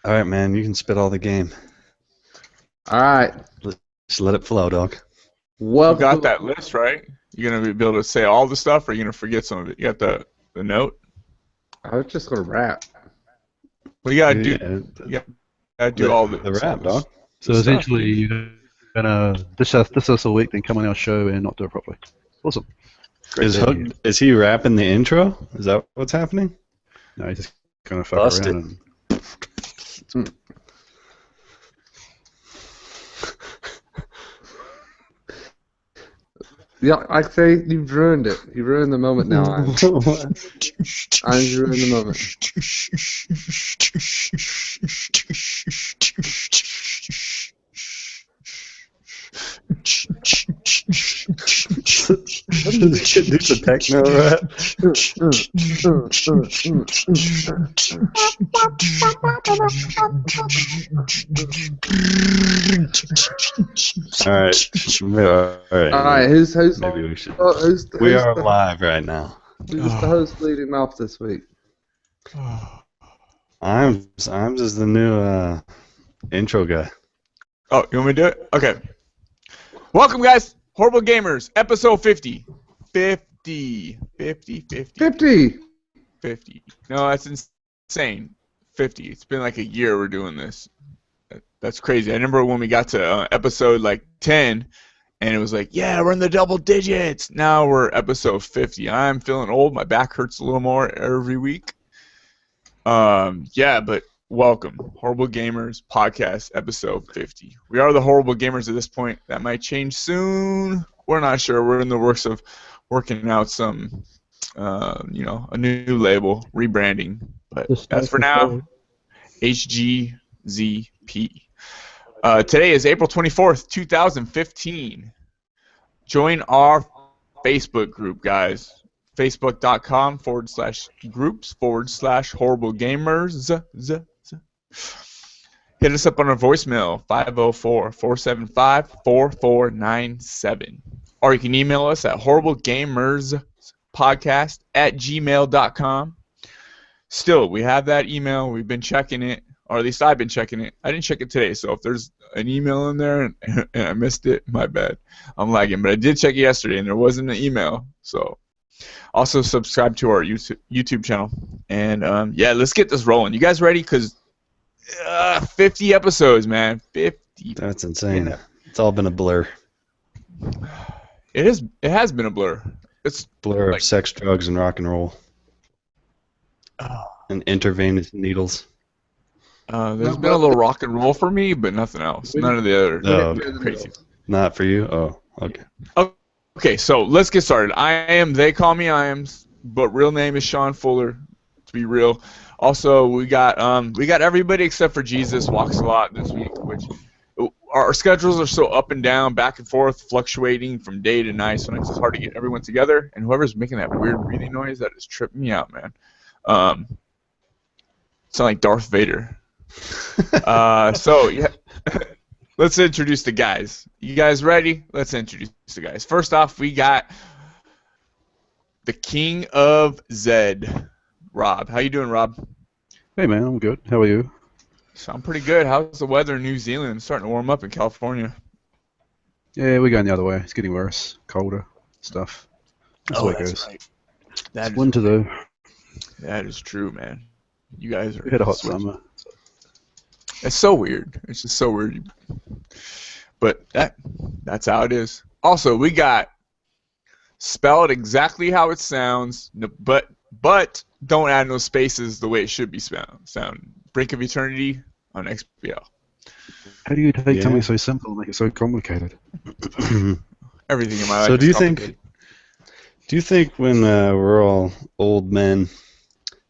All right, man. You can spit all the game. All right. Just let it flow, dog. You Welcome. got that list, right? You're going to be able to say all the stuff, or you're going to forget some of it? You got the note? I was just gonna rap. Well, you got to do, Yeah, you gotta do all the rap, dog. So essentially, you're gonna diss us a week, then come on our show and not do it properly. Awesome. Great Is to have Hook? you. Is he rapping the intro? Is that what's happening? No, he's just gonna fuck Busted. around and. Yeah, I say you've ruined it. You ruined the moment now. I've ruined the moment. Do the techno rap. All right. All right, who's Maybe we should. who's We are the, live right now. who's the host leading off this week? I'm just the new intro guy. Oh, you want me to do it? Okay. Welcome, guys. Horrible Gamers, episode 50. 50. 50. No, that's insane. 50. It's been like a year we're doing this. That's crazy. I remember when we got to episode like 10, and it was like, yeah, we're in the double digits. Now we're episode 50. I'm feeling old. My back hurts a little more every week. Yeah, but welcome. Horrible Gamers podcast, episode 50. We are the Horrible Gamers at this point. That might change soon. We're not sure. We're in the works of working out some, a new label, rebranding. But as for now, HGZP. Today is April 24th, 2015. Join our Facebook group, guys. Facebook.com/groups/Horrible Gamers. Hit us up on our voicemail, 504-475-4497. Or you can email us at horriblegamerspodcast@gmail.com. Still, we have that email. We've been checking it, or at least I've been checking it. I didn't check it today, so if there's an email in there and I missed it, my bad. I'm lagging, but I did check it yesterday, and there wasn't an email. So also subscribe to our YouTube channel. And, yeah, let's get this rolling. You guys ready? Because 50 episodes, man. 50. That's insane. It's all been a blur. It has been a blur. It's Blur like, of sex, drugs, and rock and roll. And intravenous needles. There's been a little rock and roll for me, but nothing else. None of the other crazy. Not for you? Oh, okay. Okay, so let's get started. They call me Iams, but real name is Sean Fuller, to be real. Also, we got everybody except for Jesus Walks a Lot this week, which our schedules are so up and down, back and forth, fluctuating from day to night. Sometimes it's hard to get everyone together, and whoever's making that weird breathing noise, that is tripping me out, man. Sound like Darth Vader. So yeah, let's introduce the guys. You guys ready? Let's introduce the guys. First off, we got the King of Zed, Rob. How you doing, Rob? Hey man, I'm good. How are you? Sound pretty good. How's the weather in New Zealand? It's starting to warm up in California. Yeah, we're going the other way. It's getting worse, colder stuff. That's the way it goes. Right. It's winter though. That is true, man. You guys are. We had a hot summer. It's so weird. It's just so weird. But that's how it is. Also, we got spelled exactly how it sounds, but don't add no spaces the way it should be sound. Brink of Eternity on XBL. How do you take something so simple and make it so complicated? Everything in my life. So is do you complicated. think when we're all old men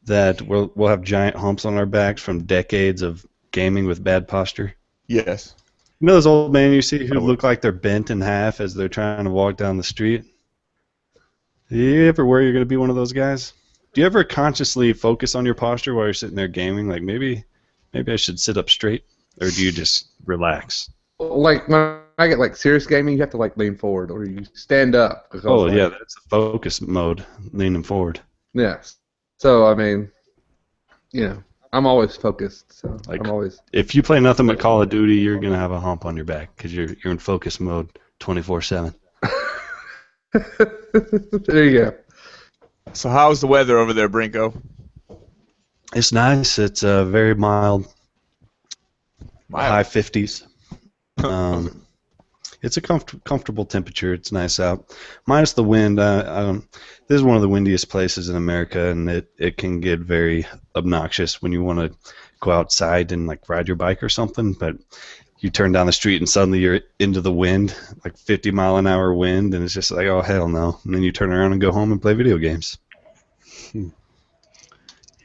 that we'll have giant humps on our backs from decades of gaming with bad posture? Yes. You know those old men you see who look like they're bent in half as they're trying to walk down the street? Do you ever worry you're going to be one of those guys? Do you ever consciously focus on your posture while you're sitting there gaming? Like maybe I should sit up straight, or do you just relax? Like when I get like serious gaming, you have to like lean forward or you stand up. Oh yeah, that's the focus mode, leaning forward. Yes. So I mean, I'm always focused, so Like, I'm always. if you play nothing but Call of Duty, you're gonna have a hump on your back because you're in focus mode 24/7. There you go. So how's the weather over there, Brinko? It's nice. It's very mild, high Mild. 50s. It's a comfortable temperature. It's nice out, minus the wind. This is one of the windiest places in America, and it can get very obnoxious when you want to go outside and like ride your bike or something. But you turn down the street and suddenly you're into the wind, like 50-mile-an-hour wind, and it's just like, oh hell no. And then you turn around and go home and play video games.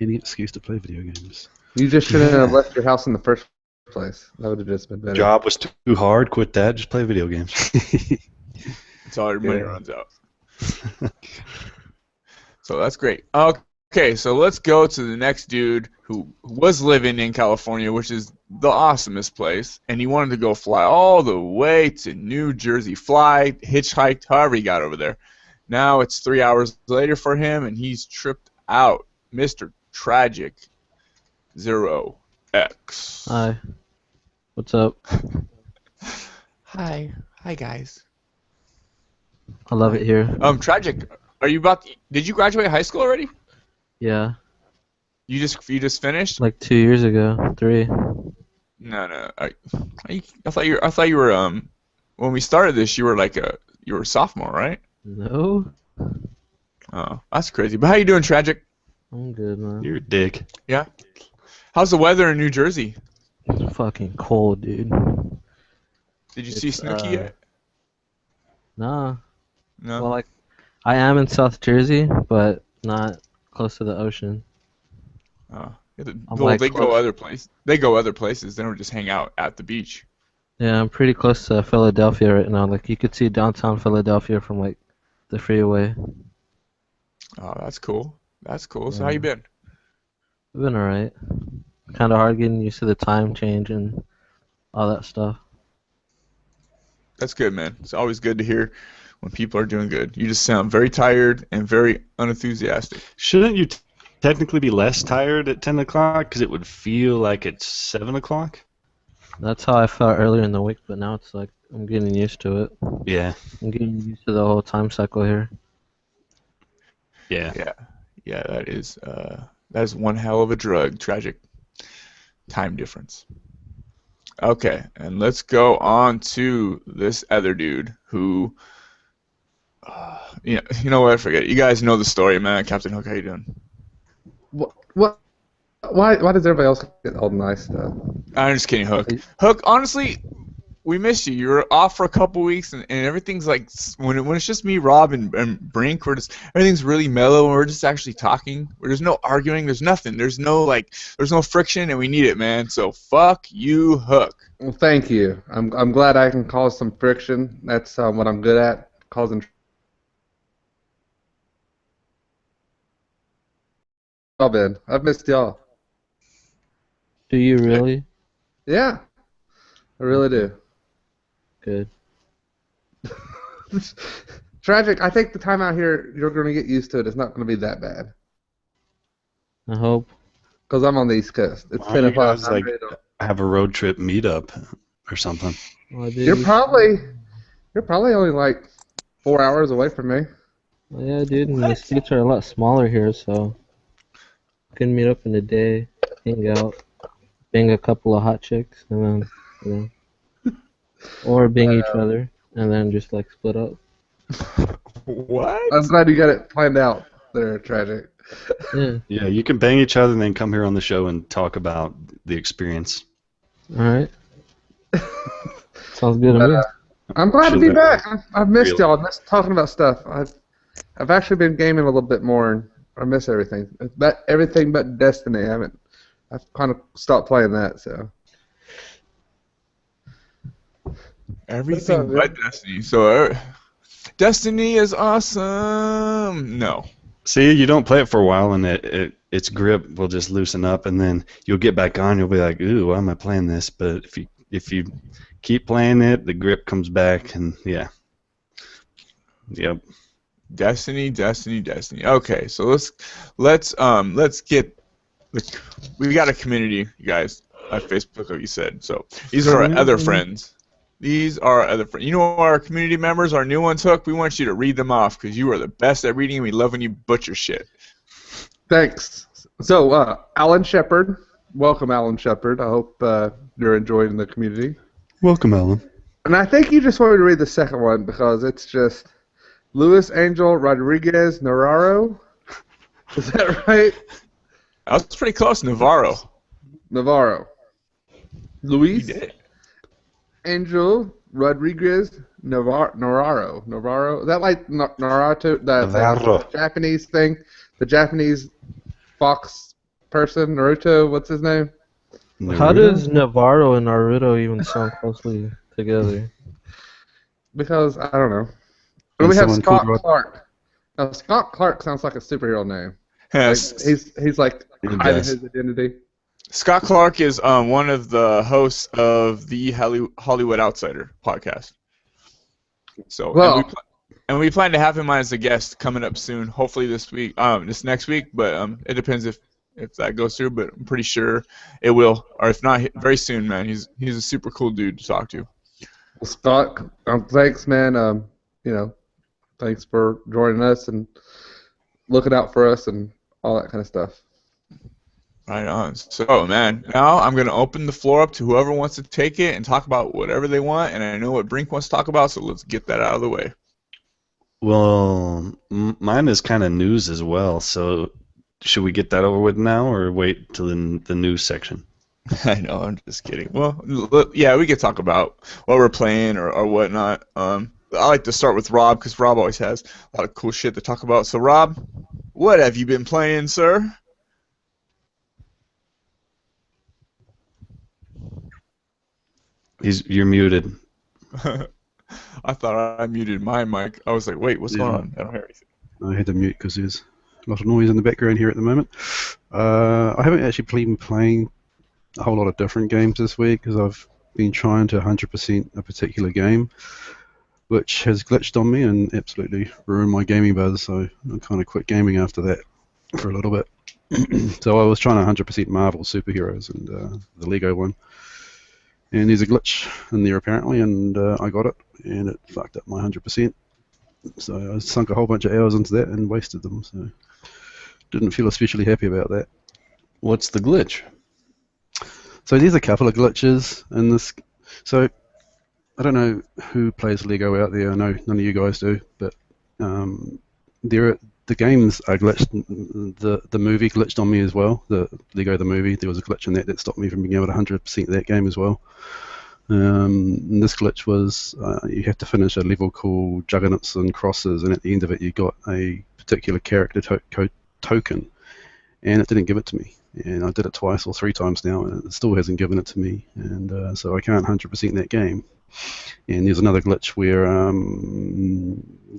Any excuse to play video games. You just shouldn't have left your house in the first place. That would have just been better. Job was too hard. Quit that. Just play video games. That's all your money runs out. So that's great. Okay, so let's go to the next dude who was living in California, which is the awesomest place, and he wanted to go fly all the way to New Jersey. Fly, hitchhiked, however he got over there. Now it's 3 hours later for him, and he's tripped out. Mr. Tragic 0X. Hi. What's up? Hi guys. I love it here. Tragic, are you did you graduate high school already? Yeah. You just finished? Like 2 years ago. 3. No. I thought you were when we started this you were you were a sophomore, right? No. Oh, that's crazy. But how you doing, Tragic? I'm good, man. You're a dick. Yeah. How's the weather in New Jersey? It's fucking cold, dude. Did you see Snooki yet? Nah. No. Well, like, I am in South Jersey, but not close to the ocean. Oh. Yeah, I'm well, like they go close. other places. They go other places. They don't just hang out at the beach. Yeah, I'm pretty close to Philadelphia right now. Like, you could see downtown Philadelphia from, like, the freeway. Oh, that's cool. That's cool. So how you been? I've been alright. Kind of hard getting used to the time change and all that stuff. That's good, man. It's always good to hear when people are doing good. You just sound very tired and very unenthusiastic. Shouldn't you technically be less tired at 10 o'clock because it would feel like it's 7 o'clock? That's how I felt earlier in the week, but now it's like I'm getting used to it. Yeah. I'm getting used to the whole time cycle here. Yeah. Yeah, that is one hell of a drug. Tragic time difference. Okay, and let's go on to this other dude who, you know what? Forget it. You guys know the story, man. Captain Hook, how you doing? What? Why does everybody else get all nice stuff? I'm just kidding, Hook. Hook, honestly, we missed you. You were off for a couple weeks, and everything's like when it's just me, Rob, and Brink. Everything's really mellow, and we're just actually talking. There's no arguing. There's nothing. There's no friction, and we need it, man. So fuck you, Hook. Well, thank you. I'm glad I can cause some friction. That's what I'm good at, causing. Y'all been? I've missed y'all. Do you really? Yeah, I really do. Good. Tragic. I think the time out here, you're going to get used to it. It's not going to be that bad. I hope. Because I'm on the East Coast. It's Why 10 don't you o'clock. guys, like, have a road trip meetup or something? Well, dude, You're probably only like 4 hours away from me. Well, yeah, dude, and the states are a lot smaller here, so we can meet up in a day, hang out, bang a couple of hot chicks, and then, or bang each other, and then just like split up. What? I'm glad you got it planned out there, Tragic. Yeah. Yeah, you can bang each other and then come here on the show and talk about the experience. All right. Sounds good to me. I'm glad to be Should back. I've missed Really? y'all. I miss talking about stuff. I've actually been gaming a little bit more, and I miss everything. Everything but Destiny. I've kind of stopped playing that. So Everything What's up, but Destiny. So Destiny is awesome. No. See, you don't play it for a while, and its grip will just loosen up, and then you'll get back on. You'll be like, "Ooh, why am I playing this?" But if you keep playing it, the grip comes back, and yeah, yep. Destiny. Okay, so let's get we got a community, you guys, on Facebook, like you said. So these are our other friends. These are our other friends. You know our community members, our new ones, Hook? We want you to read them off because you are the best at reading and we love when you butcher shit. Thanks. So, Alan Shepard. Welcome, Alan Shepard. I hope you're enjoying the community. Welcome, Alan. And I think you just wanted to read the second one because it's just Luis Angel Rodriguez Navarro. Is that right? That was pretty close, Navarro. Navarro. You Luis did it. Angel Rodriguez Navarro. Navarro. Is that like Naruto? Navarro. The Japanese thing? The Japanese fox person? Naruto? What's his name? How does Navarro and Naruto even sound closely together? Because, I don't know. And And we have someone Scott called Clark. Now, Scott Clark sounds like a superhero name. Like, Yes. he's like It hiding does. his identity. Scott Clark is one of the hosts of the Hollywood Outsider podcast. So, Well, and we plan to have him on as a guest coming up soon. Hopefully this week, this next week. But it depends if that goes through. But I'm pretty sure it will, or if not, very soon, man. He's a super cool dude to talk to. Scott, thanks, man. Thanks for joining us and looking out for us and all that kind of stuff. Right on. So, man, now I'm going to open the floor up to whoever wants to take it and talk about whatever they want. And I know what Brink wants to talk about, so let's get that out of the way. Well, mine is kind of news as well, so should we get that over with now or wait till the news section? I know, I'm just kidding. Well, yeah, we could talk about what we're playing or whatnot. I like to start with Rob because Rob always has a lot of cool shit to talk about. So, Rob, what have you been playing, sir? You're muted. I thought I muted my mic. I was like, wait, what's going on? I don't hear anything. I had to mute because there's a lot of noise in the background here at the moment. I haven't actually been playing a whole lot of different games this week because I've been trying to 100% a particular game, which has glitched on me and absolutely ruined my gaming buzz, so I kind of quit gaming after that for a little bit. So I was trying to 100% Marvel superheroes and the Lego one. And there's a glitch in there apparently, and I got it, and it fucked up my 100%. So I sunk a whole bunch of hours into that and wasted them, so didn't feel especially happy about that. What's the glitch? So there's a couple of glitches in this. So I don't know who plays Lego out there. I know none of you guys do, but the games are glitched. The movie glitched on me as well. The Lego the movie, there was a glitch in that stopped me from being able to 100% that game as well. And this glitch was you have to finish a level called Juggernauts and Crosses, and at the end of it you got a particular character token, and it didn't give it to me. And I did it twice or three times now, and it still hasn't given it to me. And so I can't 100% that game. And there's another glitch where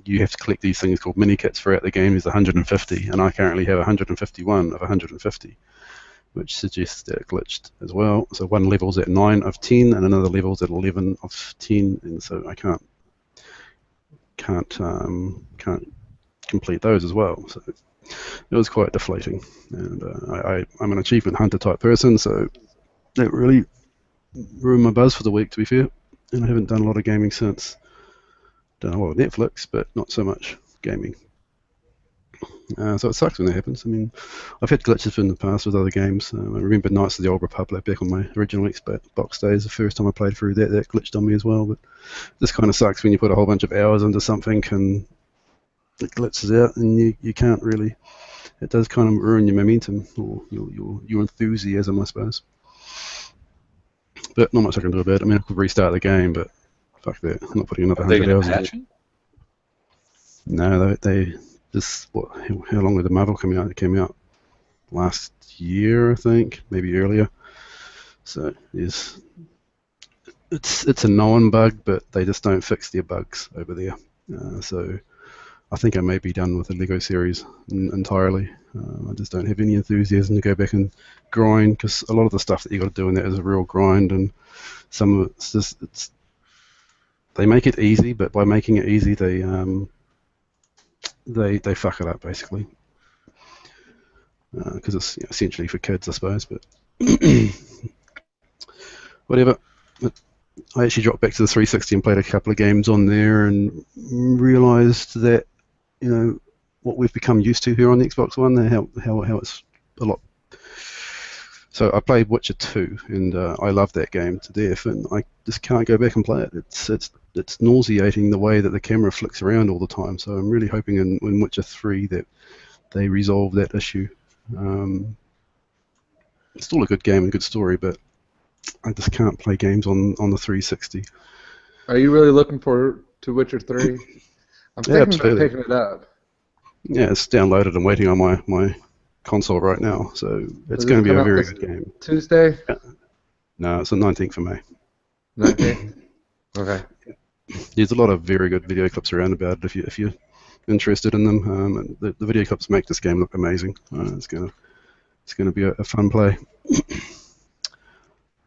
you have to collect these things called mini kits throughout the game. There's 150, and I currently have 151 of 150, which suggests that it glitched as well. So one level's at 9 of 10, and another level's at 11 of 10, and so I can't complete those as well. So it was quite deflating. And I'm an achievement hunter type person, so that really ruined my buzz for the week, to be fair. And I haven't done a lot of gaming since. Done a lot of Netflix, but not so much gaming. So it sucks when that happens. I mean, I've had glitches in the past with other games. I remember Knights of the Old Republic back on my original Xbox days. The first time I played through that glitched on me as well. But this kind of sucks when you put a whole bunch of hours into something and it glitches out and you can't really. It does kind of ruin your momentum or your enthusiasm, I suppose. But not much I can do about it. I mean, I could restart the game, but fuck that. I'm not putting another 100 hours into it. No, they just how long did the Marvel come out? It came out last year, I think, maybe earlier. So it's a known bug, but they just don't fix their bugs over there. So I think I may be done with the Lego series entirely. I just don't have any enthusiasm to go back and grind, because a lot of the stuff that you got to do in that is a real grind, and some of it's just they make it easy, but by making it easy, they fuck it up basically. because it's essentially for kids, I suppose. But whatever. I actually dropped back to the 360 and played a couple of games on there, and realised that what we've become used to here on the Xbox One, how it's a lot. So I played Witcher 2, and I love that game to death, and I just can't go back and play it. It's nauseating the way that the camera flicks around all the time. So I'm really hoping in Witcher 3 that they resolve that issue. It's still a good game and a good story, but I just can't play games on the 360. Are you really looking forward to Witcher 3? I'm thinking absolutely. about picking it up. Yeah, it's downloaded and waiting on my console right now, so it's going to be a very good game. Tuesday? Yeah. No, it's the 19th of May. 19th? Okay. There's a lot of very good video clips around about it if you're interested in them. And the video clips make this game look amazing. It's gonna be a fun play.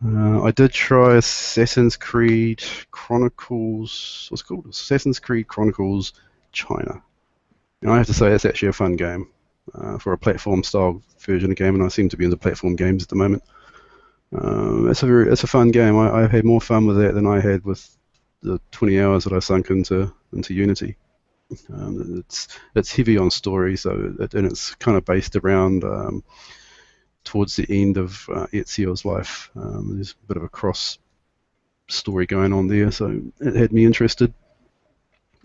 I did try Assassin's Creed Chronicles. What's it called? Assassin's Creed Chronicles China. And I have to say it's actually a fun game for a platform-style version of game, and I seem to be into platform games at the moment. It's a fun game. I've had more fun with that than I had with the 20 hours that I sunk into Unity. It's heavy on story, and it's kind of based around towards the end of Ezio's life. There's a bit of a cross story going on there, so it had me interested.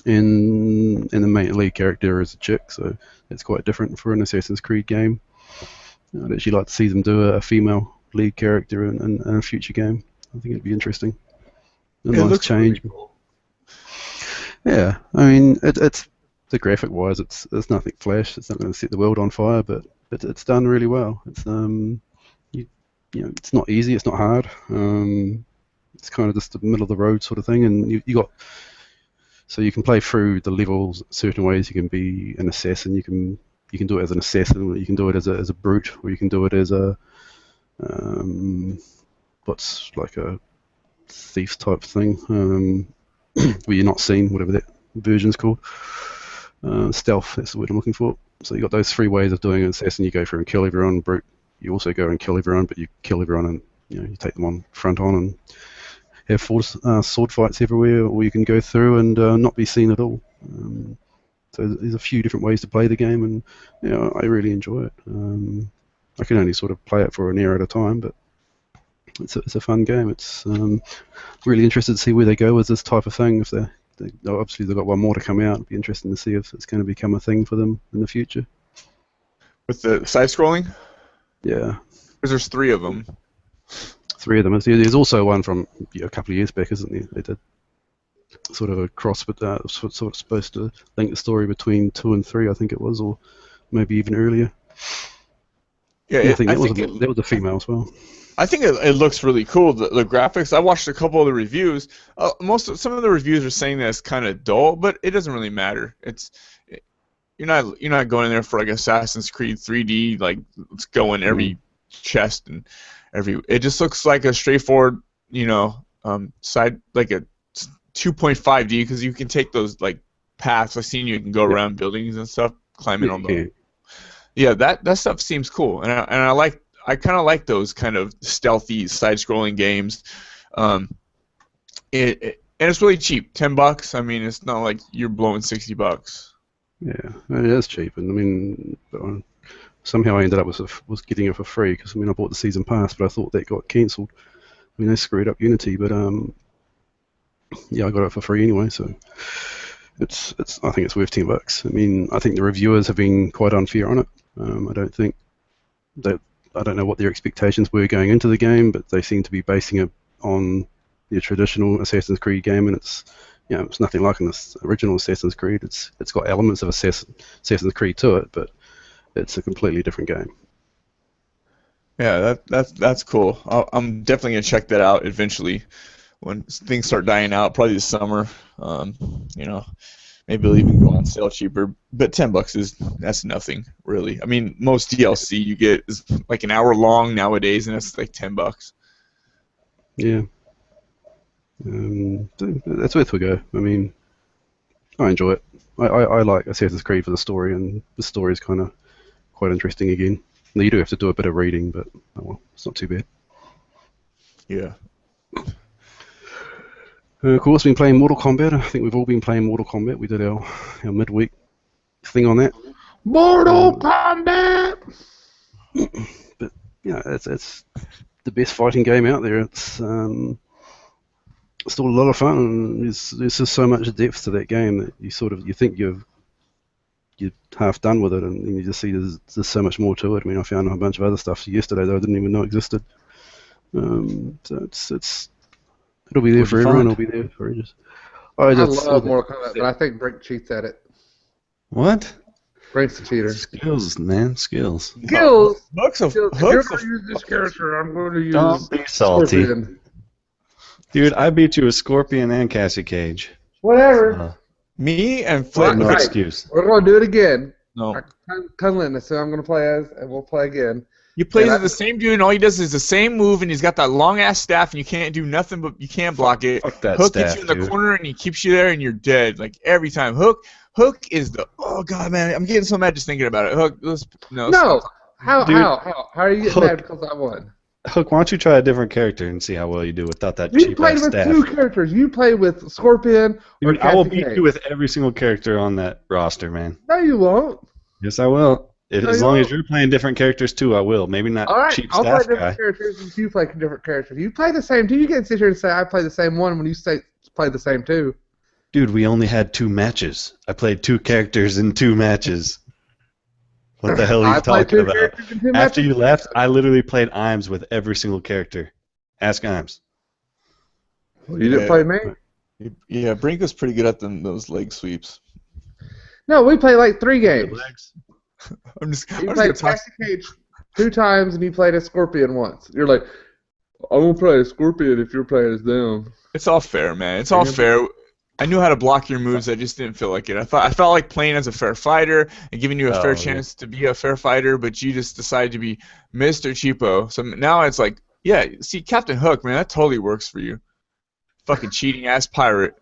And the main lead character is a chick, so it's quite different for an Assassin's Creed game. I'd actually like to see them do a female lead character in a future game. I think it'd be interesting. A nice change. Really cool. Yeah, I mean, it's the graphic wise, it's nothing flash. It's not going to set the world on fire, but it's done really well. It's it's not easy. It's not hard. It's kind of just the middle of the road sort of thing, and you got. So you can play through the levels certain ways. You can be an assassin. You can do it as an assassin. Or you can do it as a brute, or you can do it as a what's like a thief type thing, where you're not seen, whatever that version's called. Stealth, that's the word I'm looking for. So you got those three ways of doing an assassin. You go through and kill everyone. Brute, you also go and kill everyone, but you kill everyone and you take them on front on and have sword fights everywhere, or you can go through and not be seen at all. So there's a few different ways to play the game, and I really enjoy it. I can only sort of play it for an hour at a time, but it's a fun game. It's really interested to see where they go with this type of thing. If obviously they've got one more to come out, it'd be interesting to see if it's going to become a thing for them in the future. With the side-scrolling? Yeah. Because there's 3 of them. 3 of them. There's also one from a couple of years back, isn't there? They did sort of a cross, but sort of supposed to link the story between 2 and 3, I think it was, or maybe even earlier. Yeah, I think that was a female as well. I think it looks really cool. The graphics. I watched a couple of the reviews. Some of the reviews are saying that it's kind of dull, but it doesn't really matter. You're not going in there for like Assassin's Creed 3D, like let's go in every chest and every. It just looks like a straightforward, side like a 2.5D, because you can take those like paths. I've seen you can go around buildings and stuff, climbing on them. Yeah, that stuff seems cool, and I kind of like those kind of stealthy side-scrolling games. And it's really cheap, $10. I mean, it's not like you're blowing $60. Yeah, it is cheap, and I mean, somehow I ended up was getting it for free because I bought the season pass, but I thought that got cancelled. I mean, they screwed up Unity, but yeah, I got it for free anyway, so I think it's worth $10. I mean, I think the reviewers have been quite unfair on it. I don't know what their expectations were going into the game, but they seem to be basing it on the traditional Assassin's Creed game, and it's nothing like an original Assassin's Creed. It's got elements of Assassin's Creed to it, but it's a completely different game. Yeah, that's cool. I'm definitely gonna check that out eventually when things start dying out, probably this summer. Maybe it'll even go on sale cheaper, but $10 that's nothing really. I mean, most DLC you get is like an hour long nowadays, and it's like $10. Yeah, that's worth a go. I mean, I enjoy it. I like Assassin's Creed for the story, and the story is kind of quite interesting again. You do have to do a bit of reading, but oh well, it's not too bad. Yeah. Of course, been playing Mortal Kombat. I think we've all been playing Mortal Kombat. We did our midweek thing on that. Mortal Kombat! But yeah, it's the best fighting game out there. It's still a lot of fun, and there's just so much depth to that game that you think you're half done with it, and then you just see there's so much more to it. I mean, I found a bunch of other stuff yesterday that I didn't even know existed. So it'll be there for everyone. It'll be there for ages. I love Mortal Kombat, but I think Brink cheats at it. What? Brink's a cheater. Skills, man. Skills. Skills! Hook's If you're going to use this character, I'm going to use Don't be salty. Scorpion. Dude, I beat you with Scorpion and Cassie Cage. Whatever. Me and Well, Flip. no excuse. We're going to do it again. No. Kunlin, so I'm going to play as, and we'll play again. You play as the same dude, and all he does is the same move, and he's got that long-ass staff, and you can't do nothing but you can't block it. Fuck that Hook staff, gets you in the dude. corner, and he keeps you there, and you're dead. Like, every time. Hook is the... Oh, God, man. I'm getting so mad just thinking about it. Hook, No. How are you getting Hook. mad because I won? Hook, why don't you try a different character and see how well you do without that You cheap played ass with staff? two characters. You played with Scorpion or Dude, I will Cassie beat Cage. you with every single character on that roster, man. No, you won't. Yes, I will. No, As you long won't. as you're playing different characters too, I will. Maybe not All right, cheap I'll play staff different guy. characters and you play different characters. You play the same two. You can't sit here and say I play the same one when you say play the same two. Dude, we only had 2 matches. I played 2 characters in 2 matches. What the hell are you I played talking two about? characters in two After matches. you left, I literally played Imes with every single character. Ask Imes. You didn't play me. Yeah, Brink was pretty good at those leg sweeps. No, we played like 3 games. I'm just You gonna played talk. Cassie Cage 2 times and you played a Scorpion once. You're like, I'm gonna play a Scorpion if you're playing as them. It's all fair, man. It's all fair. I knew how to block your moves. I just didn't feel like it. I felt like playing as a fair fighter and giving you a fair chance to be a fair fighter, but you just decided to be Mr. Cheapo. So now it's like, yeah, see, Captain Hook, man, that totally works for you. Fucking cheating ass pirate.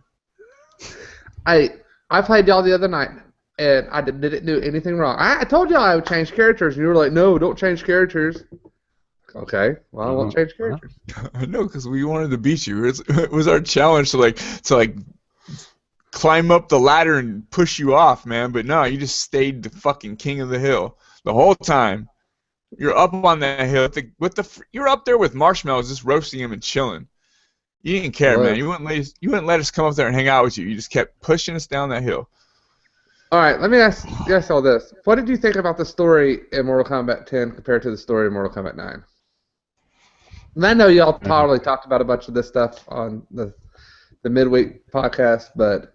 I played y'all the other night and I didn't do anything wrong. I told y'all I would change characters and you were like, no, don't change characters. Okay, well I won't change characters. No, because we wanted to beat you. It was our challenge to climb up the ladder and push you off, man. But no, you just stayed the fucking king of the hill the whole time. You're up on that hill you're up there with marshmallows, just roasting them and chilling. You didn't care, man. You wouldn't let us come up there and hang out with you. You just kept pushing us down that hill. All right, let me ask y'all this. What did you think about the story in Mortal Kombat 10 compared to the story in Mortal Kombat 9? And I know y'all probably talked about a bunch of this stuff on the midweek podcast, but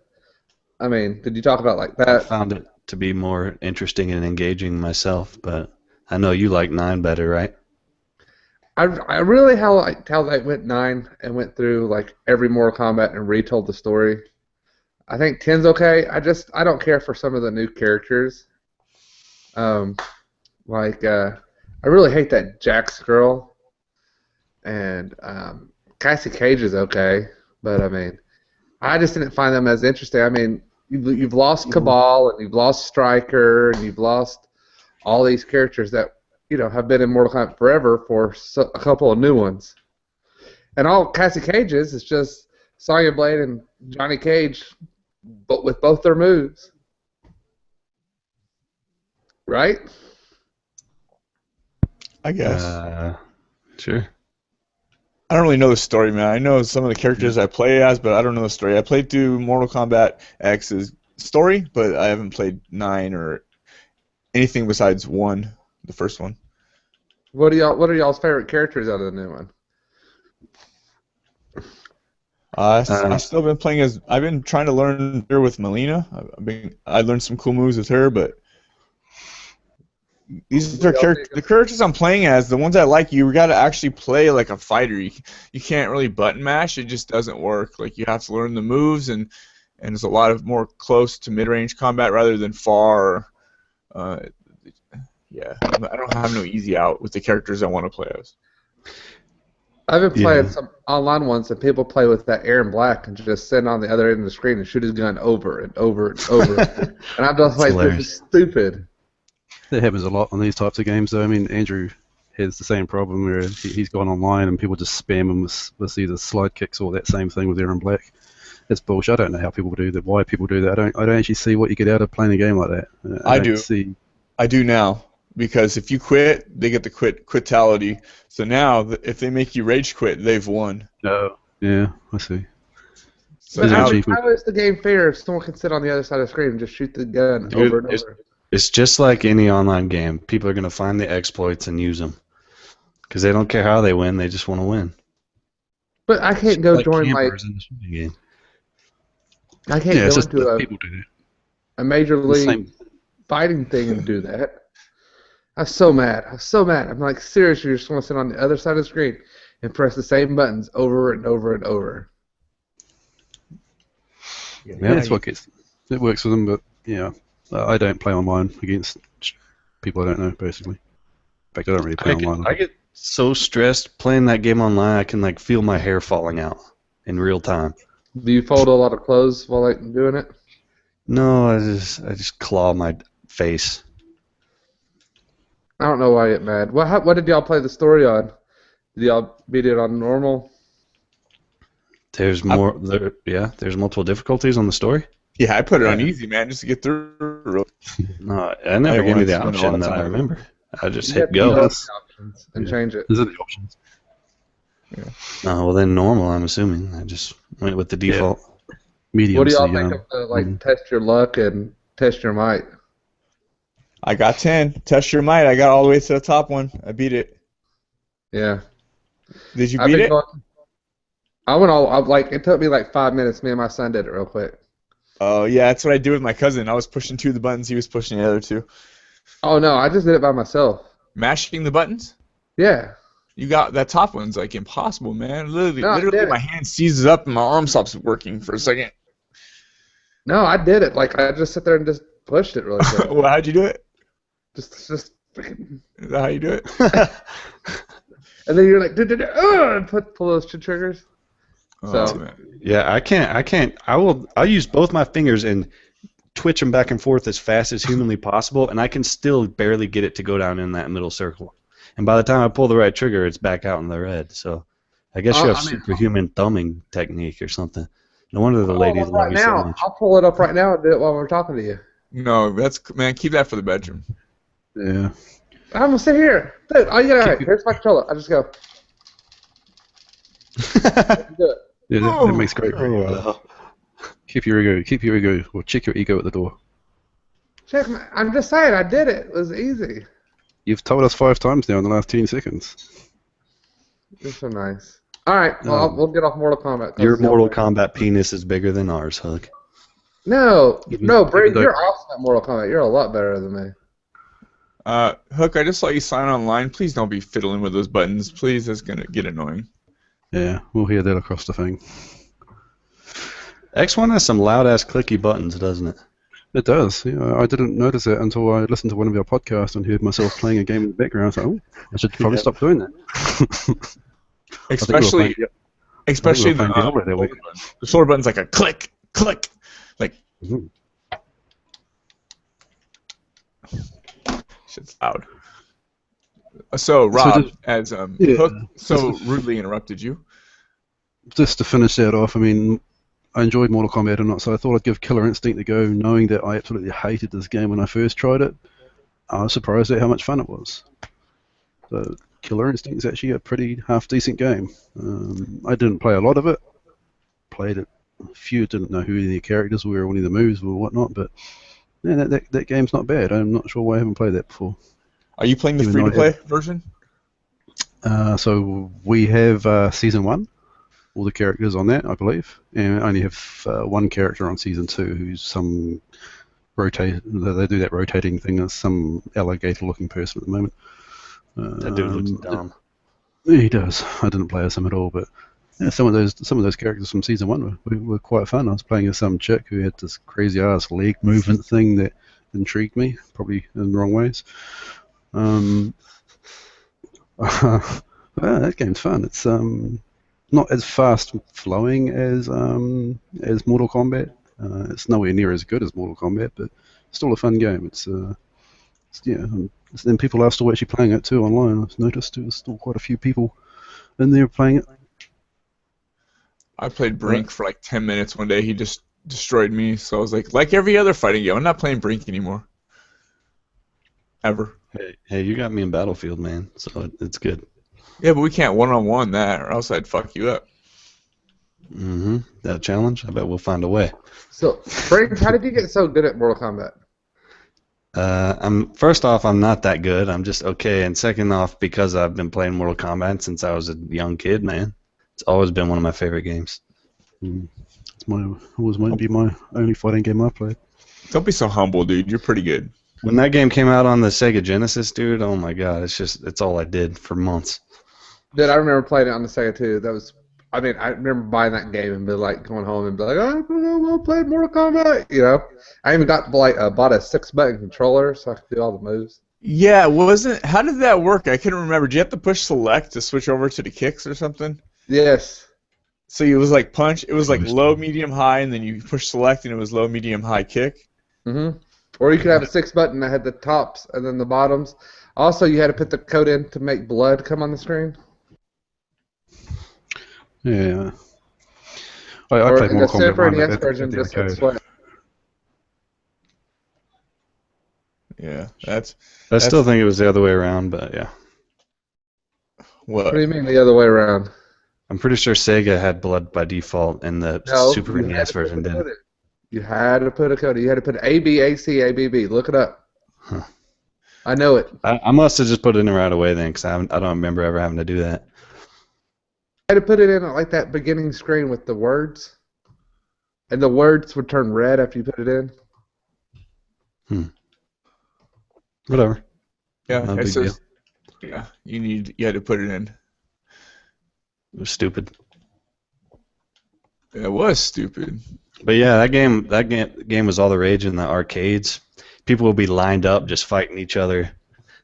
I mean, did you talk about like that? I found it to be more interesting and engaging myself, but I know you like 9 better, right? I really liked how they went 9 and went through like every Mortal Kombat and retold the story. I think 10's okay. I don't care for some of the new characters. I really hate that Jax girl. And Cassie Cage is okay, but I mean, I just didn't find them as interesting. I mean, you've lost Cabal and you've lost Stryker and you've lost all these characters that have been in Mortal Kombat forever for a couple of new ones. And all Cassie Cage's is just Sonya Blade and Johnny Cage, but with both their moves, right? I guess. Sure. I don't really know the story, man. I know some of the characters I play as, but I don't know the story. I played through Mortal Kombat X's story, but I haven't played 9 or anything besides 1, the first one. What are y'all's favorite characters out of the new one? I've still been playing as. I've been trying to learn her with Melina. I learned some cool moves with her, but these are the characters I'm playing as. The ones I like, you got to actually play like a fighter. You can't really button mash. It just doesn't work. Like you have to learn the moves, and it's a lot of more close to mid-range combat rather than far. Yeah, I don't have no easy out with the characters I want to play as. I've been playing some online ones and people play with that Aaron Black and just sit on the other end of the screen and shoot his gun over and over and over. And I'm just like, this is stupid. That happens a lot on these types of games, though. I mean, Andrew has the same problem where he's gone online and people just spam him with either slide kicks or that same thing with Aaron Black. That's bullshit. I don't know how people do that, why people do that. I don't actually see what you get out of playing a game like that. I don't do. See... I do now, because if you quit, they get the quitality. So now, if they make you rage quit, they've won. Oh, yeah, I see. So But now, how is the game fair if someone can sit on the other side of the screen and just shoot the gun Dude, over and over? It's just like any online game. People are going to find the exploits and use them. Because they don't care how they win, they just want to win. But I can't go Like join campers in the shooting game. I can't Yeah, it's go just into that people do that. a major league Same. fighting thing and do that. I'm so mad. I'm so mad. I'm like, seriously, you just want to sit on the other side of the screen and press the same buttons over and over and over. Yeah, that's what gets. It works for them, but yeah, I don't play online against people I don't know, basically. In fact, I don't really play online. I get so stressed playing that game online, I can like feel my hair falling out in real time. Do you fold a lot of clothes while like doing it? No, I just claw my face. I don't know why I get mad. What did y'all play the story on? Did y'all beat it on normal? There's more. There's multiple difficulties on the story. yeah, I put it on easy, man, just to get through. No, I never I gave me wanted the to spend a lot option of that I time. remember. I just You hit have to go. go to the options and change it. Those are the options. Oh, well then normal. I'm assuming. I just went with the default. Medium. What do y'all so, think of the test your luck and test your might? I got 10. Test your might. I got all the way to the top one. I beat it. Yeah. Did you I've beat been it? I went all like it took me like 5 minutes. Me and my son did it real quick. Oh, yeah, that's what I did with my cousin. I was pushing 2 of the buttons. He was pushing the other 2. Oh no, I just did it by myself. Mashing the buttons? Yeah. You got that top one's like impossible, man. No, I Literally did my it. hand seizes up and my arm stops working for a second. No, I did it. Like I just sit there and just pushed it really quick. Well, how'd you do it? just freaking. Is that how you do it? And then you're like, and pull those 2 triggers. Oh, So- man. Yeah, I can't. I'll use both my fingers and twitch them back and forth as fast as humanly possible, and I can still barely get it to go down in that middle circle. And by the time I pull the right trigger, it's back out in the red. So I guess you have superhuman thumbing technique or something. No wonder the ladies love right you so now, much. I'll pull it up right now and do it while we're talking to you. No, man, keep that for the bedroom. Yeah. I'm gonna sit here, dude. All you gotta here's my controller. I just go. Do it. Yeah, that makes great. Keep your ego, or check your ego at the door. I'm just saying, I did it. It was easy. You've told us 5 times now in the last 10 seconds. You're so nice. All right, well, we'll get off Mortal Kombat. Your Mortal Kombat penis is bigger than ours, Hook. No, Brady, though- you're awesome at Mortal Kombat. You're a lot better than me. Hook, I just saw you sign online. Please don't be fiddling with those buttons. Please, that's gonna get annoying. Yeah, we'll hear that across the thing. X1 has some loud-ass clicky buttons, doesn't it? It does. Yeah, I didn't notice it until I listened to one of your podcasts and heard myself playing a game in the background. I was like, oh, I should probably stop doing that. Especially the Diablo that week. the shoulder button's like a click, click, like. Mhm. Shit's loud. So Rob, as yeah. Hook so rudely interrupted you. Just to finish that off, I mean, I enjoyed Mortal Kombat or not, so I thought I'd give Killer Instinct a go, knowing that I absolutely hated this game when I first tried it. I was surprised at how much fun it was. So Killer Instinct is actually a pretty half-decent game. I didn't play a lot of it. Played it a few, didn't know who any of the characters were or any of the moves or whatnot, but yeah, that game's not bad. I'm not sure why I haven't played that before. Are you playing the Even though free-to-play version? So we have Season 1. All the characters on that, I believe, and I only have one character on Season 2 who's some they do that rotating thing as some alligator-looking person at the moment. That dude looks dumb. He does. I didn't play as him at all, but yeah, some of those characters from Season 1 were quite fun. I was playing as some chick who had this crazy-ass leg movement thing that intrigued me, probably in the wrong ways. That game's fun. It's not as fast flowing as Mortal Kombat. It's nowhere near as good as Mortal Kombat, but still a fun game. It's Yeah, and then people are still actually playing it too online. I've noticed there's still quite a few people in there playing it. I played Brink for like 10 minutes one day. He just destroyed me. So I was like every other fighting game, I'm not playing Brink anymore. Ever. Hey, you got me in Battlefield, man. So it's good. Yeah, but we can't one-on-one that, or else I'd fuck you up. Mm-hmm. That challenge? I bet we'll find a way. So, Frank, how did you get so good at Mortal Kombat? First off, I'm not that good. I'm just okay. And second off, because I've been playing Mortal Kombat since I was a young kid, man. It's always been one of my favorite games. It's always might be my only fighting game I played. Don't be so humble, dude. You're pretty good. When that game came out on the Sega Genesis, dude, oh my god, it's all I did for months. Dude, I remember playing it on the Sega too. I remember buying that game and be like going home and be like, oh, I want to play Mortal Kombat, you know. I even bought a 6-button controller so I could do all the moves. Yeah, how did that work? I couldn't remember. Did you have to push select to switch over to the kicks or something? Yes. So it was like punch. It was like low, medium, high, and then you push select, and it was low, medium, high kick. Mm-hmm. Or you could have a 6-button that had the tops and then the bottoms. Also, you had to put the code in to make blood come on the screen. Yeah. I played Mortal Kombat Super 1 NES at version the just arcade. sweat. Yeah, I still think it was the other way around, but yeah. What? What do you mean the other way around? I'm pretty sure Sega had blood by default, and the No, Super you had NES to put version the code did. in. You had to put a code. You had to put ABAC ABB. Look it up. Huh. I know it. I must have just put it in right away then, because I don't remember ever having to do that. I had to put it in like that beginning screen with the words, and the words would turn red after you put it in. Whatever. Yeah, No it big says. Yeah, you had to put it in. It was stupid. It was stupid. But yeah, that game was all the rage in the arcades. People would be lined up just fighting each other.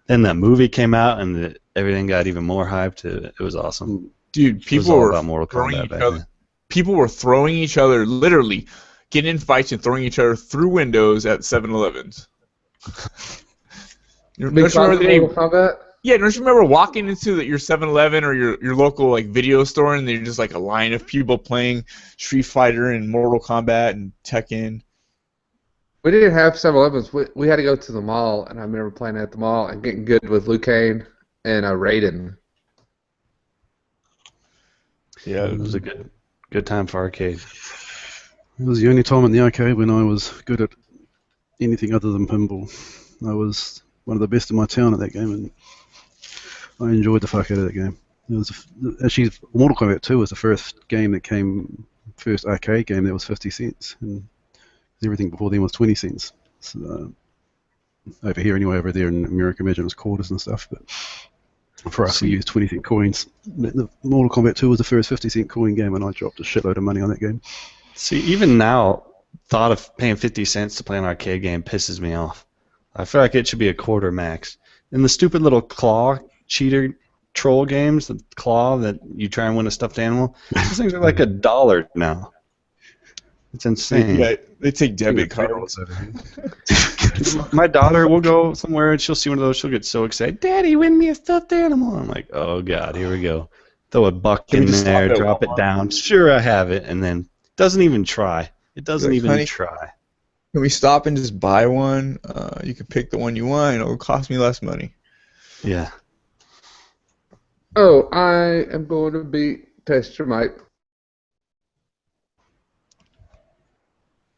Then that movie came out, and everything got even more hyped. It was awesome. Dude, people all were about Mortal throwing Kombat each back other. then. People were throwing each other, literally getting in fights and throwing each other through windows at 7-Elevens. Don't you remember the day? Mortal Kombat? Yeah, don't you remember walking into your 7-Eleven or your local like video store and there's just like a line of people playing Street Fighter and Mortal Kombat and Tekken? We didn't have 7-Elevens. We had to go to the mall, and I remember playing at the mall and getting good with Liu Kang and Raiden. Yeah, It was a good time for arcade. It was the only time in the arcade when I was good at anything other than pinball. I was one of the best in my town at that game, and I enjoyed the fuck out of that game. It was actually Mortal Kombat 2 was the first arcade game that was 50 cents, and everything before then was 20 cents. So, over here anyway, over there in America, imagine it was quarters and stuff, but for us we used 20-cent coins. The Mortal Kombat 2 was the first 50-cent coin game, and I dropped a shitload of money on that game. See, even now, thought of paying 50 cents to play an arcade game pisses me off. I feel like it should be a quarter max. And the stupid little claw cheater troll games, the claw that you try and win a stuffed animal, those things are like $1 now. It's insane. Yeah, they take debit cards. My daughter will go somewhere and she'll see one of those. She'll get so excited. Daddy, win me a stuffed animal. I'm like, oh god, here we go. Throw a buck in there, drop it down. Sure, I have it, and then doesn't even try. It doesn't even try. Can we stop and just buy one? You can pick the one you want. It'll cost me less money. Yeah. Oh, I am going to beat Test Your Might.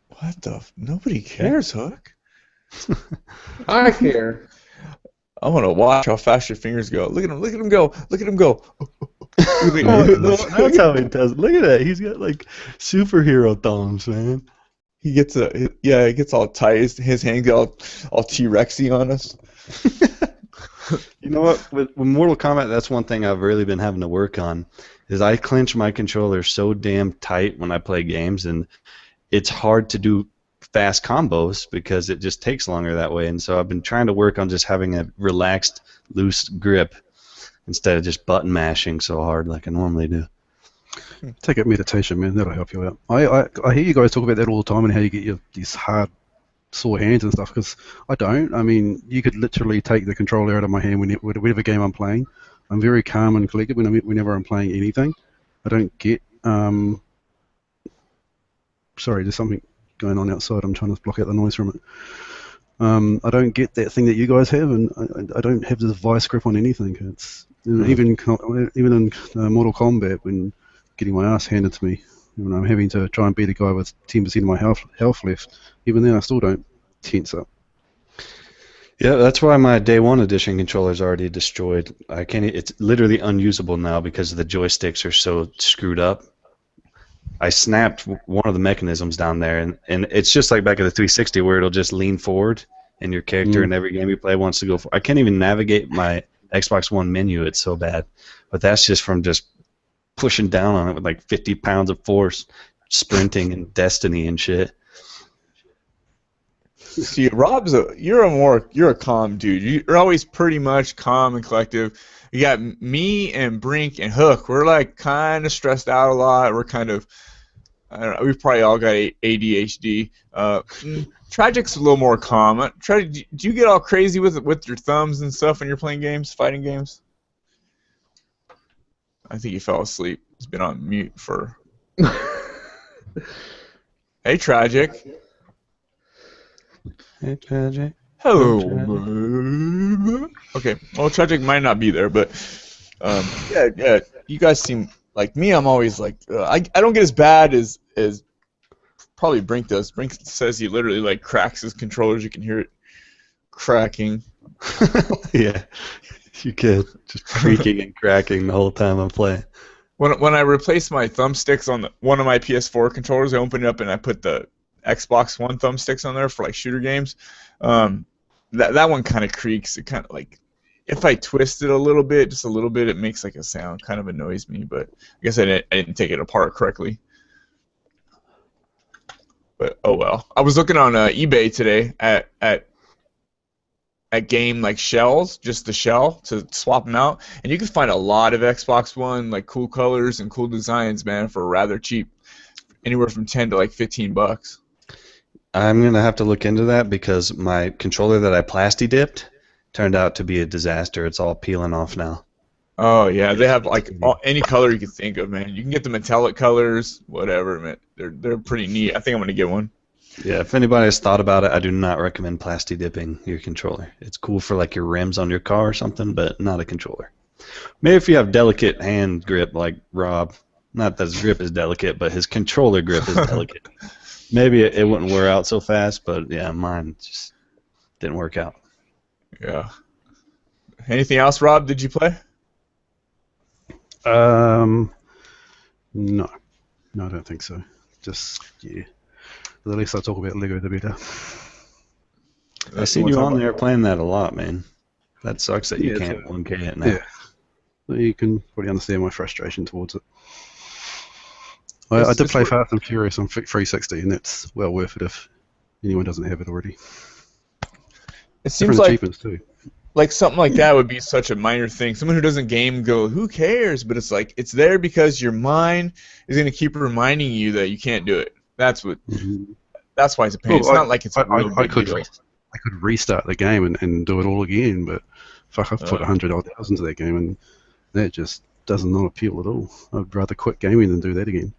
What the? Nobody cares, Hook. I care. I want to watch how fast your fingers go. Look at him! Look at him go! Look at him go! That's how he does it. Look at that. He's got like superhero thumbs, man. He gets he gets all tight. His hands get all T-Rexy on us. You know what? With Mortal Kombat, that's one thing I've really been having to work on. Is I clench my controller so damn tight when I play games, and it's hard to do fast combos because it just takes longer that way. And so I've been trying to work on just having a relaxed, loose grip instead of just button mashing so hard like I normally do. Take up meditation, man. That'll help you out. I hear you guys talk about that all the time and how you get these hard sore hands and stuff, because I don't. I mean, you could literally take the controller out of my hand whatever game I'm playing. I'm very calm and collected whenever I'm playing anything. I don't get. Sorry, there's something going on outside. I'm trying to block out the noise from it. I don't get that thing that you guys have, and I don't have this vice grip on anything. It's even in Mortal Kombat, when getting my ass handed to me, when I'm having to try and beat a guy with 10% of my health left, even then I still don't tense up. Yeah, that's why my day one edition controller is already destroyed. I can't. It's literally unusable now because the joysticks are so screwed up. I snapped one of the mechanisms down there, and it's just like back at the 360 where it'll just lean forward, and your character in every game you play wants to go forward. I can't even navigate my Xbox One menu. It's so bad. But that's just from just pushing down on it with like 50 pounds of force, sprinting and Destiny and shit. See, Rob's you're a calm dude. You're always pretty much calm and collective. You got me and Brink and Hook. We're like kind of stressed out a lot. We're kind of, I don't know, we've probably all got ADHD. Tragic's a little more calm. Do you get all crazy with your thumbs and stuff when you're playing games, fighting games? I think he fell asleep. He's been on mute for. Hey, Tragic. Hey, Tragic. Hello. Okay. Well, Tragic might not be there, but yeah. You guys seem like me. I'm always like I don't get as bad as probably Brink does. Brink says he literally like cracks his controllers. You can hear it cracking. Yeah, you could just creaking and cracking the whole time I'm playing. When I replaced my thumbsticks on one of my PS4 controllers, I opened it up and I put the Xbox One thumbsticks on there for like shooter games. That one kind of creaks. It kind of like, if I twist it a little bit, just a little bit, it makes like a sound. Kind of annoys me, but I guess I didn't take it apart correctly. But oh well. I was looking on eBay today at game like shells, just the shell to swap them out, and you can find a lot of Xbox One like cool colors and cool designs, man, for rather cheap, anywhere from $10 to like $15. I'm going to have to look into that because my controller that I plasti dipped turned out to be a disaster. It's all peeling off now. Oh, yeah. They have like any color you can think of, man. You can get the metallic colors, whatever, man. They're pretty neat. I think I'm going to get one. Yeah, if anybody has thought about it, I do not recommend plasti dipping your controller. It's cool for like your rims on your car or something, but not a controller. Maybe if you have delicate hand grip like Rob. Not that his grip is delicate, but his controller grip is delicate. Maybe it wouldn't wear out so fast, but yeah, mine just didn't work out. Yeah. Anything else, Rob? Did you play? No, I don't think so. Just yeah. The less I talk about Lego, the better. I seen you on there playing that a lot, man. That sucks that you can't 1K it now. Yeah, you can probably understand my frustration towards it. I did play Fast and Furious on 360, and that's well worth it if anyone doesn't have it already. It seems like something like that would be such a minor thing. Someone who doesn't game go, who cares? But it's like it's there because your mind is going to keep reminding you that you can't do it. That's what. That's why it's a pain. It's not like it's a real big deal. I could restart the game and do it all again, but fuck, I've put 100,000 into that game, and that just does not appeal at all. I'd rather quit gaming than do that again.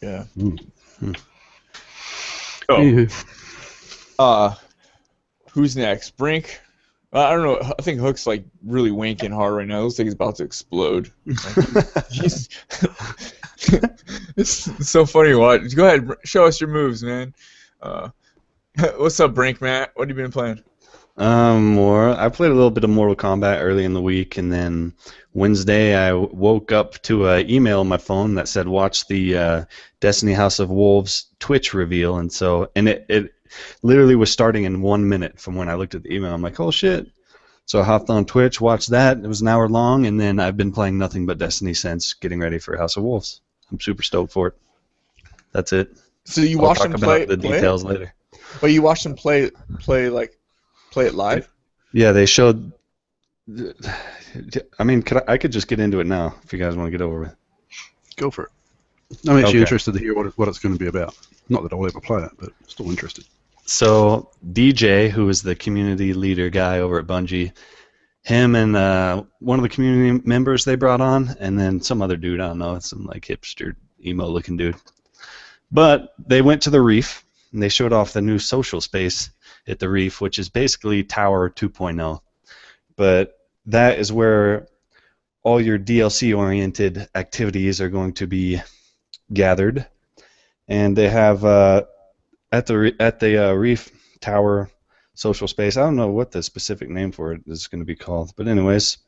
Yeah. Who's next? Brink? I don't know. I think Hook's like really wanking hard right now. It looks like he's about to explode. It's so funny to watch. Go ahead, show us your moves, man. What's up, Brink, Matt? What have you been playing? I played a little bit of Mortal Kombat early in the week, and then Wednesday I woke up to an email on my phone that said watch the Destiny House of Wolves Twitch reveal, and it literally was starting in 1 minute from when I looked at the email. I'm like, oh shit. So I hopped on Twitch, watched that. It was an hour long, and then I've been playing nothing but Destiny since, getting ready for House of Wolves. I'm super stoked for it. That's it. So you watched them play the details later. But you watched them play it live? Yeah, they showed. I mean, I could just get into it now if you guys want to get over with. Go for it. I'm actually Okay. interested to hear what it's going to be about. Not that I'll ever play it, but still interested. So DJ, who is the community leader guy over at Bungie, him and one of the community members they brought on, and then some other dude, I don't know, some like hipster emo looking dude. But they went to the Reef and they showed off the new social space at the Reef, which is basically Tower 2.0. But that is where all your DLC-oriented activities are going to be gathered, and they have at the Reef Tower social space. I don't know what the specific name for it is going to be called, but anyways,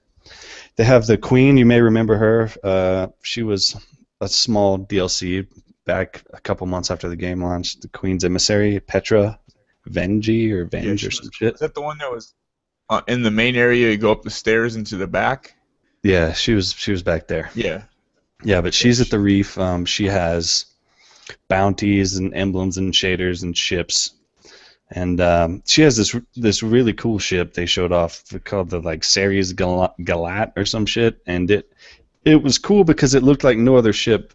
they have the Queen. You may remember her. She was a small DLC back a couple months after the game launched. The Queen's Emissary, Petra Venji or Venge or some shit. Is that the one that was in the main area? You go up the stairs into the back. Yeah, she was back there. Yeah. Yeah, but she's at the Reef. She has bounties and emblems and shaders and ships, and she has this really cool ship they showed off called the like Ceres Galat or some shit, and it was cool because it looked like no other ship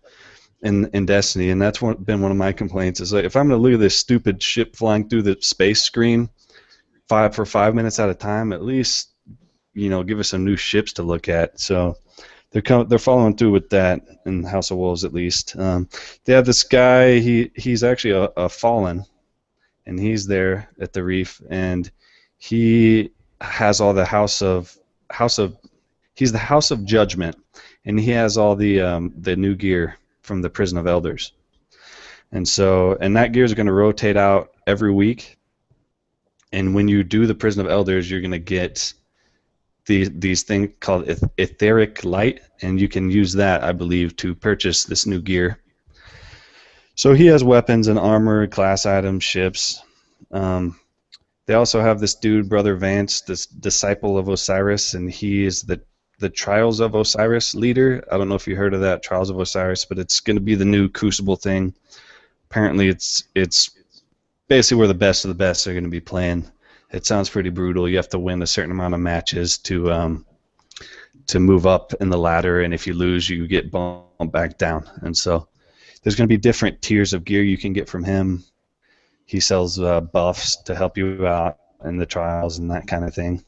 in Destiny, and that's been one of my complaints. Is like if I'm gonna look at this stupid ship flying through the space screen for 5 minutes at a time, at least give us some new ships to look at. So they're following through with that in House of Wolves at least. They have this guy. He's actually a fallen, and he's there at the Reef, and he has all the he's the House of Judgment, and he has all the new gear from the Prison of Elders, and that gear is going to rotate out every week, and when you do the Prison of Elders, you're going to get these things called etheric light, and you can use that, I believe, to purchase this new gear. So he has weapons and armor, class items, ships. They also have this dude, Brother Vance, this disciple of Osiris, and he is the Trials of Osiris leader. I don't know if you heard of that, Trials of Osiris, but it's going to be the new Crucible thing. Apparently it's basically where the best of the best are going to be playing. It sounds pretty brutal. You have to win a certain amount of matches to move up in the ladder, and if you lose, you get bumped back down. And so there's going to be different tiers of gear you can get from him. He sells buffs to help you out in the trials and that kind of thing.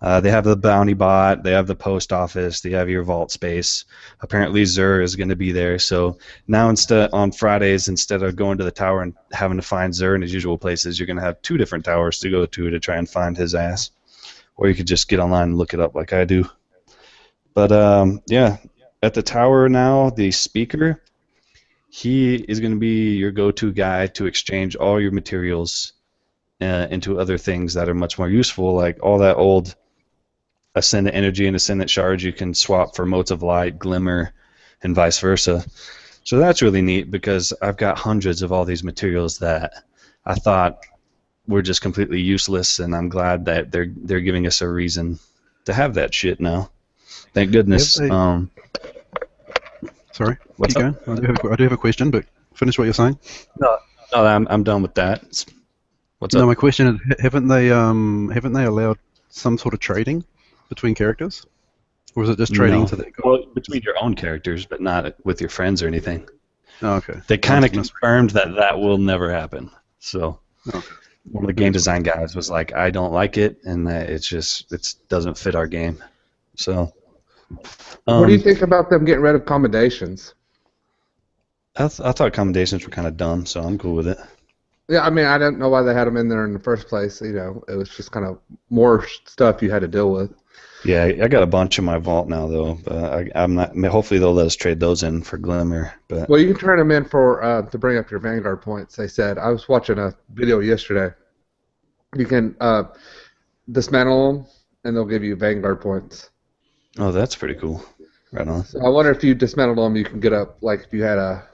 They have the bounty bot, they have the post office, they have your vault space. Apparently Zur is going to be there, so now on Fridays, instead of going to the tower and having to find Zur in his usual places, you're going to have 2 different towers to go to try and find his ass. Or you could just get online and look it up like I do. But yeah, at the tower now, the speaker, he is going to be your go-to guy to exchange all your materials into other things that are much more useful, like all that old Ascendant Energy and Ascendant Shards you can swap for Motes of Light, Glimmer, and vice versa. So that's really neat because I've got hundreds of all these materials that I thought were just completely useless, and I'm glad that they're giving us a reason to have that shit now. Thank goodness. Sorry, What's keep up? going. I do have a question, but finish what you're saying. No, I'm done with that. What's No, up? my question is, haven't they allowed some sort of trading between characters, or is it just trading No. to that guy? Well, between your own characters, but not with your friends or anything. Oh, okay. They kind of That's- confirmed that will never happen. So Okay. one of the game design guys was like, I don't like it, and it doesn't fit our game. So What do you think about them getting rid of commendations? I thought commendations were kind of dumb, so I'm cool with it. Yeah, I mean, I don't know why they had them in there in the first place. It was just kind of more stuff you had to deal with. Yeah, I got a bunch in my vault now, though. But I'm not. Hopefully, they'll let us trade those in for Glimmer. But Well, you can turn them in for to bring up your Vanguard points. They said I was watching a video yesterday. You can dismantle them, and they'll give you Vanguard points. oh, that's pretty cool. Right on. So I wonder if you dismantle them, you can get up like if you had a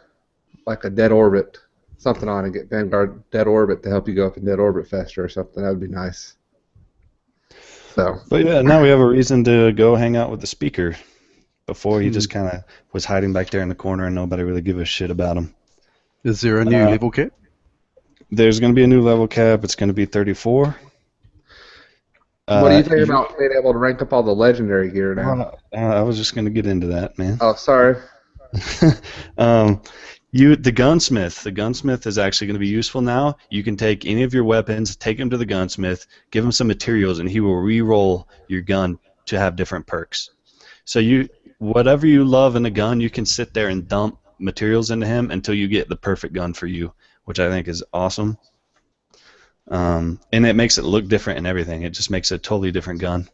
dead orbit, something on, and get Vanguard dead orbit to help you go up in dead orbit faster or something. That would be nice. So. But yeah, now we have a reason to go hang out with the speaker. Before he just kind of was hiding back there in the corner, and nobody really gave a shit about him. Is there a new level cap? There's going to be a new level cap. It's going to be 34. What do you think about being able to rank up all the legendary gear now? I was just going to get into that, man. Oh, sorry. um, the gunsmith is actually going to be useful now. You can take any of your weapons, take them to the gunsmith, give him some materials, and he will re-roll your gun to have different perks. So whatever you love in a gun, you can sit there and dump materials into him until you get the perfect gun for you, which I think is awesome. And it makes it look different and everything. It just makes it a totally different gun.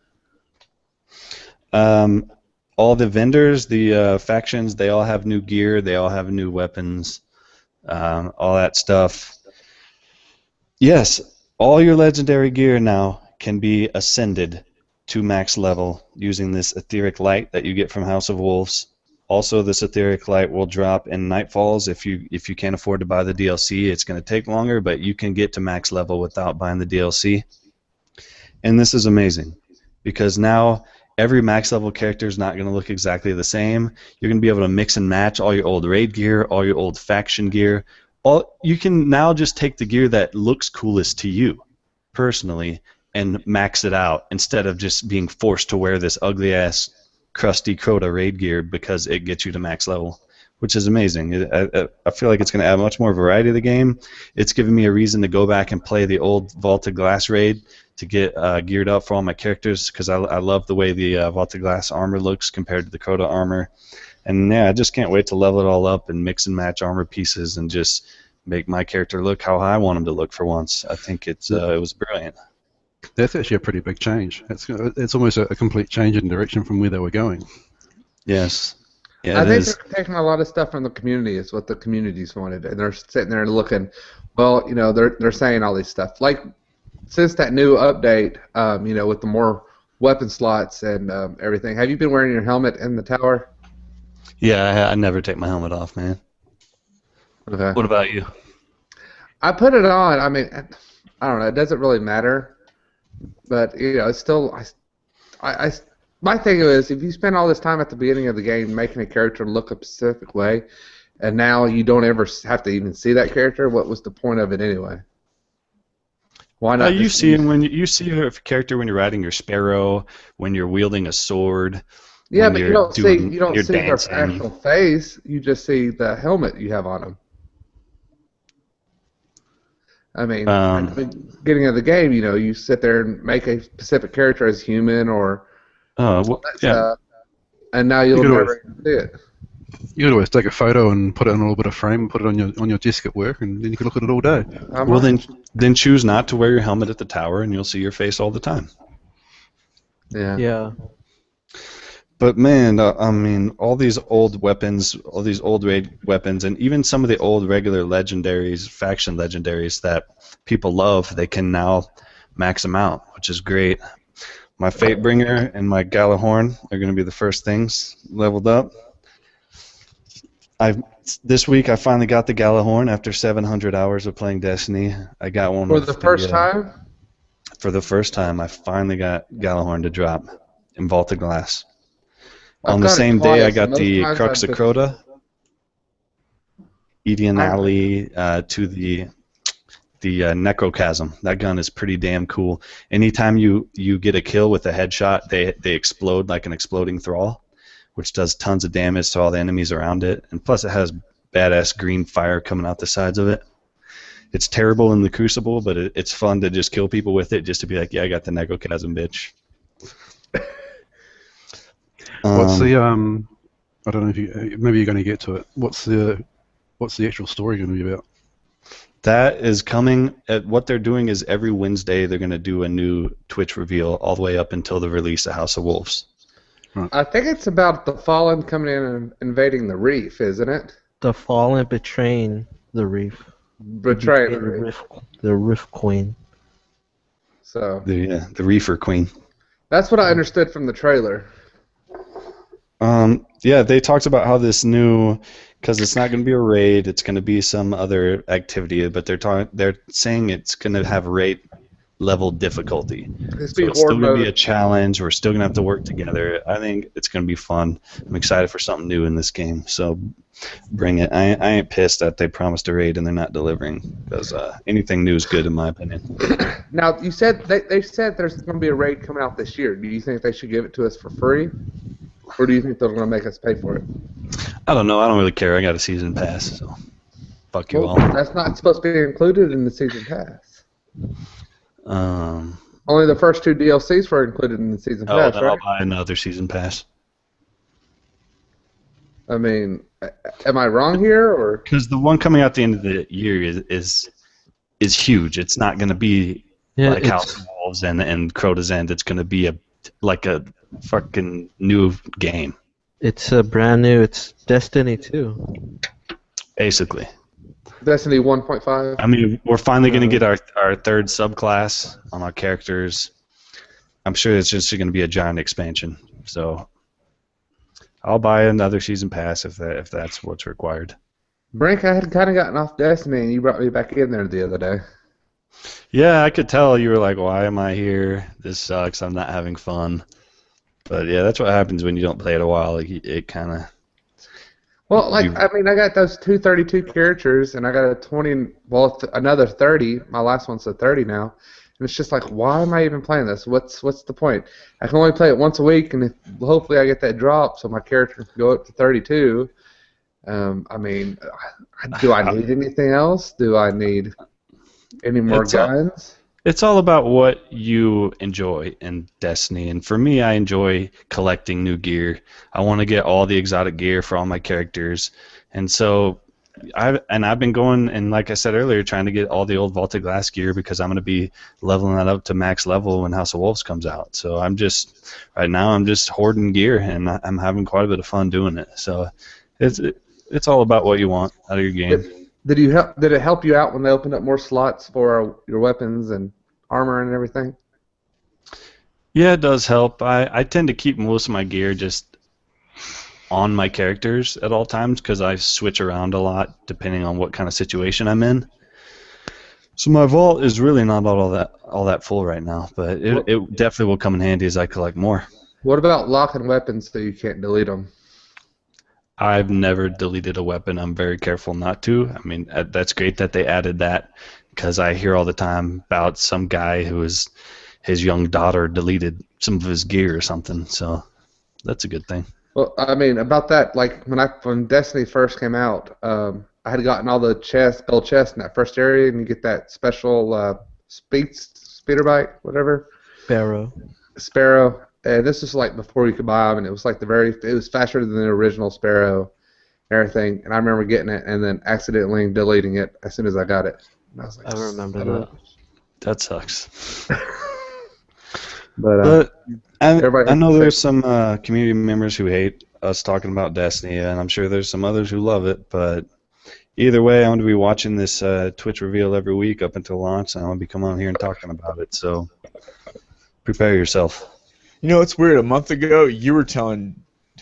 All the vendors, the factions, they all have new gear. They all have new weapons, all that stuff. Yes, all your legendary gear now can be ascended to max level using this etheric light that you get from House of Wolves. Also, this etheric light will drop in Nightfalls if you can't afford to buy the DLC. It's going to take longer, but you can get to max level without buying the DLC. And this is amazing because now every max level character is not going to look exactly the same. You're going to be able to mix and match all your old raid gear, all your old faction gear. You can now just take the gear that looks coolest to you personally and max it out instead of just being forced to wear this ugly ass crusty Crota raid gear because it gets you to max level, which is amazing. I feel like it's going to add much more variety to the game. It's given me a reason to go back and play the old Vaulted Glass raid to get geared up for all my characters because I love the way the Vaulted Glass armor looks compared to the Crota armor. And yeah, I just can't wait to level it all up and mix and match armor pieces and just make my character look how I want him to look for once. I think it was brilliant. That's actually a pretty big change. It's almost a complete change in direction from where they were going. Yes. Yeah, I think they're taking a lot of stuff from the community. Is what the communities wanted, and they're sitting there looking. Well, they're saying all these stuff. Like since that new update, with the more weapon slots and everything. Have you been wearing your helmet in the tower? Yeah, I never take my helmet off, man. Okay. What about you? I put it on. I mean, I don't know. It doesn't really matter. But it's still. My thing is, if you spend all this time at the beginning of the game making a character look a specific way, and now you don't ever have to even see that character, what was the point of it anyway? Why not? You see a character when you're riding your sparrow, when you're wielding a sword. Yeah, but you don't see their dancing. actual face. You just see the helmet you have on them. I mean, at the beginning of the game, you sit there and make a specific character as human or. Yeah. And now you'll never see it. You could always take a photo and put it in a little bit of frame and put it on your desk at work, and then you can look at it all day. Well, then choose not to wear your helmet at the tower, and you'll see your face all the time. Yeah. Yeah. But man, I mean, all these old weapons, all these old raid weapons, and even some of the old regular legendaries, faction legendaries that people love, they can now max them out, which is great. My Fatebringer and my Galahorn are going to be the first things leveled up. This week I finally got the Galahorn after 700 hours of playing Destiny. I got one for the first time. For the first time, I finally got Galahorn to drop in Vaulted Glass. On the same day, I got the Crux of Crota, Edian Alley to the Necrochasm. That gun is pretty damn cool. Anytime you get a kill with a headshot, they explode like an exploding thrall, which does tons of damage to all the enemies around it. And plus, it has badass green fire coming out the sides of it. It's terrible in the Crucible, but it's fun to just kill people with it, just to be like, yeah, I got the Necrochasm, bitch. What's the I don't know if maybe you're going to get to it. What's the actual story going to be about? That is coming. What they're doing is every Wednesday they're going to do a new Twitch reveal all the way up until the release of House of Wolves. Right. I think it's about the Fallen coming in and invading the Reef, isn't it? The Fallen betraying the Reef. Betraying the Rift Queen. So The Reefer Queen. that's what I understood from the trailer. Yeah, they talked about how this new, because it's not going to be a raid, it's going to be some other activity, but they're saying it's going to have raid level difficulty. So it's still going to be a challenge. We're still going to have to work together. I think it's going to be fun. I'm excited for something new in this game. So bring it. I ain't pissed that they promised a raid and they're not delivering, because anything new is good in my opinion. Now, you said they said there's going to be a raid coming out this year. Do you think they should give it to us for free? Or do you think they're going to make us pay for it? I don't know. I don't really care. I got a season pass, so fuck you Well, all. that's not supposed to be included in the season pass. Um, Only the first 2 DLCs were included in the season oh, pass, then I'll right? buy another season pass. I mean, am I wrong here, or? Because the one coming out at the end of the year is huge. It's not going to be Yeah, like House of Wolves and Crota's End. It's going to be like a fucking new game, it's brand new. It's Destiny 2. basically. Destiny 1.5? I mean, we're finally going to get our third subclass on our characters. I'm sure it's just going to be a giant expansion. So I'll buy another season pass if that's what's required. Brink, I had kind of gotten off Destiny, and you brought me back in there the other day. Yeah, I could tell you were like, why am I here? This sucks. I'm not having fun. But yeah, that's what happens when you don't play it a while. Like, it kind of. Well, like, I mean, I got those 232 characters, and I got a 20, well, another 30. My last one's a 30 now. And it's just like, why am I even playing this? What's the point? I can only play it once a week, and hopefully I get that drop so my character can go up to 32. I mean, do I need anything else? Do I need any more guns? It's all about what you enjoy in Destiny, and for me, I enjoy collecting new gear. I want to get all the exotic gear for all my characters, and so I've been going, and like I said earlier, trying to get all the old Vaulted Glass gear because I'm going to be leveling that up to max level when House of Wolves comes out. So right now I'm just hoarding gear, and I'm having quite a bit of fun doing it. So it's all about what you want out of your game. Did it help you out when they opened up more slots for your weapons and armor and everything? Yeah, it does help. I tend to keep most of my gear just on my characters at all times because I switch around a lot depending on what kind of situation I'm in. So my vault is really not all that full right now, but it definitely will come in handy as I collect more. What about locking weapons so you can't delete them? I've never deleted a weapon. I'm very careful not to. I mean, that's great that they added that because I hear all the time about some guy his young daughter deleted some of his gear or something. So that's a good thing. Well, I mean, about that, like when Destiny first came out, I had gotten all the gold chests in that first area, and you get that special speeder bike, whatever. Sparrow. And this is like before you could buy them, and it was like it was faster than the original Sparrow and everything. And I remember getting it and then accidentally deleting it as soon as I got it. And I was like, I remember that. That sucks. But I know there's some community members who hate us talking about Destiny, and I'm sure there's some others who love it. But either way, I'm going to be watching this Twitch reveal every week up until launch, and I'm going to be coming on here and talking about it. So prepare yourself. You know, it's weird. A month ago, you were telling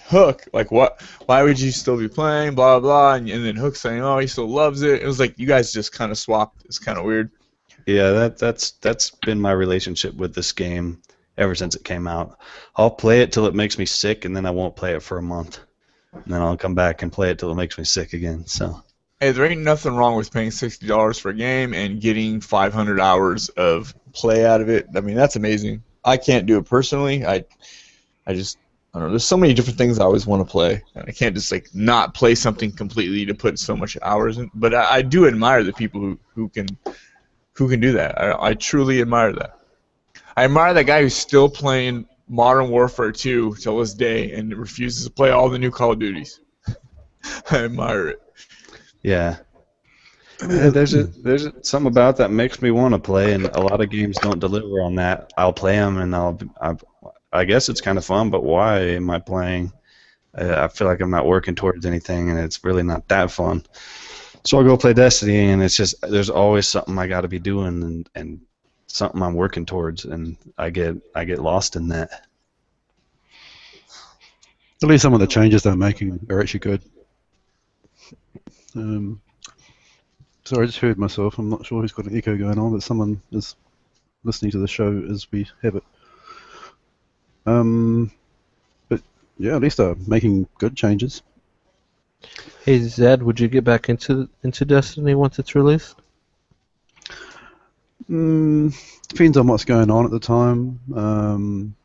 Hook, like, why would you still be playing, blah, blah, and then Hook saying, oh, he still loves it. It was like you guys just kind of swapped. It's kind of weird. Yeah, that's been my relationship with this game ever since it came out. I'll play it till it makes me sick, and then I won't play it for a month. And then I'll come back and play it till it makes me sick again. So. Hey, there ain't nothing wrong with paying $60 for a game and getting 500 hours of play out of it. I mean, that's amazing. I can't do it personally. I don't know. There's so many different things I always want to play, and I can't just like not play something completely to put so much hours in. But I do admire the people who can do that. I truly admire that. I admire that guy who's still playing Modern Warfare 2 till this day and refuses to play all the new Call of Duties. I admire it. Yeah. There's something about that makes me want to play, and a lot of games don't deliver on that. I'll play them, and I guess it's kind of fun, but why am I playing? I feel like I'm not working towards anything, and it's really not that fun. So I'll go play Destiny, and it's just there's always something I got to be doing, and something I'm working towards, and I get lost in that. At least some of the changes they're making are actually good. Sorry, I just heard myself. I'm not sure who's got an echo going on, but someone is listening to the show as we have it. But yeah, at least they're making good changes. Hey Zed, would you get back into Destiny once it's released? Depends on what's going on at the time.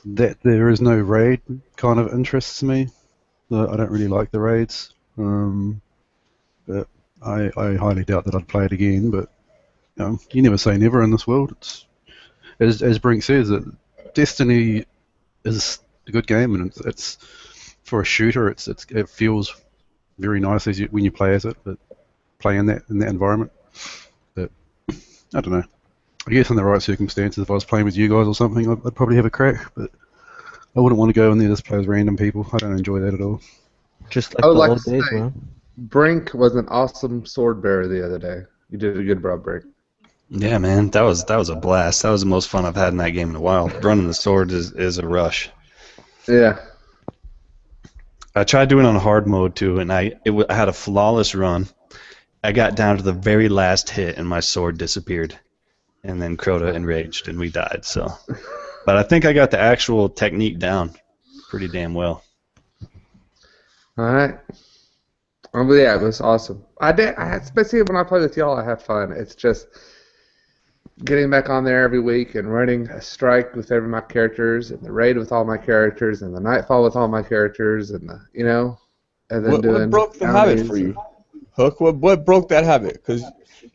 That there is no raid kind of interests me. I don't really like the raids. But I highly doubt that I'd play it again. But you never say never in this world. It's as Brink says, Destiny is a good game, and it's for a shooter. It feels very nice when you play as it, but play in that environment. But I don't know. I guess in the right circumstances, if I was playing with you guys or something, I'd probably have a crack. But I wouldn't want to go in there just play as random people. I don't enjoy that at all. Just I like would the like old to days, say, man. Brink was an awesome sword bearer the other day. You did a good job, Brink. Yeah, man, that was a blast. That was the most fun I've had in that game in a while. Running the sword is a rush. Yeah. I tried doing it on hard mode too, and I had a flawless run. I got down to the very last hit, and my sword disappeared. And then Crota enraged, and we died. So, but I think I got the actual technique down pretty damn well. All right. But yeah, it was awesome. Especially when I play with y'all, I have fun. It's just getting back on there every week and running a strike with every my characters, and the raid with all my characters, and the nightfall with all my characters, and and then doing. What broke the habit for you, Hook? What broke that habit? Because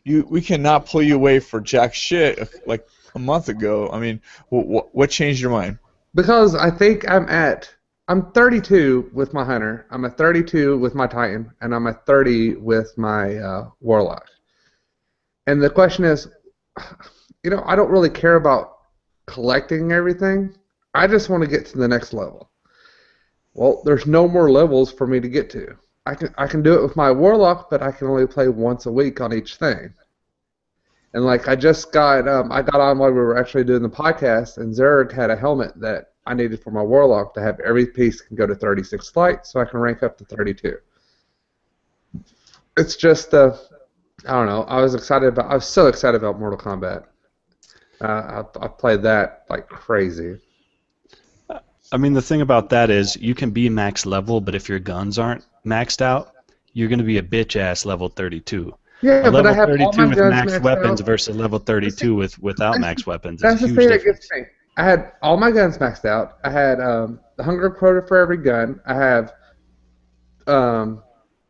we cannot pull you away for jack shit like a month ago. I mean, what changed your mind? Because I think I'm 32 with my Hunter, I'm a 32 with my Titan, and I'm a 30 with my Warlock. And the question is, I don't really care about collecting everything. I just want to get to the next level. Well, there's no more levels for me to get to. I can do it with my Warlock, but I can only play once a week on each thing. And like I just got on while we were actually doing the podcast, and Zerg had a helmet that I needed for my Warlock to have every piece can go to 36 flight, so I can rank up to 32. It's just I don't know. I was so excited about Mortal Kombat. I played that like crazy. I mean, the thing about that is you can be max level, but if your guns aren't maxed out, you're going to be a bitch-ass level 32. Yeah, a but I level have all 32 my with guns max maxed weapons out. versus level 32 without max weapons is That's a the huge thing that difference. gets me. I had all my guns maxed out. I had the hunger quota for every gun. I have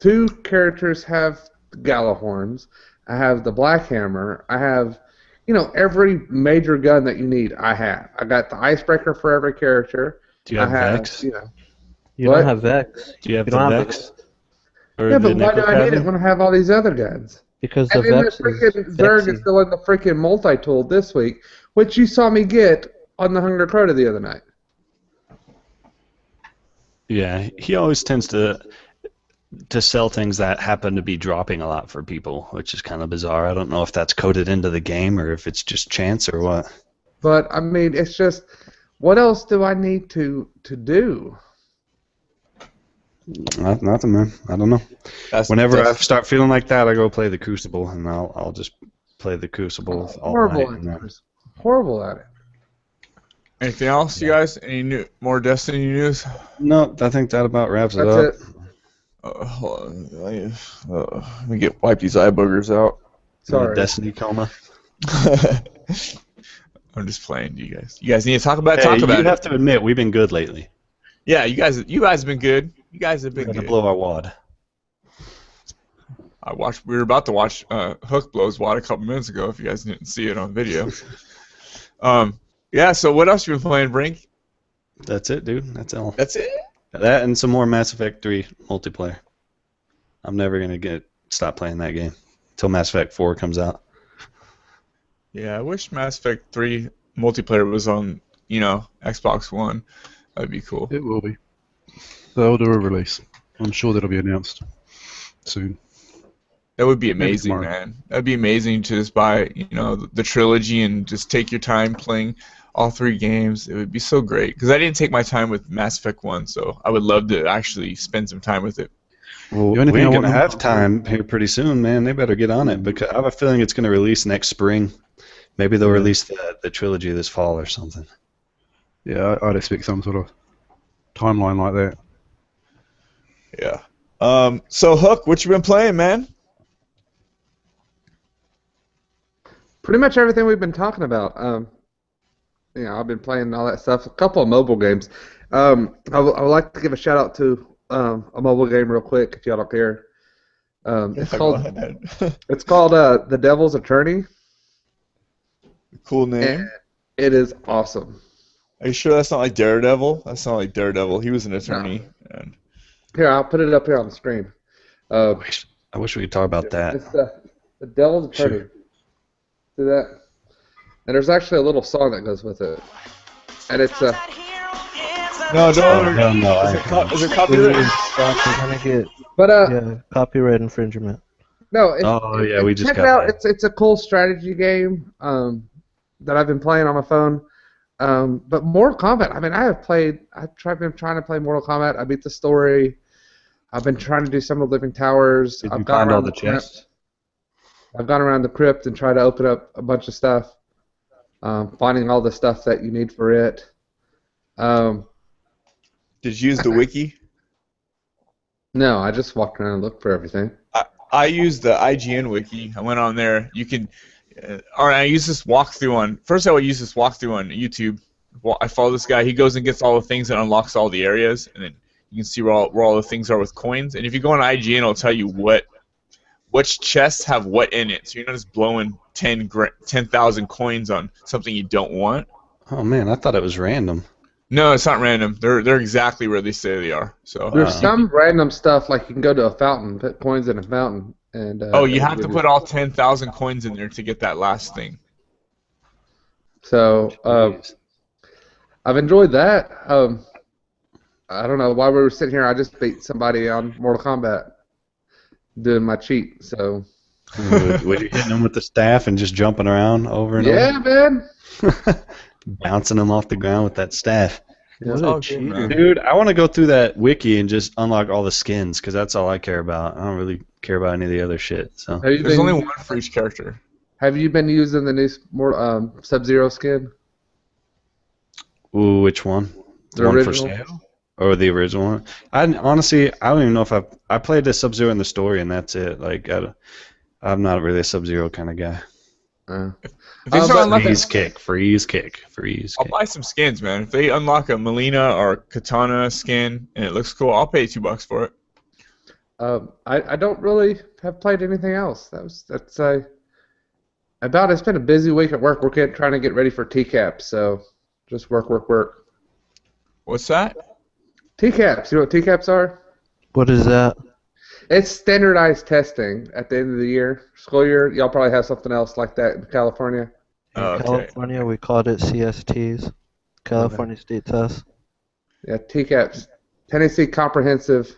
2 characters have Galahorns. I have the Black Hammer. I have, every major gun that you need. I have. I got the Icebreaker for every character. Do you have Vex? You What? don't have Vex. Do you have You the don't have Vex? Or Yeah, the but why do I need it Necrochasm? when I have all these other guns? because the And then the Vex is freaking Zerg is sexy. still in the freaking multi-tool this week, which you saw me get on the Hunger Quota the other night. Yeah, he always tends to sell things that happen to be dropping a lot for people, which is kind of bizarre. I don't know if that's coded into the game or if it's just chance or what. But I mean, it's just, what else do I need to do? Nothing, man. I don't know. Whenever I That's start feeling like that, I go play the Crucible, and I'll just play the Crucible all night. Horrible at it. Horrible at it. anything else, you guys? Any more Destiny news? No, I think that about wraps it That's up. it. Hold on. Let me wipe these eye boogers out. Sorry. Destiny coma. I'm just playing, you guys. You guys need to talk about it. Hey, Talk about you it. have to admit we've been good lately. Yeah, you guys have been good. You guys have We're been gonna good. blow our wad. We were about to watch Hook blows wad a couple minutes ago. If you guys didn't see it on video. Yeah. So what else you been playing, Brink? That's it, dude. That's all. That's it. That and some more Mass Effect 3 multiplayer. I'm never gonna stop playing that game until Mass Effect 4 comes out. Yeah, I wish Mass Effect 3 multiplayer was on, Xbox One. That'd be cool. It will be. They'll do a release. I'm sure that'll be announced soon. That would be Maybe amazing, tomorrow. man. That'd be amazing to just buy, the trilogy and just take your time playing all 3 games. It would be so great. Because I didn't take my time with Mass Effect 1, so I would love to actually spend some time with it. Well, The only we thing ain't I gonna want- have time here pretty soon, man. They better get on it because I have a feeling it's gonna release next spring. Maybe they'll release the trilogy this fall or something. Yeah, I'd expect some sort of timeline like that. Yeah. So Hook, what you been playing, man? Pretty much everything we've been talking about. I've been playing all that stuff. A couple of mobile games. I would like to give a shout out to a mobile game real quick if y'all don't care. It's Go called ahead. it's called The Devil's Attorney. Cool name. And it is awesome. Are you sure that's not like Daredevil? That's not like Daredevil. He was an attorney. And Here, I'll put it up here on the screen. I wish we could talk about that. It's the Devil's Attorney. Sure. See that? And there's actually a little song that goes with it. And it's a... no, don't. hell no, Is it copyright? We're gonna get But copyright infringement. no, we just check got it out. that. It's a cool strategy game that I've been playing on my phone. But Mortal Kombat, I mean, been trying to play Mortal Kombat. I beat the story. I've been trying to do some of the Living Towers. Did I've you gone find around all the crypt. chests? I've gone around the crypt and tried to open up a bunch of stuff, finding all the stuff that you need for it. Did you use the wiki? No, I just walked around and looked for everything. I used the IGN wiki. I went on there. You can, or I use this walkthrough on. First, I would use this walkthrough on YouTube. I follow this guy. He goes and gets all the things and unlocks all the areas, and then you can see where all the things are with coins. And if you go on IGN, it'll tell you which chests have what in it. So you're not just blowing 10,000 coins on something you don't want. Oh man, I thought it was random. No, it's not random. They're exactly where they say they are. So There's some random stuff like you can go to a fountain, put coins in a fountain, and you have to put all 10,000 coins in there to get that last thing. So I've enjoyed that. I don't know why we were sitting here. I just beat somebody on Mortal Kombat doing my cheat. So Were you hitting them with the staff and just jumping around over and yeah, man. over? Bouncing them off the ground with that staff. What all a good, cheater. man. Dude, I want to go through that wiki and just unlock all the skins because that's all I care about. I don't really care about any of the other shit. So There's only one for each character. Have you been using the new Sub-Zero skin? ooh, which one? The one for original? sale? Or the original one? Honestly, I don't even know if I played the Sub-Zero in the story and that's it. Like I'm not really a Sub-Zero kind of guy. If they start unlocking, Freeze kick. I'll buy some skins, man. If they unlock a Melina or Katana skin and it looks cool, I'll pay $2 for it. I don't really have played anything else. It's been a busy week at work. We're trying to get ready for TCAPs, so just work. What's that? TCAPs. You know what TCAPs are? What is that? It's standardized testing at the end of the school year. Y'all probably have something else like that in California. In Okay. California, we called it CSTs, California State Tests. Yeah, TCAPs, Tennessee Comprehensive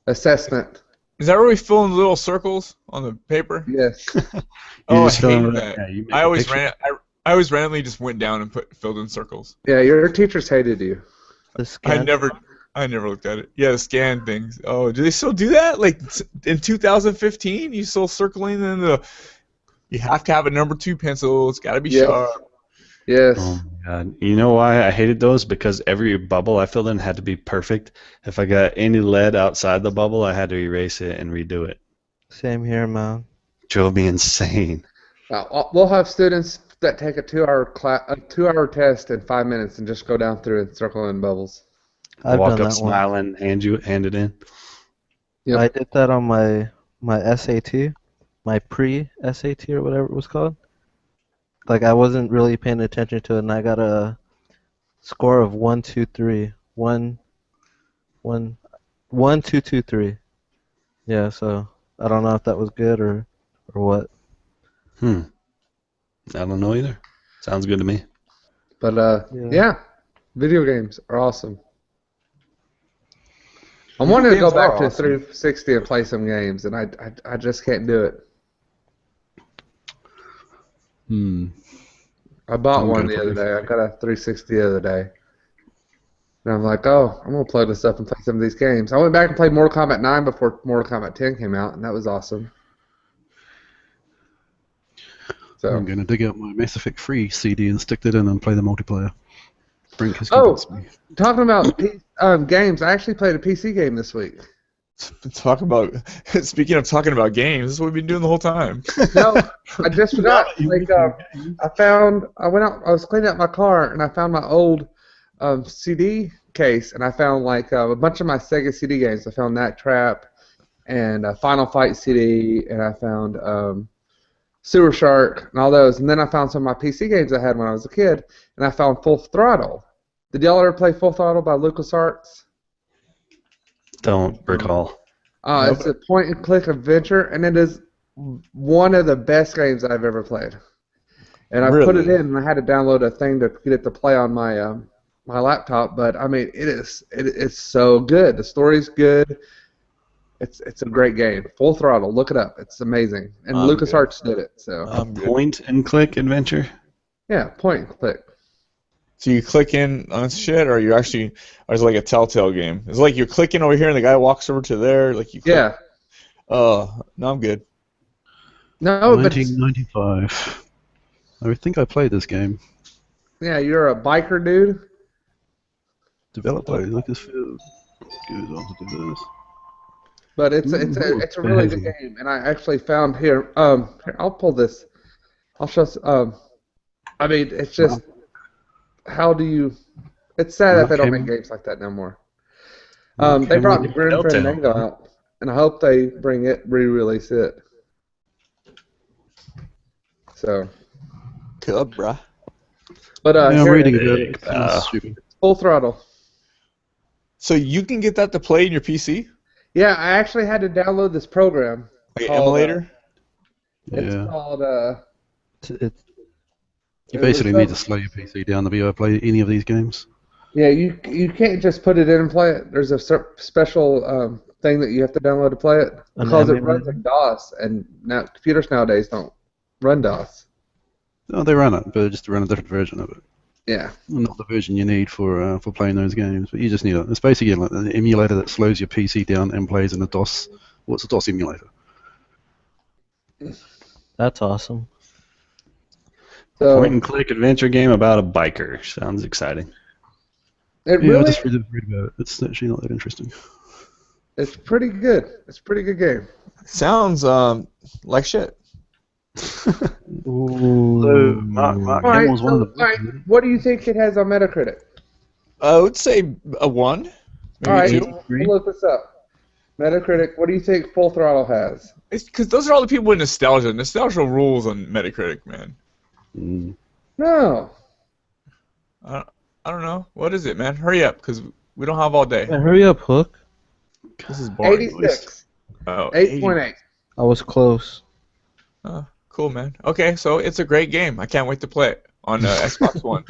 Assessment. Is that where we fill in little circles on the paper? Yes. Oh, I just fill hate in- that. yeah, you make I a always picture. I always randomly just went down and filled in circles. Yeah, your teachers hated you. The scan. I never looked at it. Yeah, the scan things. Oh, do they still do that? Like in 2015, you still circling in you have to have a number 2 pencil. It's got to be Yes. sharp. Yes. Oh my god. You know why I hated those? Because every bubble I filled in had to be perfect. If I got any lead outside the bubble, I had to erase it and redo it. Same here, man. Drove me insane. We'll have students that take a 2-hour test in 5 minutes and just go down through and circle in bubbles. I've Walk done up that one. smiling, hand it in. Yep. I did that on my SAT, my pre-SAT or whatever it was called. Like I wasn't really paying attention to it, and I got a score of 1, 2, 3. 1, 1, 1, 2, 2, 3. Yeah, so I don't know if that was good or what. I don't know either. Sounds good to me. But yeah, video games are awesome. I wanted to go games are back to awesome. 360 and play some games, and I just can't do it. I bought I'm one good the for other you. day. I got a 360 the other day. And I'm like, oh, I'm going to plug this up and play some of these games. I went back and played Mortal Kombat 9 before Mortal Kombat 10 came out, and that was awesome. So, I'm going to dig out my Mass Effect 3 CD and stick that in and play the multiplayer. Brink has Oh. convinced me. talking about games, I actually played a PC game this week. Speaking of talking about games, this is what we've been doing the whole time. No, I just forgot. I was cleaning out my car and I found my old CD case, and I found like a bunch of my Sega CD games. I found Nat Trap and Final Fight CD, and I found Sewer Shark and all those. And then I found some of my PC games I had when I was a kid, and I found Full Throttle. Did y'all ever play Full Throttle by LucasArts? Don't recall. It's a point-and-click adventure, and it is one of the best games I've ever played. And I put it in, and I had to download a thing to get it to play on my my laptop. But I mean, it's so good. The story's good. It's a great game. Full Throttle. Look it up. It's amazing. And LucasArts did it. So point-and-click adventure. Yeah, point-and-click. So you click in on shit, or you actually, or is it like a Telltale game? It's like you're clicking over here, and the guy walks over to there, like you. Click. Yeah. Oh, no, I'm good. No, 1995. I think I played this game. Yeah, you're a biker dude. Developed by Lucasfilm. Goes on to do this. But it's a really good game, and I actually found here. Here, I'll pull this. I'll show. I mean, it's just. How do you? It's sad that they don't make games like that no more. They brought Grim Fandango out, and I hope they re-release it. So. Good, bruh. But I'm reading it. Full Throttle. So you can get that to play in your PC? Yeah, I actually had to download this program. Like an emulator? It's called You basically need to slow your PC down to be able to play any of these games. Yeah, you can't just put it in and play it. There's a special thing that you have to download to play it because it runs in DOS, and now computers nowadays don't run DOS. No, they run it, but just to run a different version of it. Yeah. Not the version you need for playing those games, but you just need it. It's basically like an emulator that slows your PC down and plays in a DOS. What's a DOS emulator? That's awesome. So, point-and-click adventure game about a biker. Sounds exciting. I just read about it. It's actually not that interesting. It's pretty good. It's a pretty good game. Sounds like shit. Ooh. So Mark Hamill's one of the. What do you think it has on Metacritic? I would say a 1. Maybe all right, 2. We'll look this up. Metacritic. What do you think Full Throttle has? It's because those are all the people with nostalgia. Nostalgia rules on Metacritic, man. No. I don't know. What is it, man? Hurry up, because we don't have all day. Yeah, hurry up, Hook. This is boring. 86. Oh, 8.8. I was close. Oh, cool, man. Okay, so it's a great game. I can't wait to play it on Xbox One.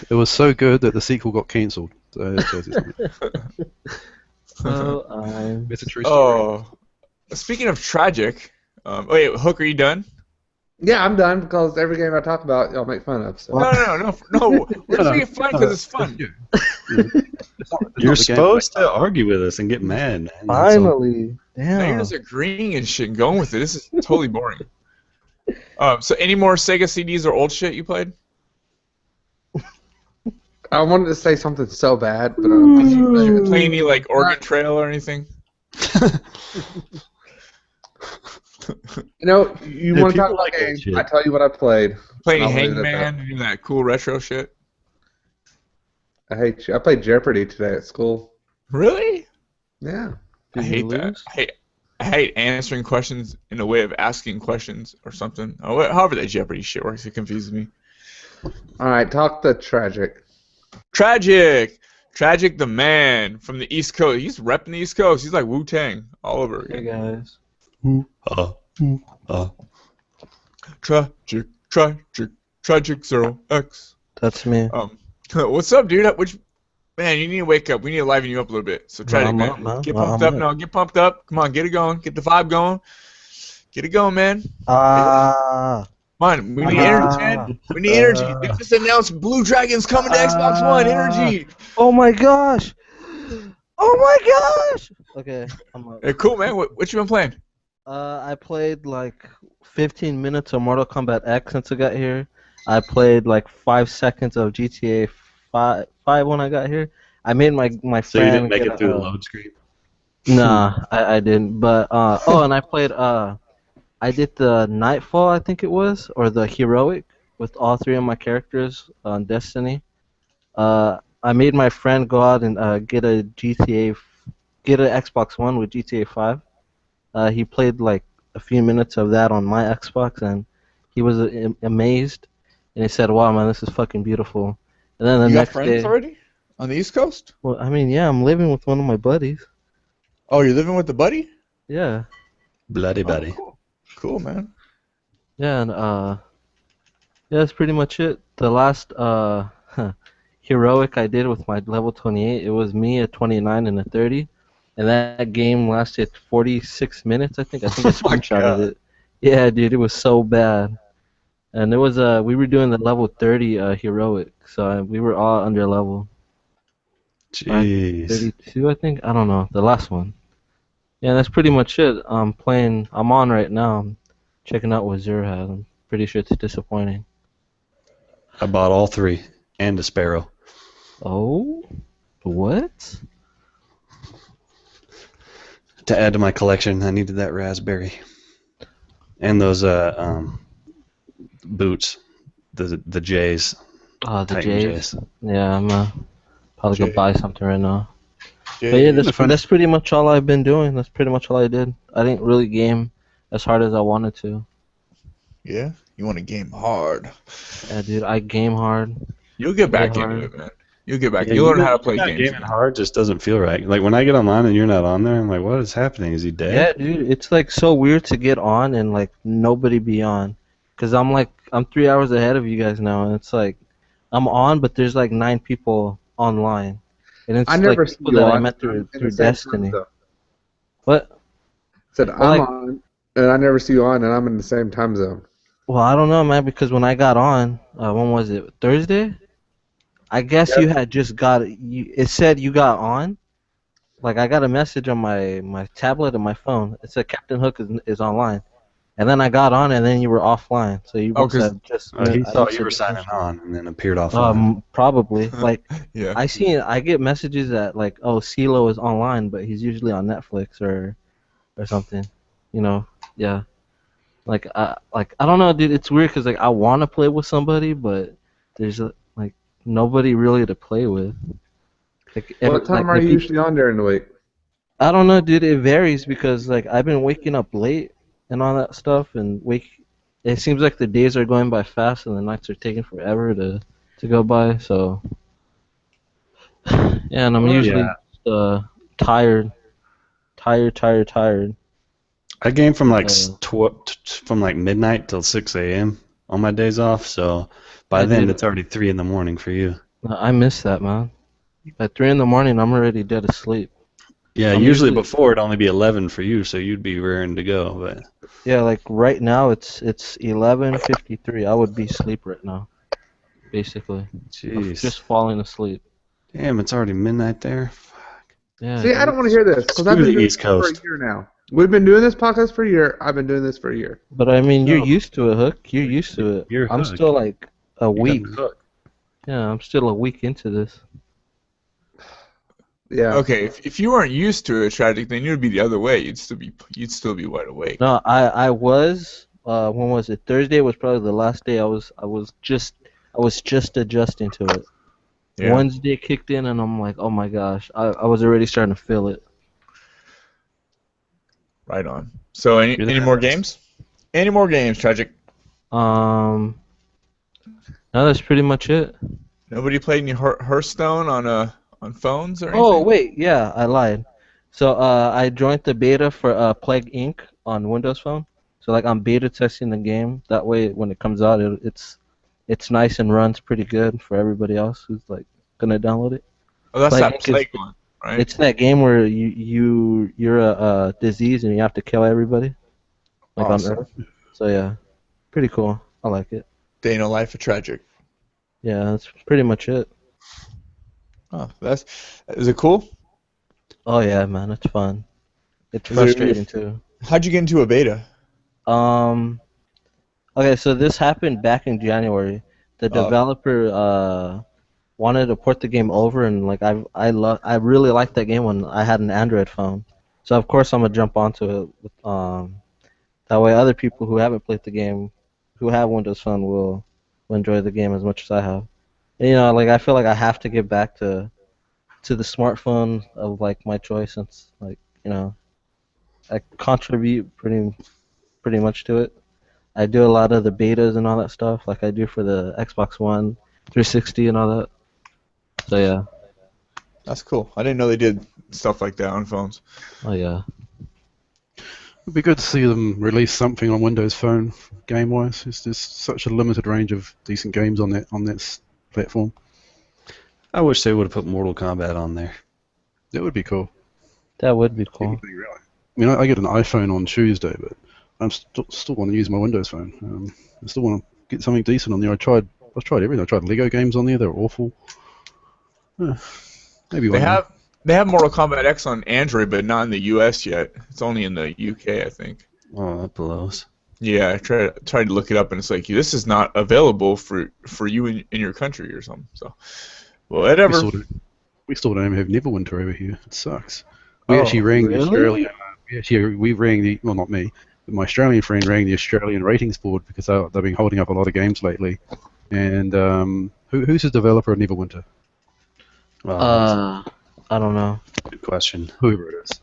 It was so good that the sequel got cancelled. So it's a true story. Oh, speaking of tragic, wait, Hook, are you done? Yeah, I'm done because every game I talk about, y'all make fun of. So. No. We're just making fun because it's fun. You're supposed to argue with us and get mad, man. Finally. Damn. No, you're just agreeing and shit and going with it. This is totally boring. So any more Sega CDs or old shit you played? I wanted to say something so bad, but did you play any like Oregon Trail or anything? You know, you want to talk about games? I tell you what I played. Play any Hangman and that cool retro shit? I hate you. I played Jeopardy today at school. Really? Yeah. I hate that. I hate answering questions in a way of asking questions or something. However that Jeopardy shit works, it confuses me. All right, talk the Tragic. Tragic the man from the East Coast. He's repping the East Coast. He's like Wu-Tang all over again. Hey, guys. Tragic 0x. That's me. What's up, dude? Man, you need to wake up. We need to liven you up a little bit. So Tragic, man. Get pumped up now. Get pumped up. Come on, get it going. Get the vibe going. Get it going, man. Come on, we need energy, man. We need energy. They just announced Blue Dragon's coming to Xbox One. Energy. Oh my gosh. Oh my gosh. Okay, I'm up. Hey, cool, man. What you been playing? I played like 15 minutes of Mortal Kombat X since I got here. I played like 5 seconds of GTA 5 when I got here. I made my friend. So you didn't make it through the load screen? Nah, I didn't. But and I played. I did the Nightfall, I think it was, or the Heroic with all 3 of my characters on Destiny. I I made my friend go out and get a get an Xbox One with GTA 5. He played like a few minutes of that on my Xbox, and he was amazed, and he said, "Wow, man, this is fucking beautiful." And then the You got next friends day, already on the East Coast? well, I mean, yeah, I'm living with one of my buddies. Oh, you're living with the buddy? Yeah, Bloody Oh, buddy. cool. Cool, man. yeah, and yeah, that's pretty much it. The last heroic I did with my level 28, it was me at 29 and a 30, and that game lasted 46 minutes. I think I Oh my screenshotted God. it. Yeah, dude, it was so bad. And it was we were doing the level 30 heroic, so we were all under level. Jeez. 32, I think. I don't know the last one. Yeah, that's pretty much it. I'm playing. I'm on right now. I'm checking out what Zero has. I'm pretty sure it's disappointing. I bought all three and a sparrow. Oh, what? To add to my collection, I needed that raspberry. And those boots. The J's. Oh, the Titan J's. Yeah, I'm probably gonna Jay. buy something right now. Jay, But yeah, that's pretty much all I've been doing. That's pretty much all I did. I didn't really game as hard as I wanted to. yeah? You want to game hard. Yeah, dude, I game hard. You'll get back Play into hard. it, man. You'll get back. Yeah, You'll learn you how to play not games. gaming again. hard just doesn't feel right. Like when I get online and you're not on there, I'm like, what is happening? Is he dead? Yeah, dude, it's like so weird to get on and like nobody be on. Cause I'm 3 hours ahead of you guys now, and it's like I'm on, but there's like 9 people online, and it's I like never see people you that I on. met I'm in through the same time Destiny. zone. What? Said Well, I'm like, on, and I never see you on, and I'm in the same time zone. well, I don't know, man, because when I got on, when was it? Thursday? I guess Yep. you had just got you. It said you got on. Like I got a message on my tablet and my phone. It said Captain Hook is online. And then I got on, and then you were offline. So you Oh, must 'cause- have just. He I thought must you have were just signing missed on and then appeared offline. Probably. Like Yeah. I get messages that like, oh, CeeLo is online, but he's usually on Netflix or something. You know? Yeah. Like I don't know, dude. It's weird because like I want to play with somebody, but there's like nobody really to play with. Like, What time are you usually on during the week? I don't know, dude. It varies because like I've been waking up late and all that stuff, and It seems like the days are going by fast and the nights are taking forever to go by. So yeah, and I'm usually tired. I game from like Uh, from like midnight till 6 a.m. on my days off. So by I then did- it's already 3 in the morning for you. I miss that, man. At 3 in the morning, I'm already dead asleep. Yeah, I'm usually usually- before it'd only be 11 for you, so you'd be raring to go. But Yeah, like right now it's 11:53. I would be asleep right now, basically. I'm jeez, just falling asleep. damn, it's already midnight there. Yeah. See, I dude. don't want to hear this because Screw I've been the doing East this for Coast. a year now. We've been doing this podcast for a year. I've been doing this for a year. But I mean, you're No. used to it, Hook. You're used to it. You're I'm hooked. still like a You got week. the hook. Yeah, I'm still a week into this. Yeah. Okay, if you weren't used to a tragic, then you'd be the other way. You'd still be wide awake. No, I was. When was it? Thursday was probably the last day. I was just adjusting to it. Yeah. Wednesday kicked in, and I'm like, oh my gosh, I was already starting to feel it. Right on. So any You're the more best. games? Any more games, tragic? No, that's pretty much it. Nobody played any Hearthstone on phones or anything? Oh wait, yeah, I lied. So I joined the beta for Plague Inc. on Windows Phone. So like I'm beta testing the game. That way, when it comes out, it's nice and runs pretty good for everybody else who's like gonna download it. Oh, that's Plague that Inc. is- Plague one, right? It's that game where you're a disease and you have to kill everybody, like Awesome. on Earth. So yeah, pretty cool. I like it. Day in the life of tragic. Yeah, that's pretty much it. Oh, is it cool? Oh yeah, man, it's fun. It's Is it- frustrating too. How'd you get into a beta? Okay, so this happened back in January. The Oh. developer wanted to port the game over, and like I really liked that game when I had an Android phone. So of course I'm gonna jump onto it. That way other people who haven't played the game, who have Windows Phone, will enjoy the game as much as I have. You know, like I feel like I have to get back to the smartphone of like my choice, since like you know I contribute pretty much to it. I do a lot of the betas and all that stuff, like I do for the Xbox One, 360, and all that. So yeah. That's cool. I didn't know they did stuff like that on phones. Oh yeah. It'd be good to see them release something on Windows Phone, game-wise. There's such a limited range of decent games on that platform. I wish they would have put Mortal Kombat on there. That would be cool. That would be cool. Anything, really. I mean, I get an iPhone on Tuesday, but I'm still want to use my Windows Phone. I still want to get something decent on there. I've tried everything. I tried Lego games on there. They're awful. Maybe They have Mortal Kombat X on Android, but not in the US yet. It's only in the UK, I think. Oh, that blows. Yeah, I tried to look it up, and it's like this is not available for you in your country or something. So, well, whatever. We still don't even have Neverwinter over here. It sucks. We actually rang the Australian. We rang the not me, but my Australian friend rang the Australian ratings board because they've been holding up a lot of games lately. And who's the developer of Neverwinter? Well, I don't know. good question. Whoever it is.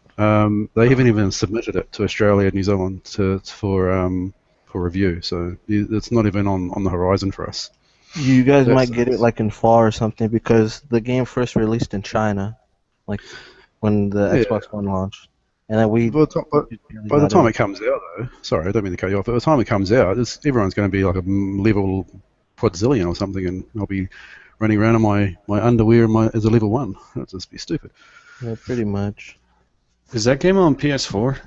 They haven't even submitted it to Australia and New Zealand for review, so it's not even on the horizon for us. You guys might get it like in fall or something, because the game first released in China, like when the Xbox One launched, and then by the time it comes out, though, sorry, I don't mean to cut you off. By the time it comes out, everyone's going to be like a level quadzillion or something, and I'll be running around in my underwear as a level 1. That'd just be stupid. Yeah, pretty much. Is that game on PS4?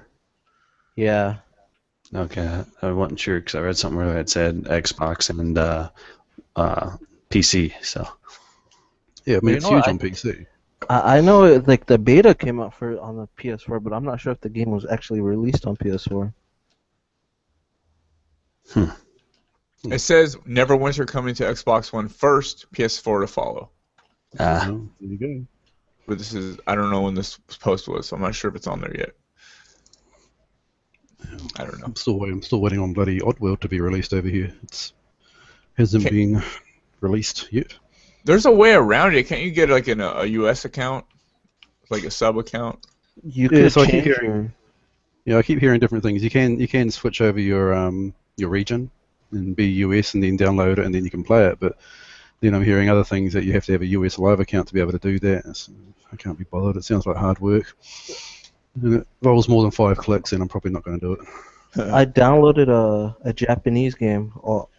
Yeah. Okay, I wasn't sure because I read something where it said Xbox and PC. So yeah, I mean You it's know huge what, on PC. I know like the beta came out on the PS4, but I'm not sure if the game was actually released on PS4. It says Neverwinter coming to Xbox One first, PS4 to follow. There you go. But I don't know when this post was, so I'm not sure if it's on there yet. I don't know. I'm still waiting on bloody Oddworld to be released over here. It hasn't been released yet. There's a way around it. Can't you get like a US account, like a sub account? You could so change I keep hearing different things. You can switch over your region and be US and then download it and then you can play it. But then I'm hearing other things that you have to have a US Live account to be able to do that. So I can't be bothered. It sounds like hard work. And it involves more than 5 clicks, and I'm probably not going to do it. I downloaded a Japanese game,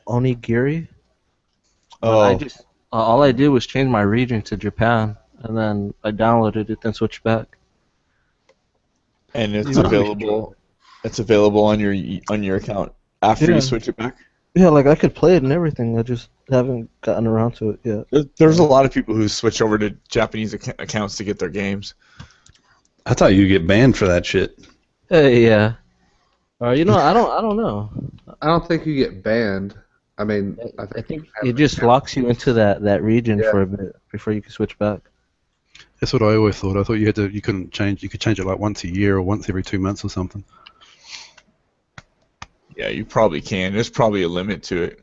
Onigiri. Oh, All I did was change my region to Japan, and then I downloaded it, then switched back. and it's available. It's available on your account after you switch it back. Yeah, like I could play it and everything. I just haven't gotten around to it yet. There's a lot of people who switch over to Japanese accounts to get their games. I thought you'd get banned for that shit. Yeah. I don't know. I don't think you get banned. I mean, I think it just locks you into that region for a bit before you can switch back. That's what I always thought. I thought you couldn't change. You could change it like once a year or once every 2 months or something. Yeah, you probably can. There's probably a limit to it.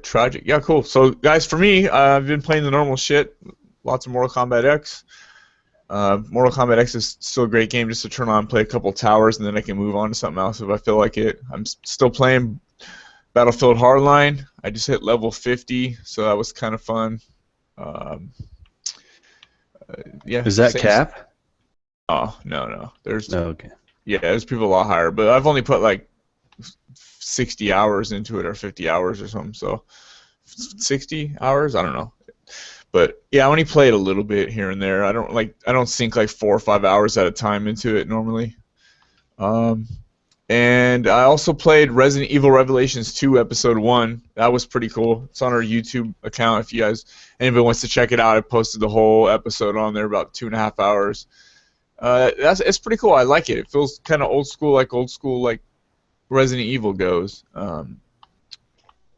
Tragic. Yeah, cool. So, guys, for me, I've been playing the normal shit. Lots of Mortal Kombat X. Mortal Kombat X is still a great game just to turn on, play a couple towers, and then I can move on to something else if I feel like it. I'm still playing Battlefield Hardline. I just hit level 50, so that was kind of fun. Yeah. Is that cap? Oh, no. Okay. Yeah, there's people a lot higher, but I've only put like 60 hours into it or 50 hours or something, so 60 hours? I don't know. But yeah, I only played a little bit here and there. I don't sink like 4 or 5 hours at a time into it normally. And I also played Resident Evil Revelations 2 Episode 1. That was pretty cool. It's on our YouTube account if anybody wants to check it out. I posted the whole episode on there, about 2.5 hours. It's pretty cool. I like it. It feels kind of old school like Resident Evil goes.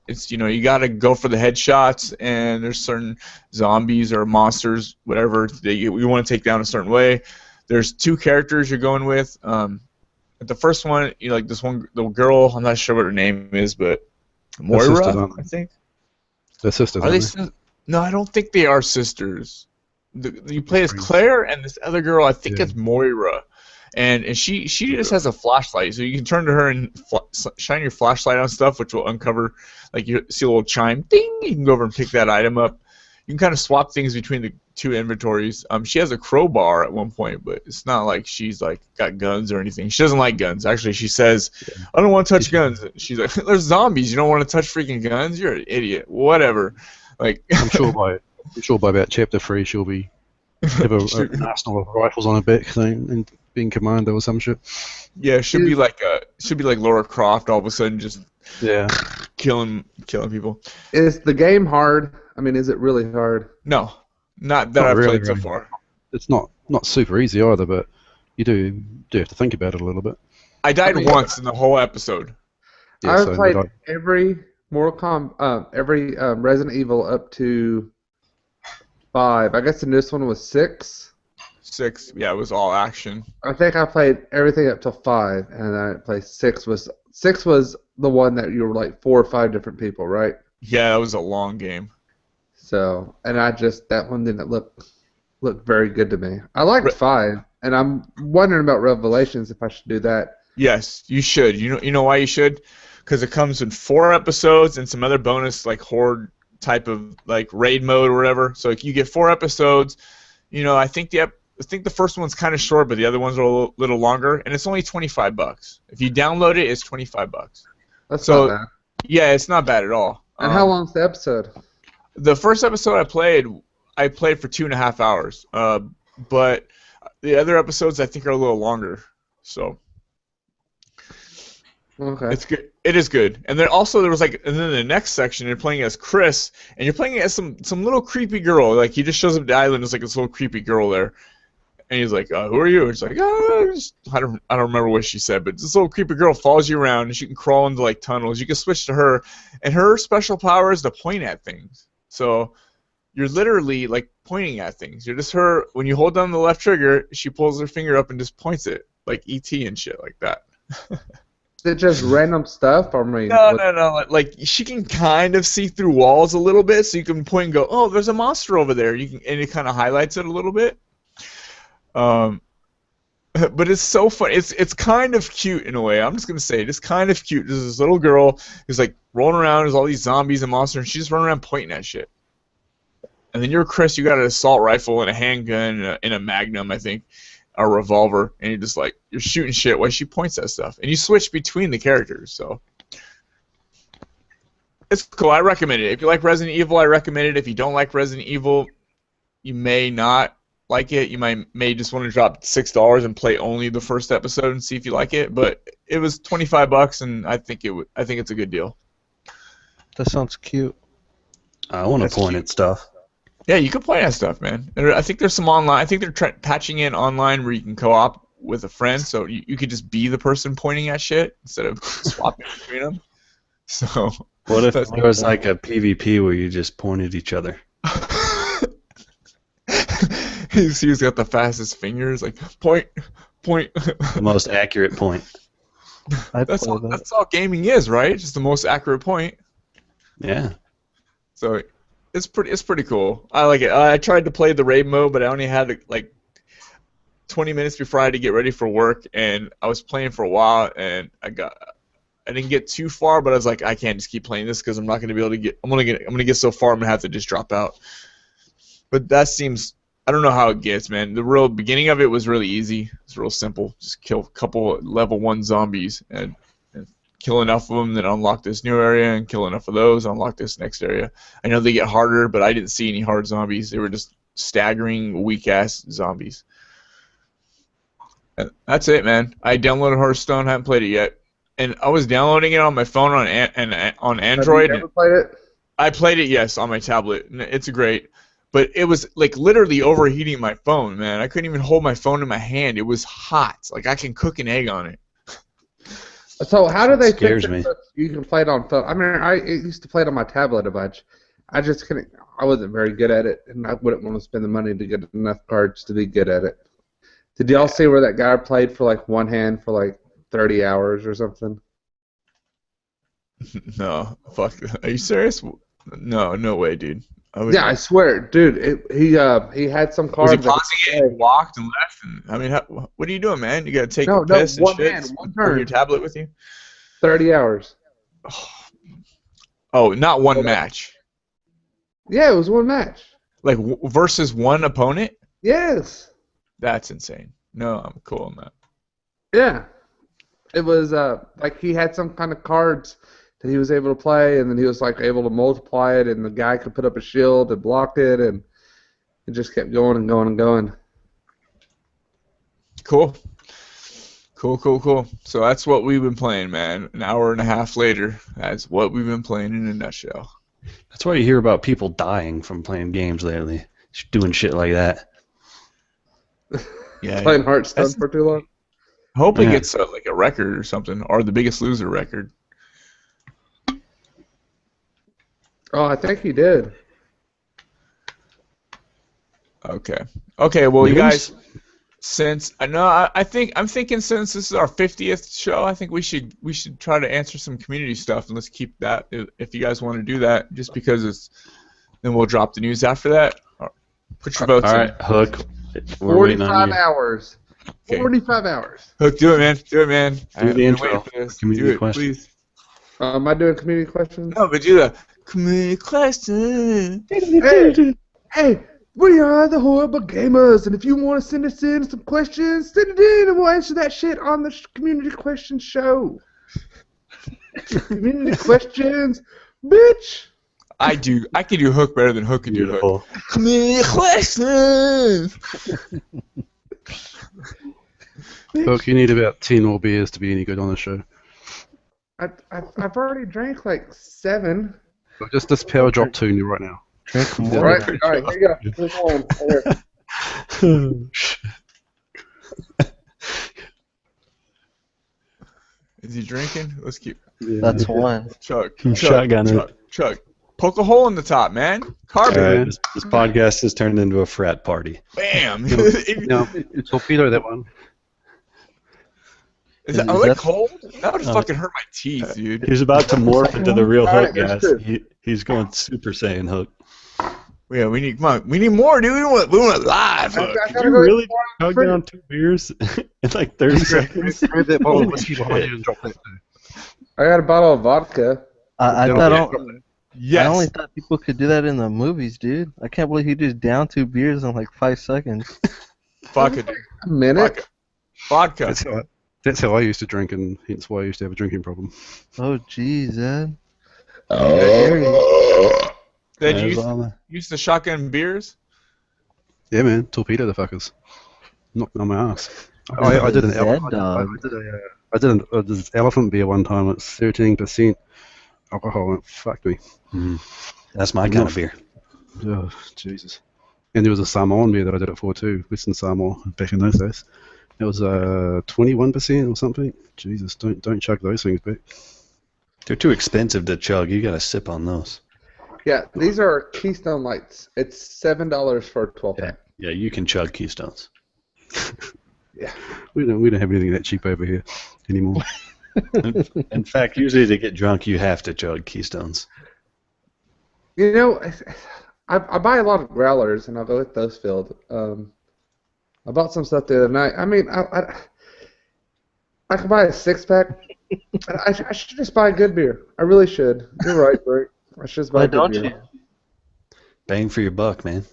It's you gotta go for the headshots, and there's certain zombies or monsters, whatever you want to take down a certain way. There's 2 characters you're going with. The first one, the girl. I'm not sure what her name is, but Moira, I think. They're sisters, Are they? aren't No, I don't think they are sisters. You play as Friends. Claire and this other girl. I think Yeah. it's Moira, and she just has a flashlight, so you can turn to her and shine your flashlight on stuff, which will uncover, like you see a little chime, ding. You can go over and pick that item up. You can kind of swap things between the two inventories. She has a crowbar at one point, but it's not like she's like got guns or anything. She doesn't like guns. Actually, she says, "I don't want to touch guns." She's like, "There's zombies. You don't want to touch freaking guns? You're an idiot." Whatever. Like, I'm sure by about chapter 3 she'll be have an arsenal of rifles on her back thing and being commando or some shit. yeah, should be like Laura Croft all of a sudden, just Yeah. killing people. Is the game hard? I mean, is it really hard? No, not that Not I've really, played so really. far. It's not super easy either, but you do have to think about it a little bit. I died once in the whole episode. Yeah, I've so played did I. every every Resident Evil up to 5. I guess the newest one was 6. 6, yeah, it was all action. I think I played everything up till 5, and then I played 6. Was the one that you were like 4 or 5 different people, right? Yeah, that was a long game. So, and that one didn't look very good to me. I liked 5, and I'm wondering about Revelations if I should do that. Yes, you should. You know why you should? Because it comes in 4 episodes and some other bonus like horde type of like raid mode or whatever. So you get 4 episodes. I think the first one's kind of short, but the other ones are a little longer, and it's only $25. If you download it, it's $25. That's not bad. Yeah, it's not bad at all. And how long's the episode? The first episode I played for 2.5 hours. But the other episodes I think are a little longer. So Okay. it's good. It is good. And then also there was and then the next section you're playing as Chris, and you're playing as some little creepy girl. Like he just shows up at the island. There's like this little creepy girl there, and he's like, "Who are you?" And it's like, I don't remember what she said, but this little creepy girl follows you around, and she can crawl into like tunnels. You can switch to her, and her special power is to point at things. So you're literally like pointing at things. You're just her. When you hold down the left trigger, she pulls her finger up and just points it, like E.T. and shit like that. Is it just random stuff? Or No. Like she can kind of see through walls a little bit, so you can point and go, "Oh, there's a monster over there." And it kind of highlights it a little bit. But it's so fun. It's kind of cute in a way. I'm just gonna say it's kind of cute. There's this little girl who's like rolling around. There's all these zombies and monsters, and she's just running around pointing at shit. And then you're Chris. You got an assault rifle and a handgun and a Magnum, I think. A revolver, and you're shooting shit while she points at stuff, and you switch between the characters. So it's cool. I recommend it. If you like Resident Evil, I recommend it. If you don't like Resident Evil, you may not like it. You may just want to drop $6 and play only the first episode and see if you like it. But it was $25, and I think it's a good deal. That sounds cute. I want to point at stuff. Yeah, you can play that stuff, man. I think there's some online. I think they're patching in online where you can co-op with a friend, so you could just be the person pointing at shit instead of swapping between them. So what if there was like a PvP where you just point at each other? He's got the fastest fingers, like point. The most accurate point. That's all gaming is, right? Just the most accurate point. Yeah. So. It's pretty cool. I like it. I tried to play the raid mode, but I only had like 20 minutes before I had to get ready for work, and I was playing for a while, and I didn't get too far, but I was like, I can't just keep playing this because I'm not going to be able to get. I'm gonna get so far, I'm gonna have to just drop out. But that seems. I don't know how it gets, man. The real beginning of it was really easy. It's real simple. Just kill a couple level 1 zombies and kill enough of them, then unlock this new area, and kill enough of those, unlock this next area. I know they get harder, but I didn't see any hard zombies. They were just staggering, weak-ass zombies. And that's it, man. I downloaded Hearthstone, haven't played it yet. And I was downloading it on my phone on Android. Have you ever played it? I played it, yes, on my tablet. It's great. But it was like literally overheating my phone, man. I couldn't even hold my phone in my hand. It was hot. Like I can cook an egg on it. So how do they scares fix it me. so you can play it on phone? I mean, I used to play it on my tablet a bunch. I just couldn't. I wasn't very good at it, and I wouldn't want to spend the money to get enough cards to be good at it. Did y'all see where that guy played for like one hand for like 30 hours or something? No, fuck. Are you serious? No way, dude. Yeah, I swear, dude. He had some Was he cards. pausing it and walked and left? And I mean, what are you doing, man? You gotta take a No, piss and one shit. man, one Bring your turn. tablet with you. 30 hours. Oh, not one Hold on. match. Yeah, it was one match. Like versus one opponent? Yes. That's insane. No, I'm cool on that. Yeah. It was like he had some kind of cards that he was able to play, and then he was like able to multiply it, and the guy could put up a shield and block it, and it just kept going and going and going. Cool. Cool. So that's what we've been playing, man. An hour and a half later, that's what we've been playing in a nutshell. That's why you hear about people dying from playing games lately. Just doing shit like that. Yeah. Playing Hearthstone for too long. Hope he Yeah. gets like a record or something, or the Biggest Loser record. Oh, I think he did. Okay. Well, you News? guys, since I'm thinking since this is our 50th show, I think we should try to answer some community stuff, and let's keep that if you guys want to do that. Just because then we'll drop the news after that. Put your votes All in. right, Hook. We're waiting on 45 you. hours. Okay. 45 hours. Hook, do it, man. Do it, man. Do the intro. Waiting for this. Community Do it, question. please. Am I doing community questions? No, but do the community question. Hey, we are the Horrible Gamers, and if you want to send us in some questions, send it in, and we'll answer that shit on the community question show. Community questions, bitch. I can do Hook better than Hook can do Hook. Beautiful. Community questions. Look, you need about 10 more beers to be any good on the show. I've already drank like 7. Look, just power drop 2 right now. Drink All more. right, here you go. Here's one. Here. Is he drinking? Let's keep. That's one. Chug. Shotgun it. Chug. Poke a hole in the top, man. All Carbon. right, this podcast has turned into a frat party. Bam. No, torpedo that one. Are they cold? That would fucking hurt my teeth, dude. He's about to morph into the real All Hook, right, that's guys. good. He's going Super Saiyan Hook. Yeah, we need more, dude. We want it live. Hook. I Did gotta you go really get more chug fridge. down 2 beers in like 30 seconds? Grab that bottle of Holy whiskey shit. behind you and drop that too. I got a bottle of vodka. I That'll thought be I, it, drop that. Yes. I only thought people could do that in the movies, dude. I can't believe he just downed 2 beers in like 5 seconds. Vodka, dude. A minute. Vodka. That's how I used to drink, and hence why I used to have a drinking problem. Oh, jeez, Ed. Then There's you all the- used to shotgun beers? Yeah, man, torpedo the fuckers. Knocked me on my ass. I did an Zed elephant. dog. I did this elephant beer one time. It's 13% alcohol, and it fucked me. That's my kind of beer. Oh, Jesus. And there was a Samoan beer that I did it for too, Western Samoa, back in those days. It was 21% or something. Jesus, don't chug those things back. They're too expensive to chug. You got to sip on those. Yeah, these are Keystone Lights. It's $7 for a 12-pack. Yeah, you can chug Keystones. Yeah. We don't have anything that cheap over here anymore. In fact, usually to get drunk, you have to chug Keystones. You know, I buy a lot of growlers, and I'll go with those filled. I bought some stuff the other night. I mean, I could buy a 6-pack. I should just buy a good beer. I really should. You're right, Bert. I should just buy Why a good don't beer. you? Bang for your buck, man.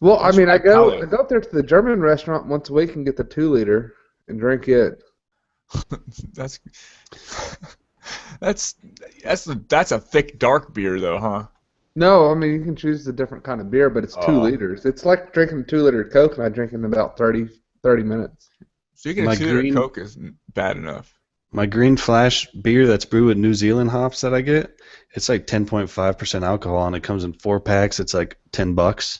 Well, I mean, I go Palate. up there to the German restaurant once a week and get the 2-liter and drink it. That's a thick dark beer though, huh? No, I mean, you can choose a different kind of beer, but it's 2 Oh. liters. It's like drinking a 2-liter Coke, and I drink it in about 30 minutes. Drinking My a 2-liter green- Coke isn't bad enough. My Green Flash beer that's brewed with New Zealand hops that I get, it's like 10.5% alcohol, and it comes in 4 packs. It's like $10.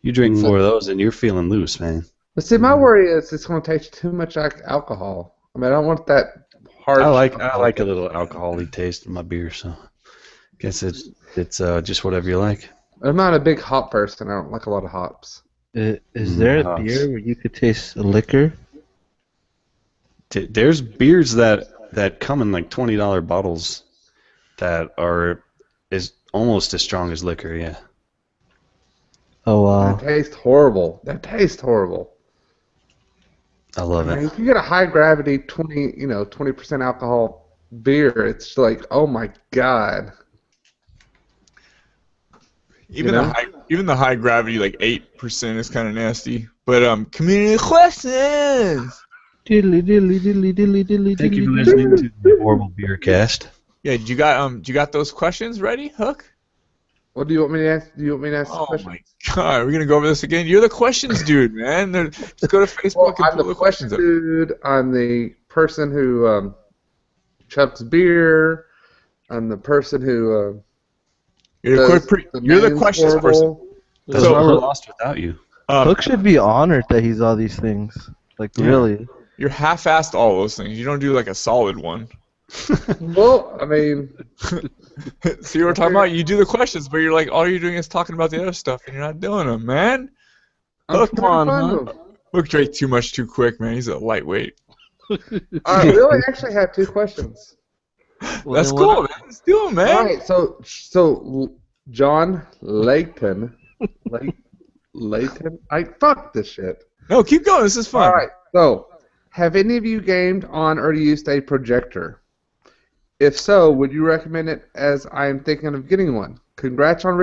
You drink 4 of those, and you're feeling loose, man. But see, my worry is it's going to taste too much like alcohol. I mean, I don't want that hard. I like a little alcohol-y taste in my beer, so I guess it's just whatever you like. I'm not a big hop person. I don't like a lot of hops. Is there a hops. beer where you could taste liquor? There's beers that come in like $20 bottles that are almost as strong as liquor. Yeah. Oh That wow. tastes horrible. That tastes horrible. I I love mean, it. if you get a high gravity 20% alcohol beer, it's like, oh my god. You know? Even the high gravity like 8% is kind of nasty. But community questions. Diddly diddly diddly diddly diddly Thank you diddly for listening diddly. to the Horrible Beer Cast. Yeah, do you got those questions ready, Hook? What do you want me to ask? Do you want me to ask the Oh question? my God, we're gonna go over this again. You're the questions dude, man. Just go to Well, Facebook and I'm the pull the question questions up. dude. I'm the person who chucks beer. I'm the person who You're does the you're the name's questions person. horrible. That's So, why we're Hook, lost without you. Hook should be honored that he's all these things. Like Yeah. really. you're half-assed all those things. You don't do like a solid one. Well, I mean, See what we're talking about? You do the questions, but you're like, all you're doing is talking about the other stuff, and you're not doing them, man. I'm Hook, Come on, fun huh? of them. Hook drank too much too quick, man. He's a lightweight. We only actually have 2 questions. Well, That's then cool, what- man. Let's do it, man. All right, so John Layton, Layton. I fuck this shit. No, keep going. This is fun. All right, so have any of you gamed on or used a projector? If so, would you recommend it? As I am thinking of getting one. Congrats on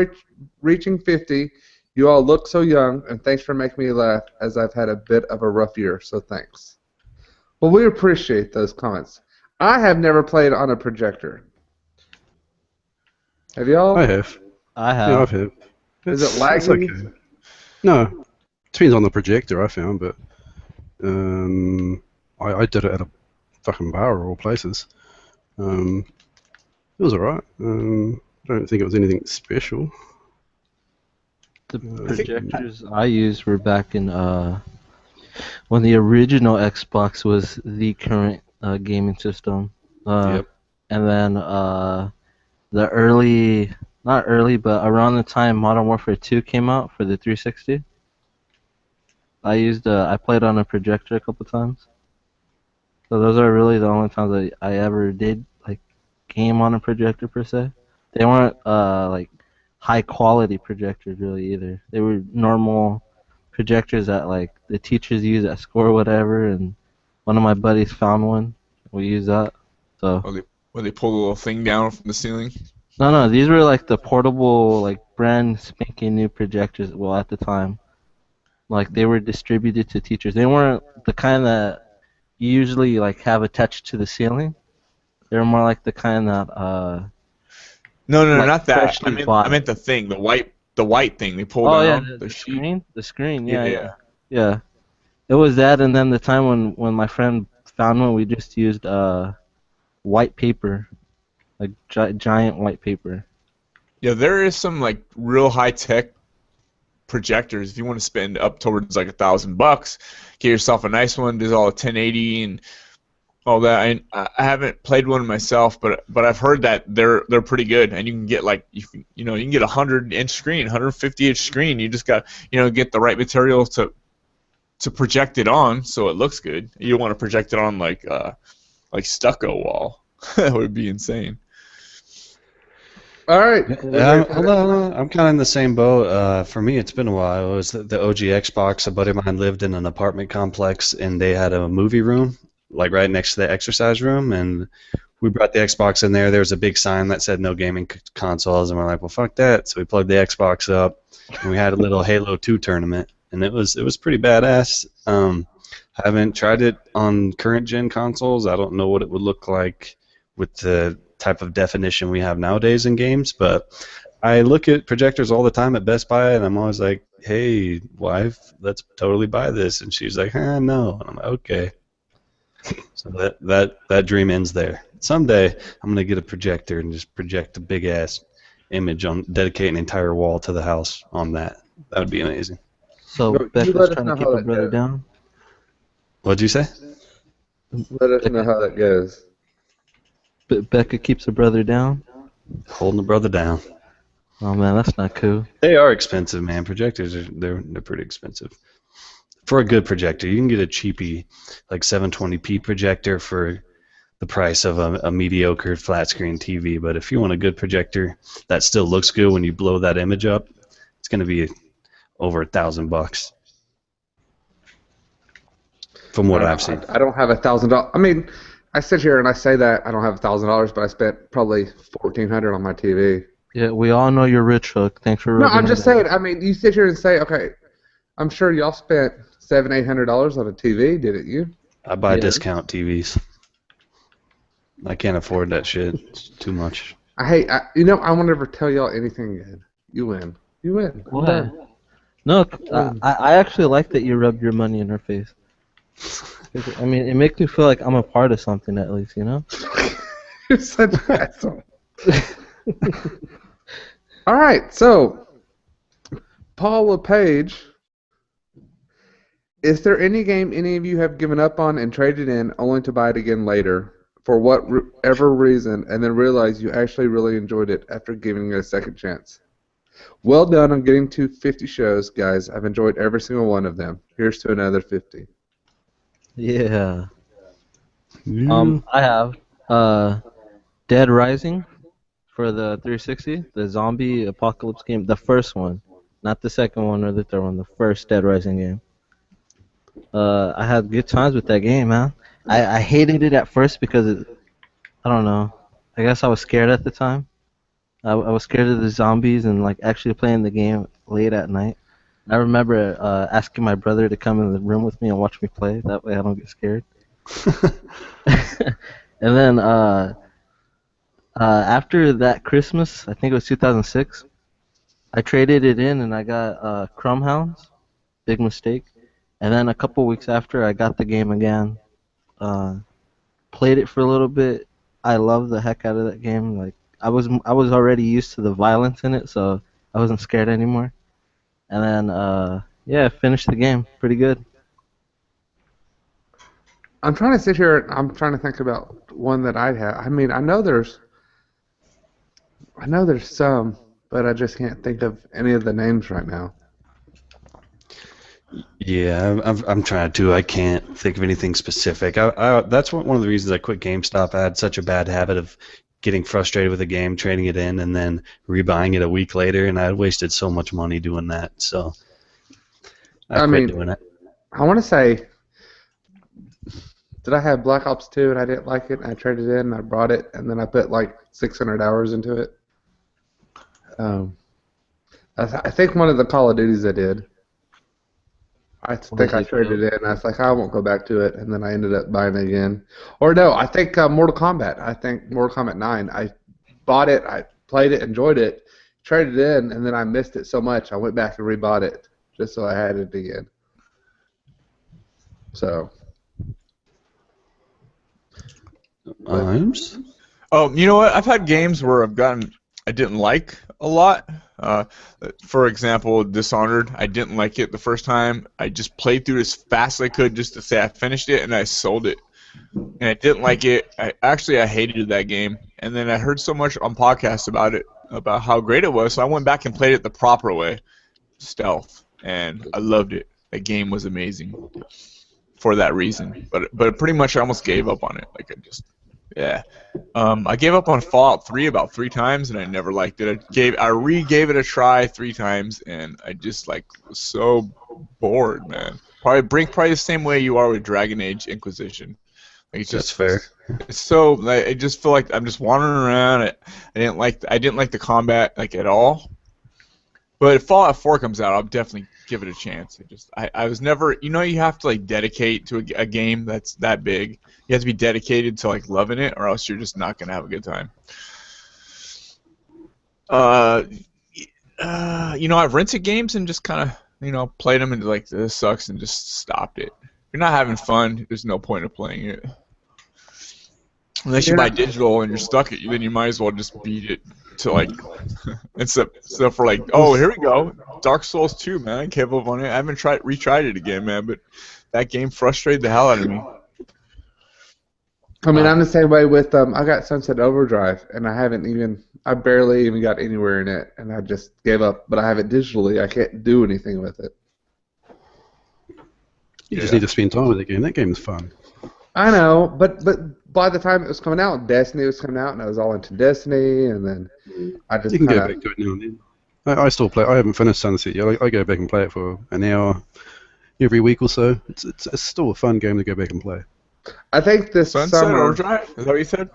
reaching 50. You all look so young, and thanks for making me laugh. As I've had a bit of a rough year, so thanks. Well, we appreciate those comments. I have never played on a projector. Have y'all? I have. I have. Yeah, I've had. Is it It's laggy? okay. No, depends on the projector. I found, but I did it at a fucking bar of all places. It was alright. I don't think it was anything special. The projectors I used were back in when the original Xbox was the current gaming system. Yep. And then the early, not early, but around the time Modern Warfare 2 came out for the 360. I played on a projector a couple times. So those are really the only times that I ever did like game on a projector per se. They weren't like high quality projectors really either. They were normal projectors that like the teachers use at school or whatever, and one of my buddies found one. We used that. So Where they pull the little thing down from the ceiling. no, these were like the portable, like brand spanking new projectors. Well, at the time, like they were distributed to teachers. They weren't the kind that you usually like have attached to the ceiling. They were more like the kind that No, Like not that. freshly bought. I meant the thing, the white thing they pull oh yeah, down. the sheet. screen, the screen. Yeah, Yeah. Yeah, it was that, and then the time when my friend found one, we just used white paper, like giant white paper. Yeah, there is some like real high tech projectors. If you want to spend up towards like $1,000, get yourself a nice one. Does all 1080 and all that. I haven't played one myself, but I've heard that they're pretty good, and you can get like you can get a 100-inch screen, 150-inch screen. You just got get the right material to project it on so it looks good. You don't want to project it on like stucco wall. That would be insane. All right. Hold on. I'm kind of in the same boat. For me, it's been a while. It was the OG Xbox. A buddy of mine lived in an apartment complex, and they had a movie room, like right next to the exercise room, and we brought the Xbox in there. There was a big sign that said no gaming consoles, and we're like, well, fuck that. So we plugged the Xbox up, and we had a little Halo 2 tournament, and it was pretty badass. Haven't tried it on current gen consoles. I don't know what it would look like with the type of definition we have nowadays in games, but I look at projectors all the time at Best Buy, and I'm always like, hey, wife, let's totally buy this. And she's like, no. And I'm like, okay. So that dream ends there. Someday, I'm going to get a projector and just project a big-ass image dedicate an entire wall to the house on that. That would be amazing. So Bro, you Becca's let us trying know to keep how her that brother goes. down. What'd you say? Let us know how that goes. But Becca keeps her brother down. Holding a brother down. Oh man, that's not cool. They are expensive, man. Projectors they're pretty expensive. For a good projector, you can get a cheapy like 720p projector for the price of a mediocre flat screen TV. But if you want a good projector that still looks good when you blow that image up, it's going to be over $1,000 from what I've seen. I don't have $1,000. I mean, I sit here and I say that I don't have $1,000, but I spent probably $1,400 on my TV. Yeah, we all know you're rich, Hook. Thanks for. No, I'm just saying. I mean, you sit here and say, okay, I'm sure y'all spent $700-800 on a TV, didn't you? I buy discount TVs. I can't afford that shit. It's too much. I won't ever tell y'all anything good. You win. You win. Why? No, I actually like that you rubbed your money in her face. I mean, it makes me feel like I'm a part of something at least, you know? You're such an asshole. All right, so Paul LePage, is there any game any of you have given up on and traded in only to buy it again later for whatever reason and then realize you actually really enjoyed it after giving it a second chance? Well done on getting to 50 shows, guys. I've enjoyed every single one of them. Here's to another 50. Yeah. I have Dead Rising for the 360, the zombie apocalypse game, the first one, not the second one or the third one, the first Dead Rising game. I had good times with that game, man. I hated it at first because I don't know. I guess I was scared at the time. I was scared of the zombies and like actually playing the game late at night. I remember asking my brother to come in the room with me and watch me play. That way I don't get scared. And then after that Christmas, I think it was 2006, I traded it in and I got Crumb Hounds. Big mistake. And then a couple weeks after, I got the game again. Played it for a little bit. I loved the heck out of that game. Like I was already used to the violence in it, so I wasn't scared anymore. And then finished the game. Pretty good. I'm trying to sit here. I'm trying to think about one that I'd have. I mean, I know there's some, but I just can't think of any of the names right now. Yeah, I'm trying to. I can't think of anything specific. That's one of the reasons I quit GameStop. I had such a bad habit of getting frustrated with a game, trading it in, and then rebuying it a week later, and I had wasted so much money doing that. So I quit doing it. I want to say, did I have Black Ops 2 and I didn't like it, and I traded it in, and I brought it, and then I put like 600 hours into it? I think one of the Call of Duties I did. I think I traded it in, and I was like, I won't go back to it, and then I ended up buying it again. Or no, I think Mortal Kombat. I think Mortal Kombat 9. I bought it, I played it, enjoyed it, traded it in, and then I missed it so much, I went back and rebought it just so I had it again. So. Oh, you know what? I've had games where I didn't like a lot. For example, Dishonored. I didn't like it the first time. I just played through it as fast as I could just to say I finished it, and I sold it. And I didn't like it. I hated that game. And then I heard so much on podcasts about it, about how great it was, so I went back and played it the proper way, stealth, and I loved it. That game was amazing for that reason. But pretty much I almost gave up on it. I gave up on Fallout 3 about 3 times, and I never liked it. I re-gave it a try 3 times, and I just was so bored, man. Probably the same way you are with Dragon Age Inquisition. That's fair. It's so I just feel like I'm just wandering around. I didn't like the combat at all. But if Fallout 4 comes out, I'll definitely give it a chance. I was never, you have to dedicate to a game that's that big. You have to be dedicated to loving it, or else you're just not gonna have a good time. I've rented games and just kind of played them and this sucks and just stopped it. If you're not having fun, there's no point of playing it. Unless you buy digital and you're stuck at you, then you might as well just beat it to except for here we go, Dark Souls 2, man. I gave up on it. I haven't retried it again, man. But that game frustrated the hell out of me. I mean, I'm the same way with I got Sunset Overdrive, and I barely even got anywhere in it, and I just gave up. But I have it digitally. I can't do anything with it. You just need to spend time with the game. That game is fun. I know, but by the time it was coming out, Destiny was coming out, and I was all into Destiny, and then I just You can kind go of. back to it now and then. I still play. I haven't finished Sunset yet. I go back and play it for an hour every week or so. It's still a fun game to go back and play. I think this Sunset summer. Overdrive? Is that what you said?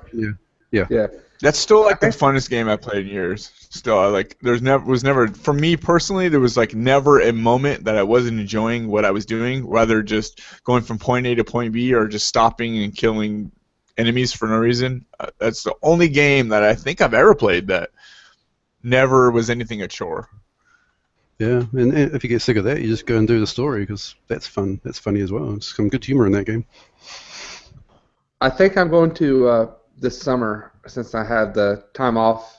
Yeah. Yeah. That's still like the funnest game I've played in years. Still, was never for me personally. There was like never a moment that I wasn't enjoying what I was doing, rather just going from point A to point B or just stopping and killing enemies for no reason. That's the only game that I think I've ever played that never was anything a chore. Yeah, and if you get sick of that, you just go and do the story because that's fun. That's funny as well. There's some good humor in that game. I think I'm going to this summer, since I have the time off,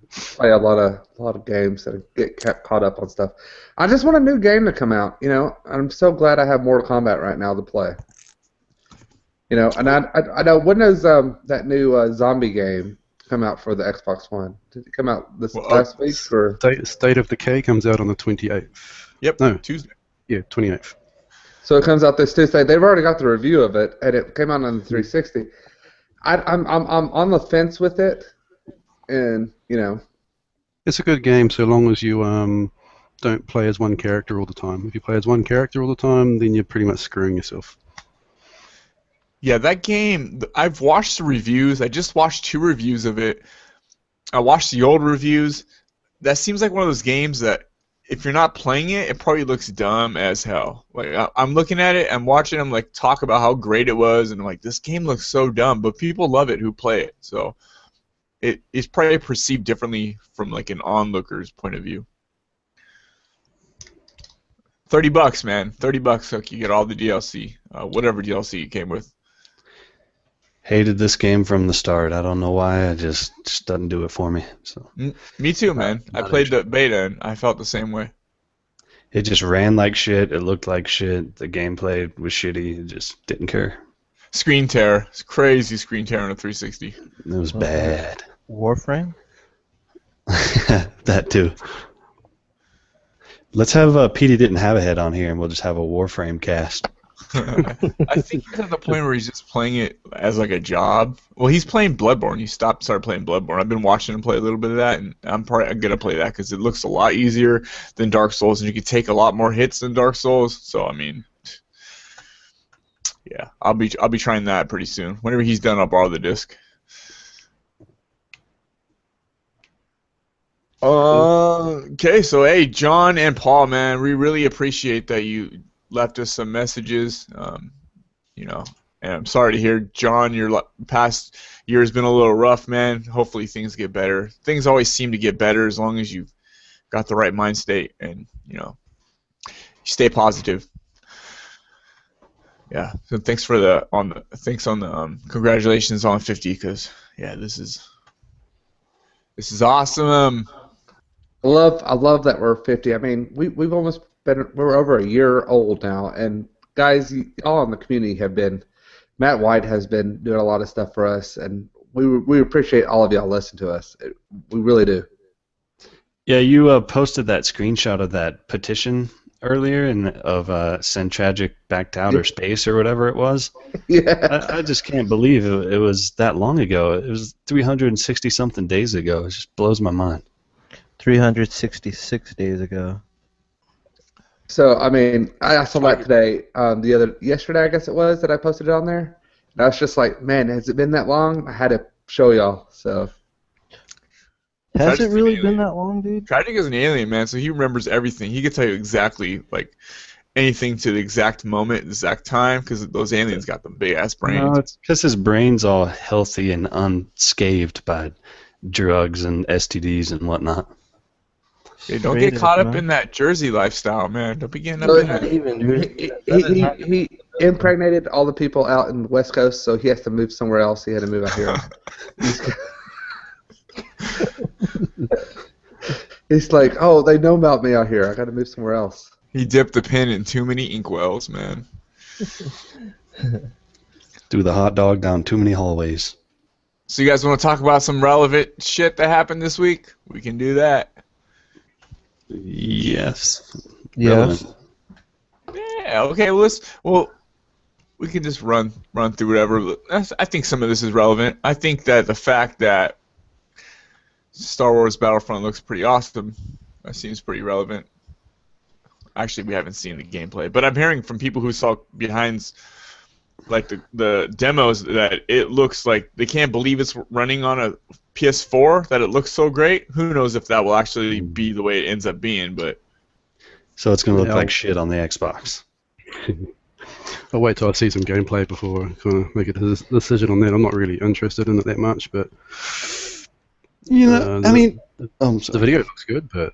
play a lot of games and get caught up on stuff. I just want a new game to come out. You know, I'm so glad I have Mortal Kombat right now to play. You know, and I know, when does that new zombie game come out for the Xbox One? Did it come out this last week or? State of Decay comes out on the 28th. Yep. No. Tuesday. Yeah, 28th. So it comes out this Tuesday. They've already got the review of it, and it came out on the 360. I'm on the fence with it, and you know. It's a good game so long as you don't play as one character all the time. If you play as one character all the time, then you're pretty much screwing yourself. Yeah, that game, I've watched the reviews. I just watched 2 reviews of it. I watched the old reviews. That seems like one of those games that if you're not playing it, it probably looks dumb as hell. Like I'm looking at it, I'm watching them like talk about how great it was, and I'm like, this game looks so dumb, but people love it who play it. So it's probably perceived differently from like an onlooker's point of view. $30, man. $30, so you get all the DLC, whatever DLC it came with. Hated this game from the start. I don't know why. It just doesn't do it for me. So. Me too, man. I played the beta and I felt the same way. It just ran like shit. It looked like shit. The gameplay was shitty. It just didn't care. Screen tear. It's crazy screen tear on a 360. It was bad. Warframe? That too. Let's have PD didn't have a head on here, and we'll just have a Warframe cast. I think he's at the point where he's just playing it as like a job. Well, he's playing Bloodborne. He started playing Bloodborne. I've been watching him play a little bit of that, and I'm probably gonna play that because it looks a lot easier than Dark Souls, and you can take a lot more hits than Dark Souls. So I mean, yeah, I'll be trying that pretty soon. Whenever he's done, I'll borrow the disc. Okay, so hey, John and Paul, man, we really appreciate that you left us some messages. You know, and I'm sorry to hear, John, your past year has been a little rough, man. Hopefully things get better. Things always seem to get better as long as you've got the right mind state and, you know, you stay positive. Yeah, so thanks for congratulations on 50, because yeah, this is awesome. I love that we're 50. I mean, we're over a year old now, and guys, all in the community have been. Matt White has been doing a lot of stuff for us, and we appreciate all of y'all listening to us. We really do. Yeah, you posted that screenshot of that petition earlier, of Send Tragic back to outer space or whatever it was. Yeah. I just can't believe it was that long ago. It was 360-something days ago. It just blows my mind. 366 days ago. So I mean, I saw that today. Yesterday, I guess it was, that I posted it on there. And I was just like, man, has it been that long? I had to show y'all. So. Has it really been that long, dude? Tragic is an alien, man, so he remembers everything. He could tell you exactly, like, anything to the exact moment, exact time, because those aliens got them big-ass brains. No, it's because his brain's all healthy and unscathed by drugs and STDs and whatnot. Hey, don't get caught up in that Jersey lifestyle, man. Don't be getting up in that. He impregnated all the people out in the West Coast, so he has to move somewhere else. He had to move out here. He's like, oh, they know about me out here. I got to move somewhere else. He dipped the pen in too many inkwells, man. Threw the hot dog down too many hallways. So you guys want to talk about some relevant shit that happened this week? We can do that. Yes. Yes. Yeah. Okay. Well, we can just run through whatever. I think some of this is relevant. I think that the fact that Star Wars Battlefront looks pretty awesome, that seems pretty relevant. Actually, we haven't seen the gameplay, but I'm hearing from people who saw behind, like the demos, that it looks like they can't believe it's running on a PS4. That it looks so great. Who knows if that will actually be the way it ends up being? But so it's gonna look like shit on the Xbox. I'll wait till I see some gameplay before I kind of make a decision on that. I'm not really interested in it that much, but you know, the video looks good, but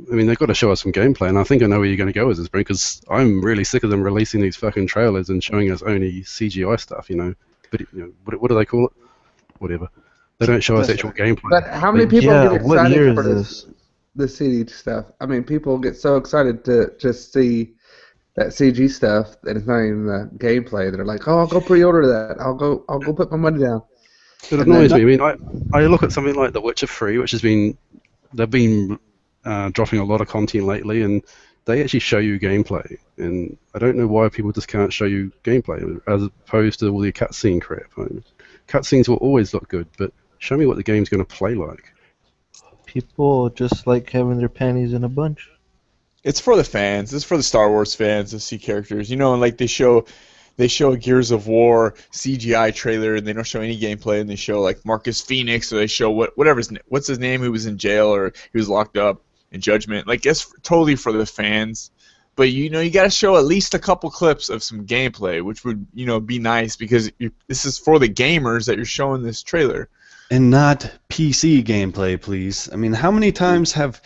I mean, they've got to show us some gameplay, and I think I know where you're going to go with this, Brent, because I'm really sick of them releasing these fucking trailers and showing us only CGI stuff, you know. But, you know, what do they call it? Whatever. They don't show us actual gameplay. But how many people get excited for the CG stuff? I mean, people get so excited to just see that CG stuff that it's not even the gameplay. They're like, oh, I'll go pre-order that. I'll go put my money down. It annoys me. I mean, I look at something like The Witcher 3, which has been... They've been... dropping a lot of content lately, and they actually show you gameplay. And I don't know why people just can't show you gameplay, as opposed to all the cutscene crap. I mean, cutscenes will always look good, but show me what the game's going to play like. People just like having their panties in a bunch. it's for the fans. It's for the Star Wars fans to see characters. You know, and like they show a Gears of War CGI trailer, and they don't show any gameplay, and they show like Marcus Phoenix, or they show what's his name, who was in jail or he was locked up in Judgment. Like, it's totally for the fans. But, you know, you got to show at least a couple clips of some gameplay, which would, you know, be nice, because this is for the gamers that you're showing this trailer. And not PC gameplay, please. I mean, how many times have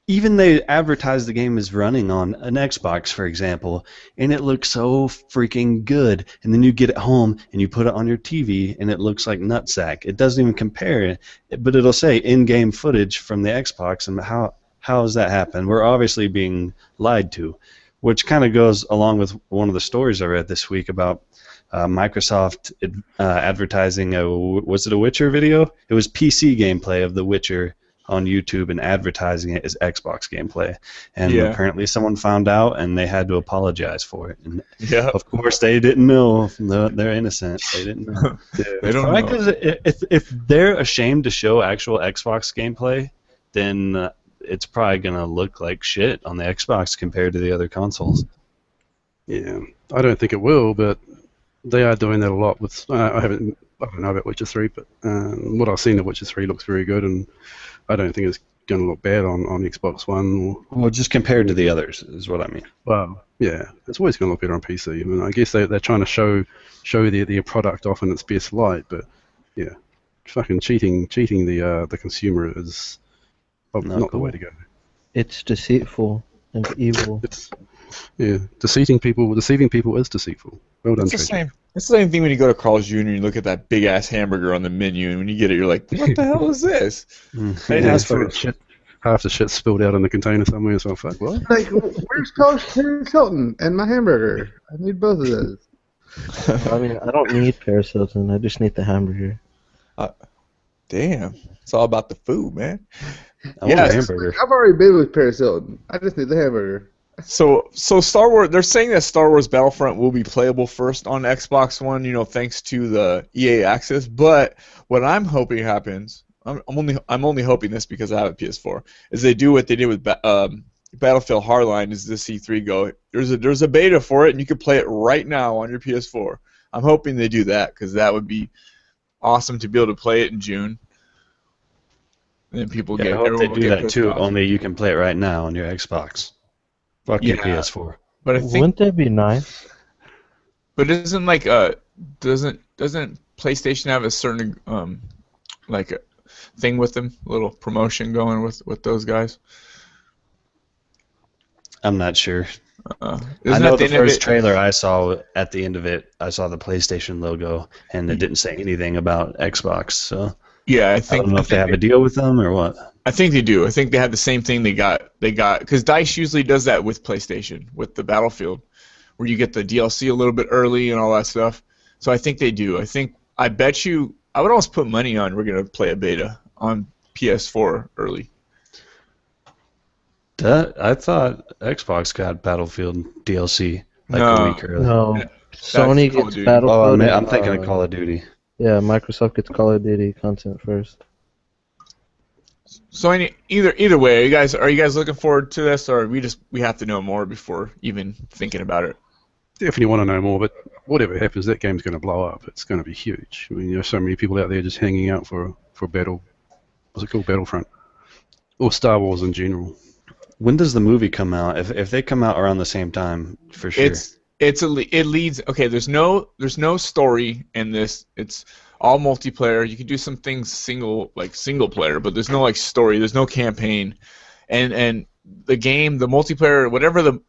even they advertise the game is running on an Xbox, for example, and it looks so freaking good, and then you get it home and you put it on your TV and it looks like nutsack. It doesn't even compare, but it'll say in-game footage from the Xbox, and how does that happen? We're obviously being lied to, which kind of goes along with one of the stories I read this week about Microsoft advertising was it a Witcher video? It was PC gameplay of The Witcher on YouTube and advertising it as Xbox gameplay. And apparently someone found out and they had to apologize for it. And of course they didn't know. They're innocent. They didn't know. They don't know. Because if they're ashamed to show actual Xbox gameplay, then it's probably going to look like shit on the Xbox compared to the other consoles. Yeah, I don't think it will, but they are doing that a lot with. I don't know about Witcher 3, but what I've seen of Witcher 3 looks very good, and I don't think it's going to look bad on Xbox One. Well, just compared to the others is what I mean. Well, yeah, it's always going to look better on PC. I mean, I guess they're trying to show their product off in its best light, but yeah, fucking cheating the consumer is not the way to go. It's deceitful and evil. Deceiving people is deceitful. Well done, It's the same thing when you go to Carl's Jr. and you look at that big ass hamburger on the menu, and when you get it, you're like, "What the hell is this?" It has half the shit spilled out in the container somewhere. So I'm like, what? Like, where's Paris Hilton and my hamburger? I need both of those. I mean, I don't need Paris Hilton. I just need the hamburger. Damn, it's all about the food, man. I want a hamburger. I've already been with Paris Hilton. I just need the hamburger. So Star Wars, they're saying that Star Wars Battlefront will be playable first on Xbox One, you know, thanks to the EA access. But what I'm hoping happens, I'm only hoping this because I have a PS4, is they do what they did with Battlefield Hardline, is the C3 go. There's a beta for it, and you can play it right now on your PS4. I'm hoping they do that, because that would be awesome to be able to play it in June. And then people I hope they do that too. Only you can play it right now on your Xbox. Fuck your PS4. But I think, wouldn't that be nice? But doesn't PlayStation have a certain like a thing with them, a little promotion going with those guys? I'm not sure. I Isn't know that the first trailer I saw, at the end of it, I saw the PlayStation logo, and it didn't say anything about Xbox. So yeah, I don't know if they have a deal with them or what. I think they do. I think they had the same thing they got because DICE usually does that with PlayStation, with the Battlefield, where you get the DLC a little bit early and all that stuff. So I think they do. I bet you, I would almost put money on we're going to play a beta on PS4 early. I thought Xbox got Battlefield DLC a week early. No. Sony Call of gets Duty. Battlefield. I'm thinking of Call of Duty. Yeah, Microsoft gets Call of Duty content first. So either way, are you guys looking forward to this, or we have to know more before even thinking about it? Definitely want to know more, but whatever happens, that game's going to blow up. It's going to be huge. I mean, there's so many people out there just hanging out for Battle. What's it called? Battlefront, or Star Wars in general. When does the movie come out? If they come out around the same time, for sure. It leads. Okay, there's no story in this. It's all multiplayer. You can do some things single player, but there's no like story. There's no campaign, and the game, the multiplayer, whatever the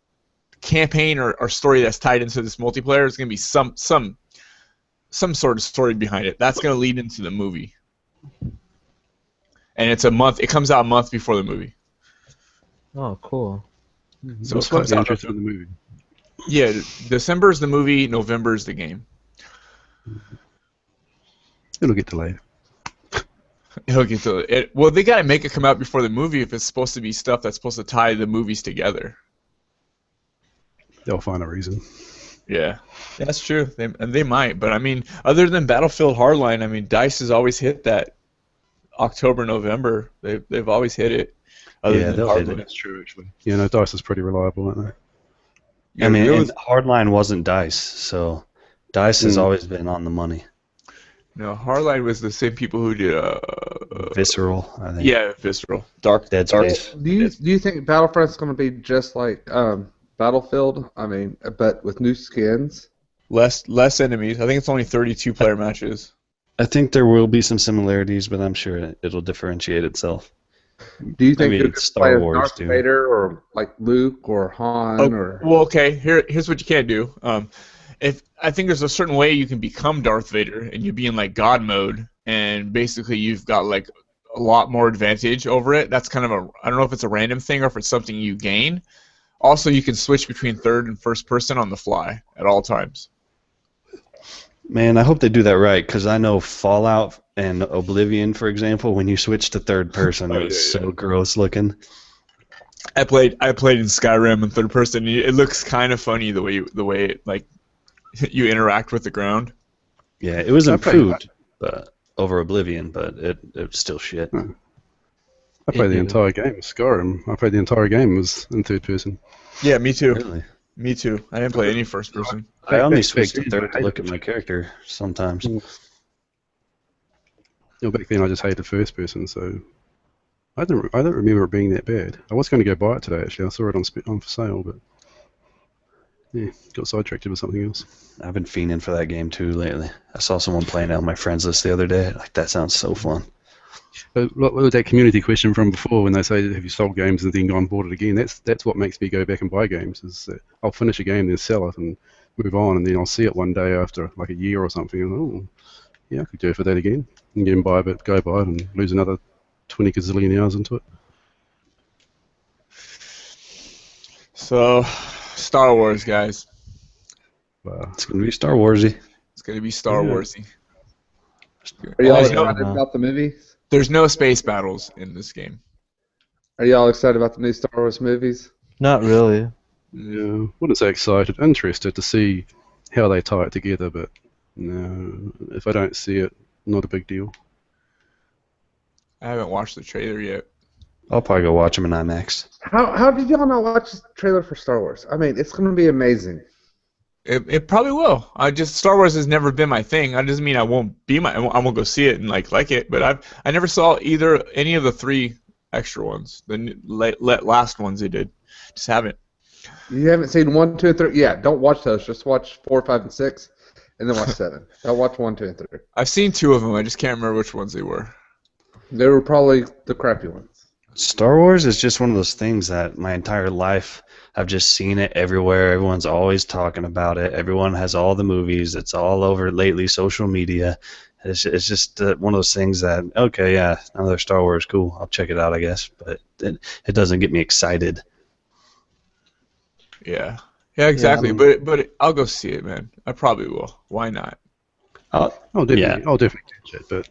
campaign or story that's tied into this multiplayer is gonna be some sort of story behind it. That's gonna lead into the movie, and it's a month. It comes out a month before the movie. Oh, cool. So What's it comes the out. interest in the movie? Yeah, December is the movie. November is the game. It'll get delayed. He'll get to it. Well, they gotta make it come out before the movie if it's supposed to be stuff that's supposed to tie the movies together. They'll find a reason. Yeah, that's true. They might, but I mean, other than Battlefield Hardline, I mean, DICE has always hit that October, November. They've always hit it. They'll hit it. That's true, actually. Yeah, no, DICE is pretty reliable, aren't they? I mean, and Hardline wasn't DICE, so DICE has always been on the money. No, Hardline was the same people who did Visceral, I think. Yeah, Visceral. Dead Space. Do you think Battlefront's going to be just like Battlefield? I mean, but with new skins? Less enemies. I think it's only 32 player matches. I think there will be some similarities, but I'm sure it'll differentiate itself. Do you think mean, you're it's going to play Star as Wars, Darth dude. Vader or like Luke or Han or? Well, okay. Here's what you can do. If I think there's a certain way you can become Darth Vader, and you be in like God mode, and basically you've got like a lot more advantage over it. That's kind of I don't know if it's a random thing or if it's something you gain. Also, you can switch between third and first person on the fly at all times. Man, I hope they do that right, because I know Fallout and Oblivion, for example, when you switch to third person, it was so gross looking. I played in Skyrim in third person. It looks kind of funny the way it, like you interact with the ground. Yeah, it was improved over Oblivion, but it was still shit. I played the entire game. Skyrim. I played the entire game was in third person. Yeah, me too. Really? Me too. I didn't play any first person. I only switched to third to look at my character sometimes. Back then I just hated first person, so I don't remember it being that bad. I was going to go buy it today actually. I saw it on for sale, but yeah, got sidetracked with something else. I've been fiending for that game too lately. I saw someone playing it on my friends list the other day. Like, that sounds so fun. What was that community question from before when they say, have you sold games and then gone and bought it again? That's what makes me go back and buy games. Is that I'll finish a game, then sell it and move on, and then I'll see it one day after like a year or something, and oh, yeah, I could do it for that again. And then go buy it and lose another 20 gazillion hours into it. So, Star Wars, guys. It's going to be Star Warsy. It's going to be Star Warsy. Are y'all There's no- excited about the movies? There's no space battles in this game. Are y'all excited about the new Star Wars movies? Not really. Yeah, wouldn't say excited, interested to see how they tie it together, but no, if I don't see it, not a big deal. I haven't watched the trailer yet. I'll probably go watch them in IMAX. How did y'all not watch the trailer for Star Wars? I mean, it's going to be amazing. It probably will. Star Wars has never been my thing. That doesn't mean I won't go see it and like it. But I never saw any of the 3 extra ones. The last ones they did. Just haven't. You haven't seen 1, 2, and 3? Yeah, don't watch those. Just watch 4, 5, and 6, and then watch 7. Don't watch 1, 2, and 3. I've seen 2 of them. I just can't remember which ones they were. They were probably the crappy ones. Star Wars is just one of those things that my entire life I've just seen it everywhere. Everyone's always talking about it. Everyone has all the movies. It's all over lately, social media. It's just one of those things that, okay, yeah, another Star Wars, cool. I'll check it out, I guess. But it doesn't get me excited. Yeah. Yeah, exactly. Yeah, but I'll go see it, man. I probably will. Why not? I'll definitely catch it, but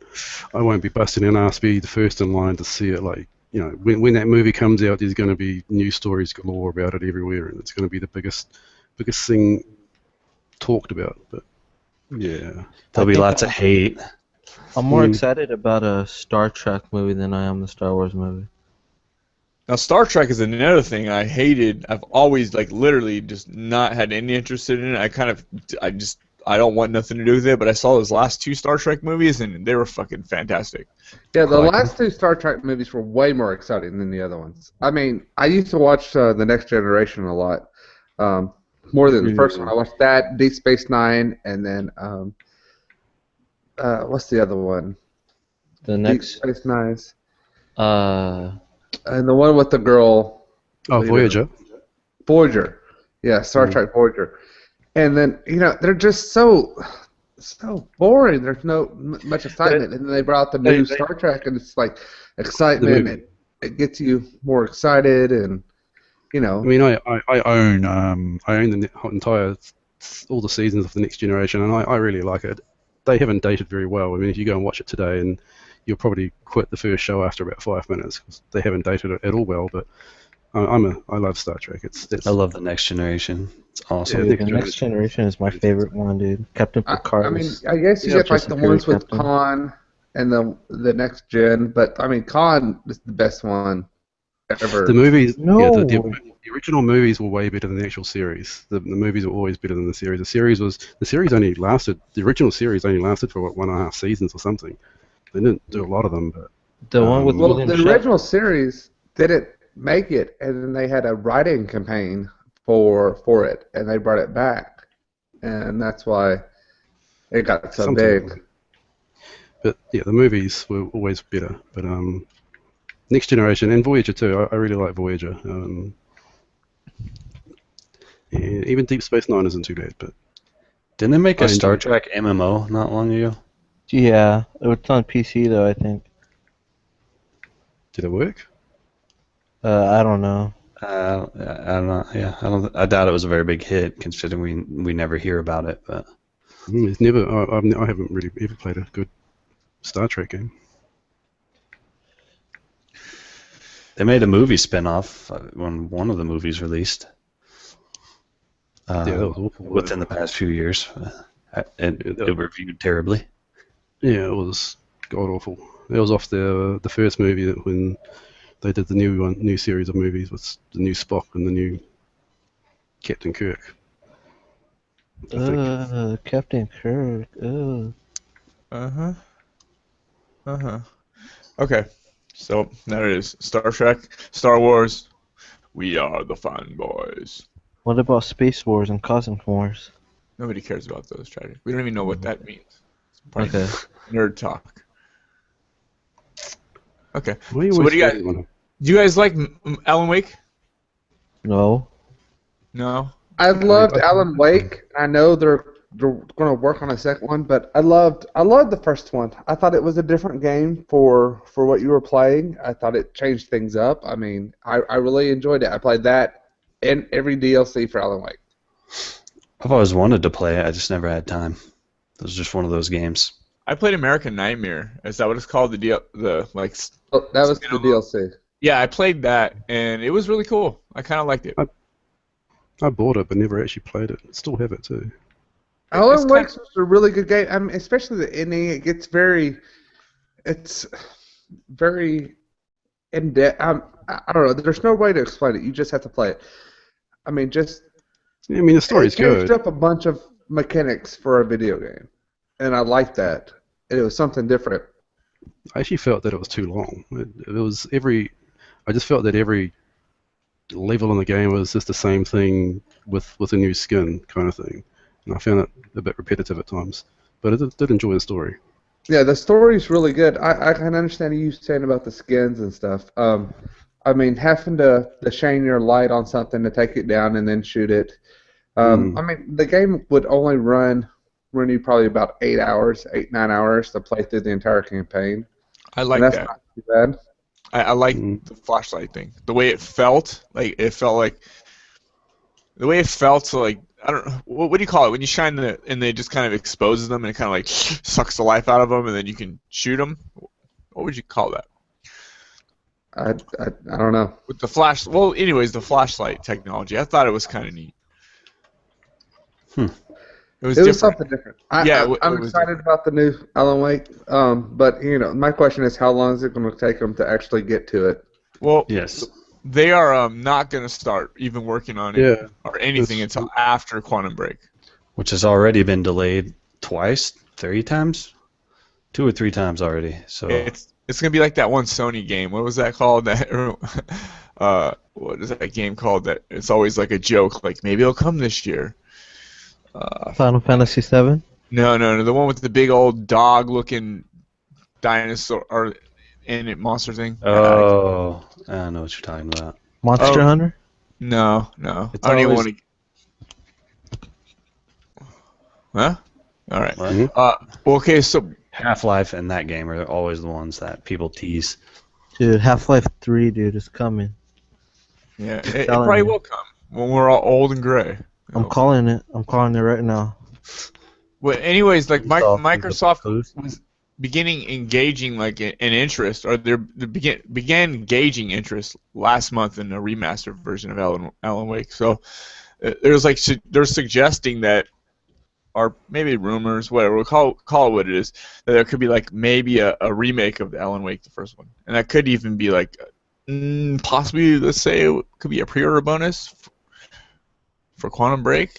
I won't be busting in ass be the first in line to see it. Like, you know, when that movie comes out, there's going to be news stories galore about it everywhere, and it's going to be the biggest thing talked about. But yeah, There'll be lots of hate. I'm more excited about a Star Trek movie than I am the Star Wars movie. Now, Star Trek is another thing I hated. I've always, like, literally just not had any interest in it. I don't want nothing to do with it, but I saw those last 2 Star Trek movies, and they were fucking fantastic. Yeah, the last 2 Star Trek movies were way more exciting than the other ones. I mean, I used to watch The Next Generation a lot, more than the first one. I watched that, Deep Space Nine, and then what's the other one? The next. Deep Space Nine. And the one with the girl. Oh, Voyager. Voyager. Yeah, Star Trek Voyager. And then, they're just so boring. There's no much excitement. And then they brought out the new Star Trek, and it's like excitement. It gets you more excited, and I mean, I own the entire all the seasons of the Next Generation, and I really like it. They haven't dated very well. I mean, if you go and watch it today, and you'll probably quit the first show after about 5 minutes because they haven't dated it at all well. But I love Star Trek. It's I love the Next Generation. It's awesome. the Next Generation is my favorite one, dude. Captain Picard. I mean, I guess you get like the ones with Khan and the Next Gen, but I mean, Khan is the best one ever. The movies, No. the original movies were way better than the actual series. The movies were always better than the series. The original series only lasted for what, 1.5 seasons or something. They didn't do a lot of them, but The one with William the Shatner. original series didn't make it, and then they had a writing campaign for it, and they brought it back, and that's why it got so big. But yeah, the movies were always better. But Next Generation and Voyager too. I really like Voyager. Yeah, even Deep Space Nine isn't too bad. But Didn't they make a Star Trek MMO not long ago? Yeah, it's on PC though, I think. did it work? I don't know. I don't know. Yeah, I doubt it was a very big hit, considering we never hear about it. But It's never. I haven't really ever played a good Star Trek game. they made a movie spin-off when one of the movies released. Yeah, that was awful. Within the past few years, it reviewed terribly. Yeah, it was god awful. It was off the first movie when they did the new series of movies with the new Spock and the new Captain Kirk. Captain Kirk. Okay, so there it is. Star Trek, Star Wars. We are the fanboys. What about Space Wars and Cosmic Wars? Nobody cares about those tragic. We don't even know what that means. It's probably Okay. nerd talk. Okay. Why are you So what do you always guys? saying Do you guys like Alan Wake? No. No. I loved Alan Wake. I know they're going to work on a second one, but I loved the first one. I thought it was a different game for what you were playing. I thought it changed things up. I mean, I really enjoyed it. I played that and every DLC for Alan Wake. I've always wanted to play it. I just never had time. It was just one of those games. I played American Nightmare. Is that what it's called? The like. Oh, that was the DLC. Yeah, I played that, and it was really cool. I kind of liked it. I bought it but never actually played it. Still have it too. Alan Wake's a really good game. I mean, especially the ending. It gets it's very in depth. I don't know. There's no way to explain it. You just have to play it. I mean, the story's it changed good. up a bunch of mechanics for a video game, and I liked that. And it was something different. I actually felt that it was too long. It was I just felt that every level in the game was just the same thing with a new skin kind of thing, and I found it a bit repetitive at times. But I did enjoy the story. Yeah, the story's really good. I can understand you saying about the skins and stuff. I mean, having to shine your light on something to take it down and then shoot it. I mean, the game would only run you probably about 9 hours to play through the entire campaign. I like that's that. not too bad. I like the flashlight thing. The way it felt, like the way it felt. So like I don't know, what do you call it when you shine and it just kind of exposes them and it kind of like sucks the life out of them and then you can shoot them. What would you call that? I don't know. With the flash. Well, anyways, the flashlight technology. I thought it was kind of neat. It was It was different. something different. Yeah, I'm it was excited about the new Alan Wake. But my question is, how long is it going to take them to actually get to it? Well, Yes. they are not going to start even working on it Yeah. or anything It's- until after Quantum Break. Which has already been delayed twice, 3 times, 2 or 3 times already. So It's going to be like that one Sony game. What was that called? What is that game called? That it's always like a joke. Like maybe it'll come this year. Final Fantasy VII. No, the one with the big old dog-looking dinosaur or monster thing. oh, I don't know what you're talking about. Monster Oh. Hunter. No. It's I don't even always- want to. Huh? All right. What? Well, okay, so Half-Life and that game are always the ones that people tease. Dude, Half-Life 3, dude, is coming. yeah, it telling probably you. will come when we're all old and gray. I'm calling it. I'm calling it right now. Well, anyways, like Microsoft Booth. was beginning engaging like an interest, or they began engaging interest last month in a remastered version of Alan Wake. So there's like they're suggesting that, or maybe rumors, whatever we'll call it what it is, that there could be like maybe a remake of the Alan Wake, the first one, and that could even be like possibly, let's say, it could be a pre-order bonus for Quantum Break.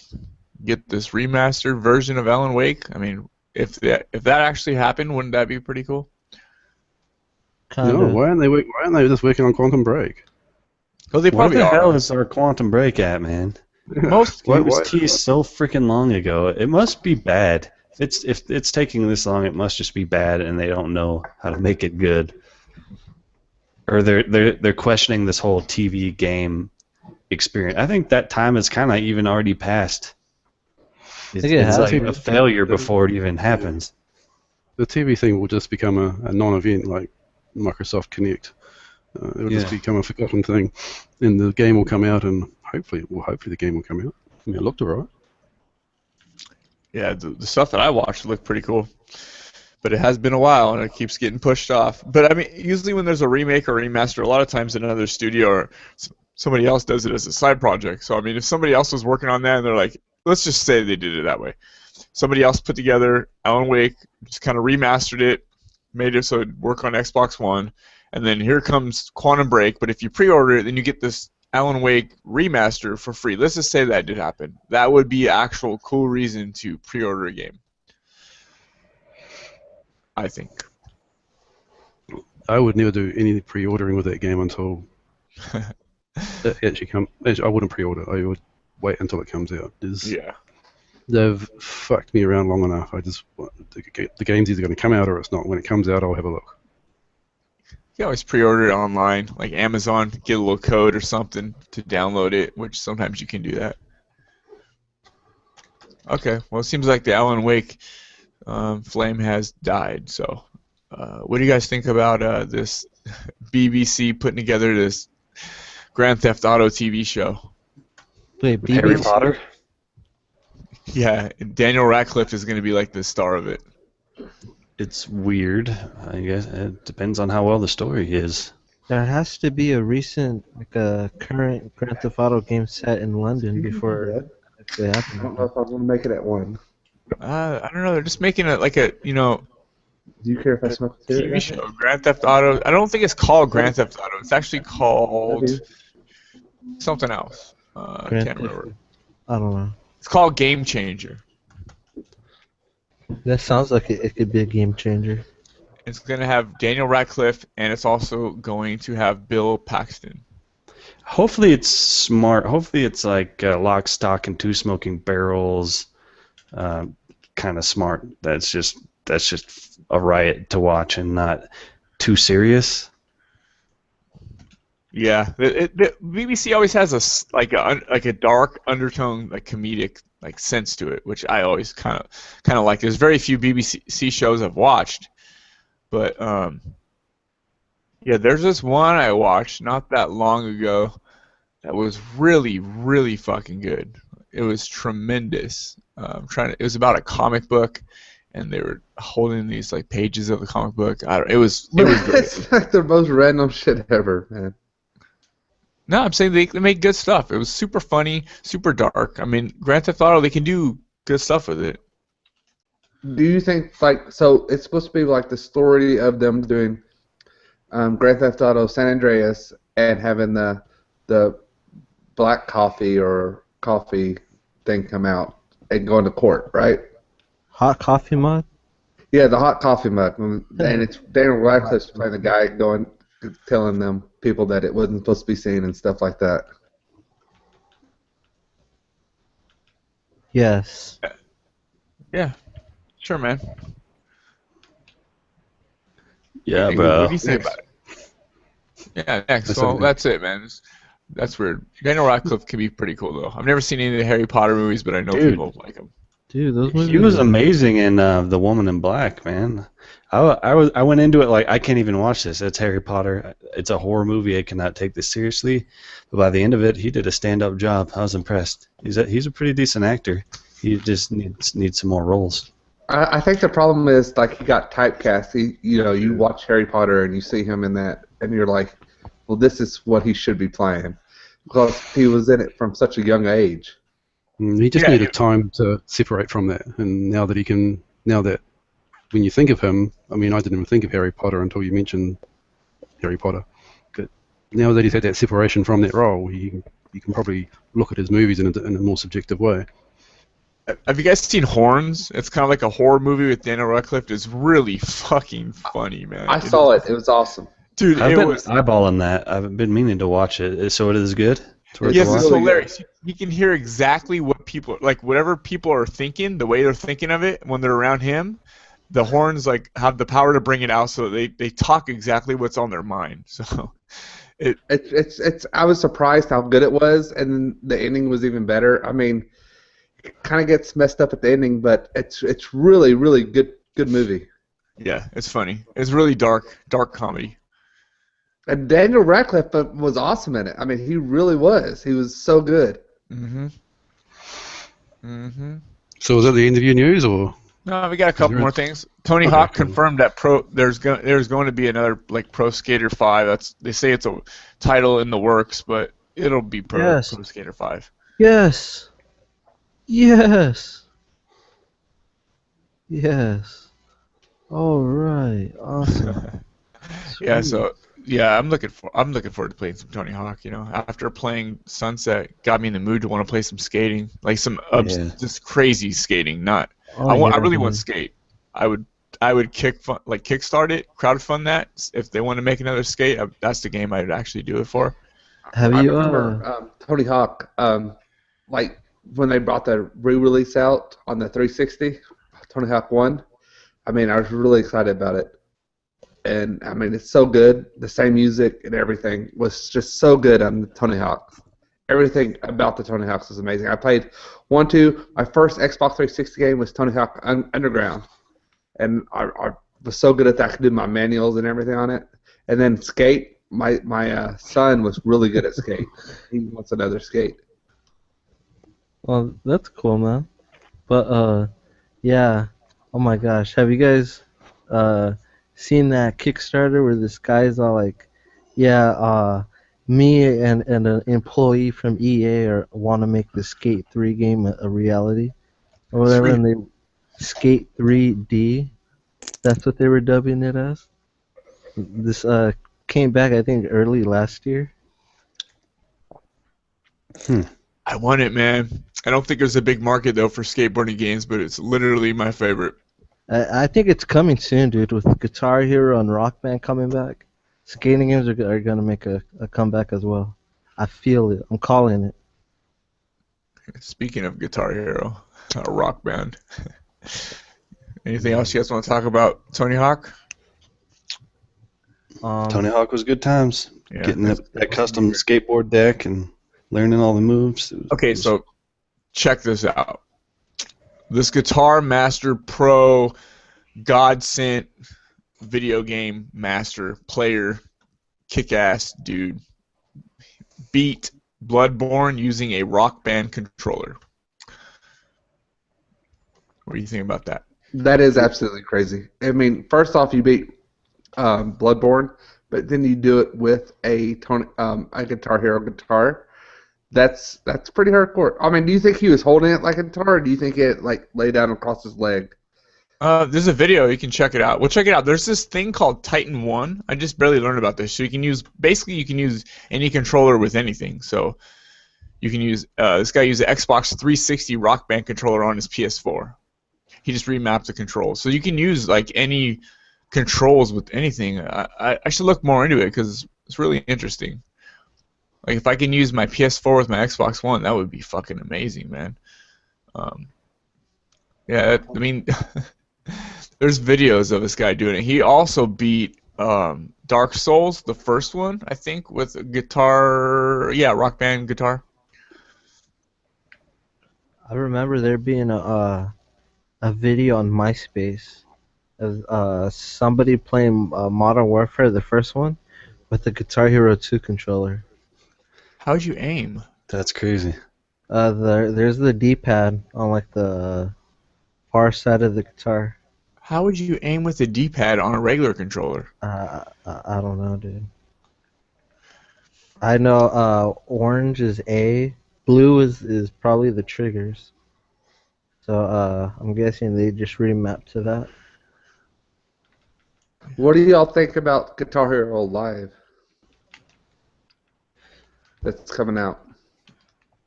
Get this remastered version of Alan Wake. I mean, if that actually happened, wouldn't that be pretty cool? Kinda. No, why aren't they just working on Quantum Break? Well, they Where probably the are. hell is our Quantum Break at, man? Most It was teased so freaking long ago. It must be bad. If it's taking this long, it must just be bad, and they don't know how to make it good. Or they're questioning this whole TV game experience. I think that time has kind of even already passed. It's, think it it's has. like a failure before it even happens. The TV thing will just become a non-event like Microsoft Connect. It will just Yeah. become a forgotten thing, and the game will come out, and hopefully the game will come out. I mean, it looked alright. Yeah, the stuff that I watched looked pretty cool. But it has been a while, and it keeps getting pushed off. But I mean, usually when there's a remake or remaster, a lot of times another studio or somebody else does it as a side project. So I mean, if somebody else was working on that, and they're like, let's just say they did it that way. Somebody else put together Alan Wake, just kind of remastered it, made it so it'd work on Xbox One, and then here comes Quantum Break. But if you pre-order it, then you get this Alan Wake remaster for free. Let's just say that did happen. That would be actual cool reason to pre-order a game, I think. I would never do any pre-ordering with that game until it actually comes. I wouldn't pre-order. I would wait until it comes out. Yeah. They've fucked me around long enough. The game's either going to come out or it's not. When it comes out, I'll have a look. You can always pre-order it online, like Amazon, get a little code or something to download it, which sometimes you can do that. Okay, well, it seems like the Alan Wake flame has died. So, what do you guys think about this BBC putting together this Grand Theft Auto TV show? Wait, Harry BBC? Potter? Yeah, and Daniel Radcliffe is going to be like the star of it. It's weird. I guess it depends on how well the story is. There has to be a recent, like a current Grand Theft Auto game set in London before it actually I don't happens. know if I'm going to make it at 1. I don't know. They're just making it like a Do you care if I smoke a TV cigarette? show. Grand Theft Auto. I don't think it's called Grand Theft Auto. It's actually called something else. I Grand can't remember. Theft- I don't know. It's called Game Changer. That sounds like it could be a game changer. It's going to have Daniel Radcliffe, and it's also going to have Bill Paxton. Hopefully it's smart. Hopefully it's like Lock, Stock, and Two Smoking Barrels, kind of smart. That's just a riot to watch and not too serious. Yeah, the BBC always has a dark undertone, like comedic like sense to it, which I always kind of like. There's very few BBC shows I've watched, but yeah, there's this one I watched not that long ago that was really, really fucking good. It was tremendous. It was about a comic book, and they were holding these like pages of the comic book. It was It's like the most random shit ever, man. No, I'm saying they make good stuff. It was super funny, super dark. I mean, Grand Theft Auto, they can do good stuff with it. Do you think like so? It's supposed to be like the story of them doing Grand Theft Auto San Andreas and having the black coffee or coffee thing come out and going to court, right? Hot coffee mod? Yeah, the hot coffee mug, and it's Daniel Radcliffe's playing the guy going, telling them people that it wasn't supposed to be seen and stuff like that. Yes. Yeah, sure, man. Yeah, What bro. do you think about it? Yeah, next. That's Well, okay. that's it, man. That's weird. Daniel Radcliffe can be pretty cool, though. I've never seen any of the Harry Potter movies, but I know Dude. people like him. Dude, those movies. He was amazing in The Woman in Black, man. I went into it like I can't even watch this. It's Harry Potter. It's a horror movie. I cannot take this seriously. But by the end of it, he did a stand-up job. I was impressed. He's a pretty decent actor. He just needs some more roles. I think the problem is like he got typecast. You watch Harry Potter and you see him in that, and you're like, well, this is what he should be playing because he was in it from such a young age. He just Yeah, needed time to separate from that, and now that when you think of him, I mean, I didn't even think of Harry Potter until you mentioned Harry Potter. But now that he's had that separation from that role, you can probably look at his movies in a more subjective way. Have you guys seen Horns? It's kind of like a horror movie with Daniel Radcliffe. It's really fucking funny, man. I saw it. It was awesome. Dude, I've it been was. eyeballing that. I've been meaning to watch it. So it is good. It's worth Yes, a it's watch? really hilarious. You can hear exactly what people like, whatever people are thinking, the way they're thinking of it when they're around him. The horns like have the power to bring it out, so they talk exactly what's on their mind. So, It's. I was surprised how good it was, and the ending was even better. I mean, it kind of gets messed up at the ending, but it's really really good movie. yeah, it's funny. It's really dark comedy. And Daniel Radcliffe was awesome in it. I mean, he really was. He was so good. Mm-hmm. Mm-hmm. So is that the end of your news, or? No, we got a couple there- more things. Tony Okay, Hawk cool. confirmed that there's going to be another like Pro Skater 5. They say it's a title in the works, but it'll be Pro Skater 5. Yes. Yes. Yes. All right. Awesome. Yeah, Sweet. so I'm looking forward to playing some Tony Hawk. You know, after playing Sunset, got me in the mood to want to play some skating, like some Yeah. just crazy skating. Not Oh, I yeah, really want dude. skate. I would kickstart it, crowdfund that. If they want to make another skate, that's the game I'd actually do it for. Have I you remember Tony Hawk, like when they brought the re-release out on the 360, Tony Hawk 1. I mean, I was really excited about it. And, I mean, it's so good. The same music and everything was just so good on the Tony Hawk. Everything about the Tony Hawks was amazing. I played 1, 2. My first Xbox 360 game was Tony Hawk Underground. And I was so good at that. I could do my manuals and everything on it. And then Skate, my son was really good at Skate. He wants another Skate. Well, that's cool, man. But yeah. Oh my gosh, have you guys seen that Kickstarter where this guy's all like, yeah, me and an employee from EA want to make the Skate 3 game a reality or whatever, Sweet. and they Skate 3D. That's what they were dubbing it as. This came back, I think, early last year. I want it, man. I don't think there's a big market though for skateboarding games, but it's literally my favorite. I think it's coming soon, dude. With Guitar Hero and Rock Band coming back, skating games are gonna make a comeback as well. I feel it. I'm calling it. Speaking of Guitar Hero, Rock Band. Anything else you guys want to talk about Tony Hawk? Tony Hawk was good times. Yeah. Getting that custom skateboard deck and learning all the moves. Okay, so check this out. This Guitar Master Pro God sent video game master player kick-ass dude beat Bloodborne using a Rock Band controller. What do you think about that? That is absolutely crazy. I mean, first off, you beat Bloodborne, but then you do it with a Guitar Hero guitar. That's pretty hardcore. I mean, do you think he was holding it like a guitar, or do you think it like lay down across his leg? There's a video, you can check it out. Well, check it out. There's this thing called Titan One. I just barely learned about this. So you can use any controller with anything. So you can use this guy used the Xbox 360 Rock Band controller on his PS4. He just remapped the controls, so you can use like any controls with anything. I should look more into it because it's really interesting. Like if I can use my PS4 with my Xbox One, that would be fucking amazing, man. Yeah, I mean. There's videos of this guy doing it. He also beat Dark Souls, the first one, I think, with a guitar. Yeah, Rock Band guitar. I remember there being a video on MySpace of somebody playing Modern Warfare, the first one, with the Guitar Hero 2 controller. How'd you aim? That's crazy. There's the D-pad on like the far side of the guitar. How would you aim with a D-pad on a regular controller? I don't know, dude. I know orange is A, blue is probably the triggers. So I'm guessing they just remapped to that. What do y'all think about Guitar Hero Live? That's coming out.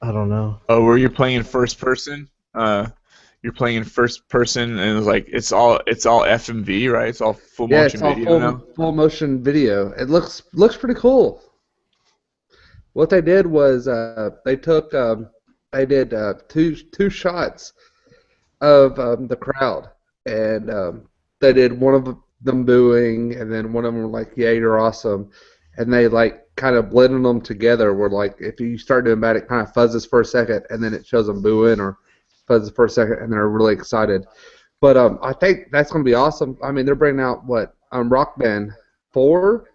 I don't know. Oh, where you're playing in first person? You're playing in first person, and it's all FMV, right? It's all full motion video now. Full motion video. It looks pretty cool. What they did was they did two shots of the crowd, and they did one of them booing, and then one of them were like, "Yeah, you're awesome," and they like kind of blended them together. Where like if you start doing bad, it kind of fuzzes for a second, and then it shows them booing or fuzzes for a second, and they're really excited. But I think that's going to be awesome. I mean, they're bringing out Rock Band 4,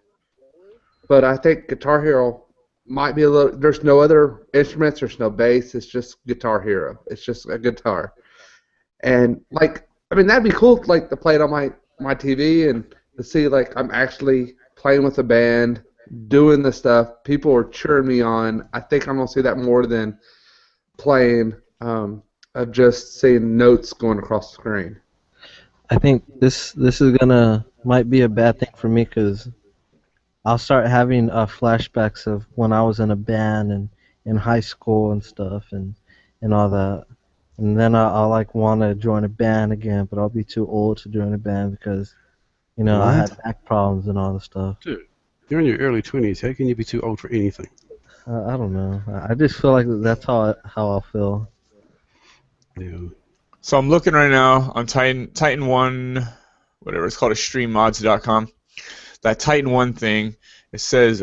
but I think Guitar Hero might be a little. There's no other instruments. There's no bass. It's just Guitar Hero. It's just a guitar, and like I mean that'd be cool. Like to play it on my TV and to see like I'm actually playing with a band, doing the stuff. People are cheering me on. I think I'm gonna see that more than playing. Of just seeing notes going across the screen. I think this is might be a bad thing for me because I'll start having flashbacks of when I was in a band and in high school and stuff and all that, and then I'll like want to join a band again, but I'll be too old to join a band because I had back problems and all the stuff. Dude, you're in your early 20s. How can you be too old for anything? I don't know. I just feel like that's how I'll feel. Yeah. So I'm looking right now on Titan One, whatever it's called, extrememods.com. That Titan One thing, it says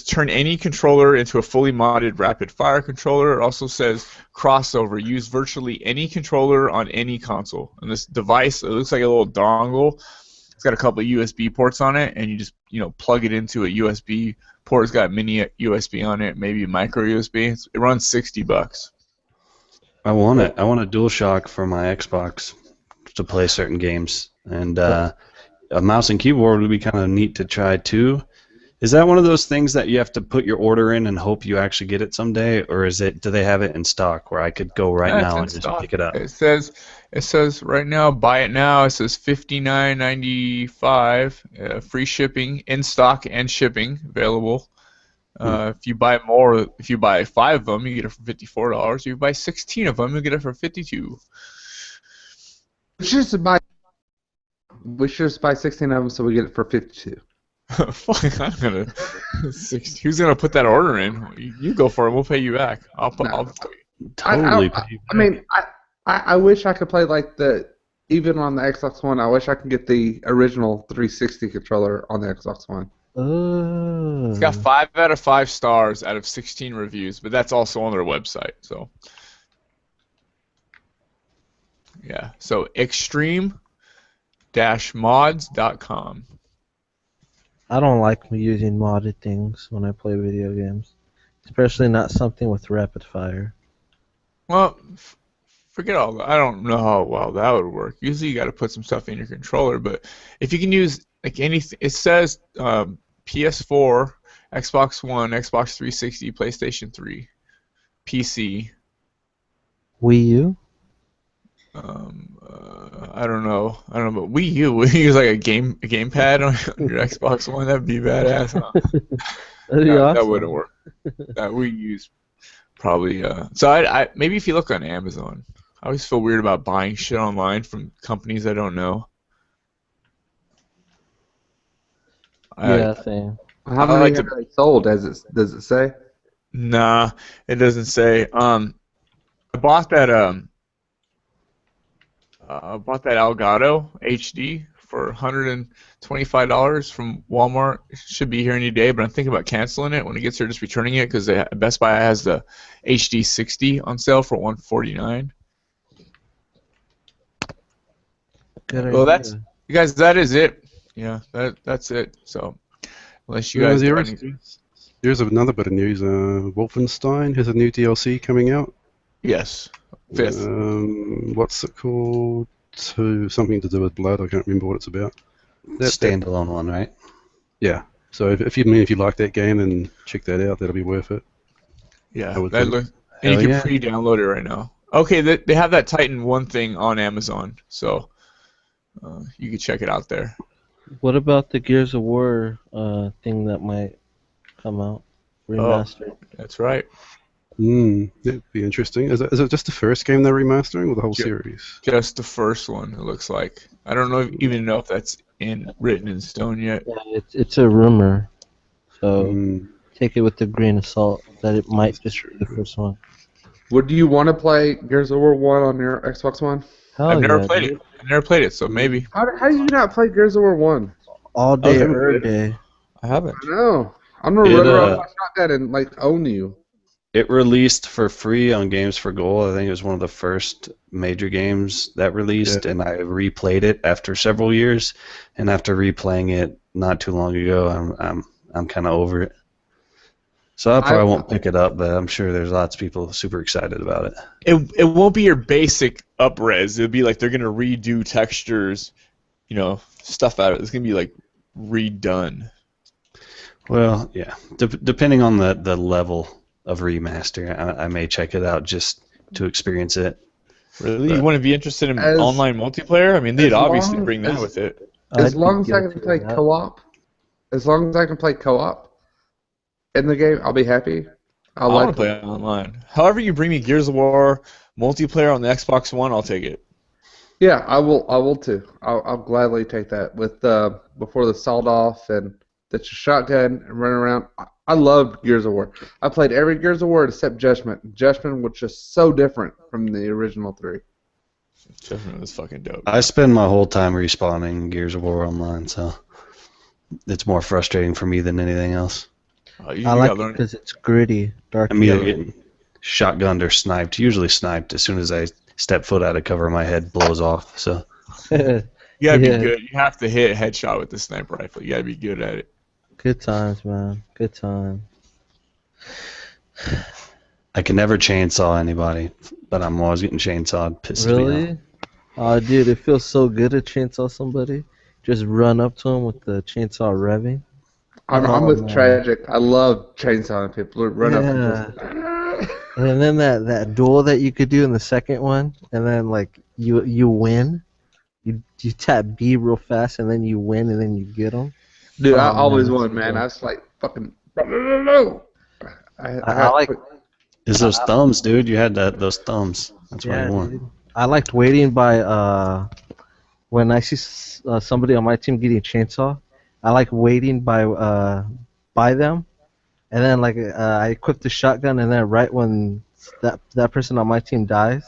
turn any controller into a fully modded rapid fire controller. It also says crossover, use virtually any controller on any console. And this device, it looks like a little dongle. It's got a couple of USB ports on it, and you just plug it into a USB port. It's got mini USB on it, maybe a micro USB. It runs $60. I want it. I want a DualShock for my Xbox to play certain games, and a mouse and keyboard would be kind of neat to try too. Is that one of those things that you have to put your order in and hope you actually get it someday, or do they have it in stock where I could go now and just pick it up? It says right now, buy it now. It says $59.95, free shipping, in stock and shipping available. If you buy 5 of them, you get it for $54. If you buy 16 of them, you get it for $52. We should just buy 16 of them so we get it for $52. Fuck, who's gonna put that order in? You go for it. We'll pay you back. I'll totally pay you back. I mean, I wish I could play like even on the Xbox One. I wish I could get the original 360 controller on the Xbox One. It's got 5 out of 5 stars out of 16 reviews, but that's also on their website. So yeah, so extreme-mods.com. I don't like using modded things when I play video games, especially not something with rapid fire. Well, forget all that. I don't know how well that would work. Usually you got to put some stuff in your controller, but if you can use like anything, it says PS4 Xbox One, Xbox 360, PlayStation 3, PC. Wii U? I don't know, but Wii U. Wii U is like a gamepad on your Xbox One. That'd be badass. Huh? That'd be That awesome. wouldn't work. That Wii U's probably. So I maybe if you look on Amazon, I always feel weird about buying shit online from companies I don't know. Yeah, same. How I many like have to. they sold? Does it say? Nah, it doesn't say. I bought that Elgato HD for $125 from Walmart. It should be here any day, but I'm thinking about canceling it when it gets here, just returning it because Best Buy has the HD 60 on sale for $149. Good Well, idea. you guys. That is it. Yeah, that's it. So unless you guys do anything, There's another bit of news. Wolfenstein has a new DLC coming out. yes, 5th. What's it called? Something to do with blood. I can't remember what it's about. Standalone one, right? Yeah. So if you like that game, then check that out. That'll be worth it. Yeah, I would that think. looks. And you Hell can yeah. pre-download it right now. Okay, they have that Titan 1 thing on Amazon, so you can check it out there. What about the Gears of War thing that might come out remastered? That's right. That'd be interesting. Is it just the first game they're remastering, or the whole Yeah. series? Just the first one, it looks like. I don't know even know if that's written in stone yet. Yeah, it's a rumor, so Mm, take it with a grain of salt that it might just true. be the first one. Would you want to play Gears of War 1 on your Xbox One? Hell I've never yeah, played dude. it. I've never played it, so maybe. How do you not play Gears of War 1? All day, Okay. every day. I haven't. I know. I'm gonna It, run around with my shotgun and like own you. It released for free on Games for Gold. I think it was one of the first major games that released, and I replayed it after several years. And after replaying it not too long ago, I'm kind of over it. So I probably won't pick it up, but I'm sure there's lots of people super excited about it. It won't be your basic up-res. It'll be like they're gonna redo textures, stuff out of it. It's gonna be like redone. Well, yeah, depending on the level of remaster, I may check it out just to experience it. Really? But- You wouldn't be interested in As- online multiplayer? I mean, they'd as obviously long bring that as- with it. As I'd long be as I can guilty play of that. co-op, as long as I can play co-op in the game, I'll be happy. I want to play it online. However, you bring me Gears of War multiplayer on the Xbox One, I'll take it. Yeah, I will. I will too. I'll gladly take that with before the sawed off and that's your shotgun and run around. I love Gears of War. I played every Gears of War except Judgment. Judgment was just so different from the original 3. Judgment was fucking dope. I spend my whole time respawning Gears of War Online, so it's more frustrating for me than anything else. You I like gotta it learn. because it's gritty, dark. I'm either getting shotgunned or sniped. Usually sniped. As soon as I step foot out of cover, my head blows off. So You gotta be Yeah. good. You have to hit a headshot with the sniper rifle. You gotta be good at it. Good times, man. Good times. I can never chainsaw anybody, but I'm always getting chainsawed. Pisses me off. Really? Oh, dude, it feels so good to chainsaw somebody. Just run up to him with the chainsaw revving. I'm Oh, with man. Tragic. I love chainsawing people. Run up and just. And then that duel that you could do in the second one, and then like you win. You tap B real fast, and then you win, and then you get them. Dude, I Oh, always man, won, man. yeah. I was like fucking. No. I like. It's those thumbs, dude. You had those thumbs. That's why Yeah, you won. dude. I liked waiting by when I see somebody on my team getting chainsaw. I like waiting by them, and then like I equip the shotgun, and then right when that person on my team dies,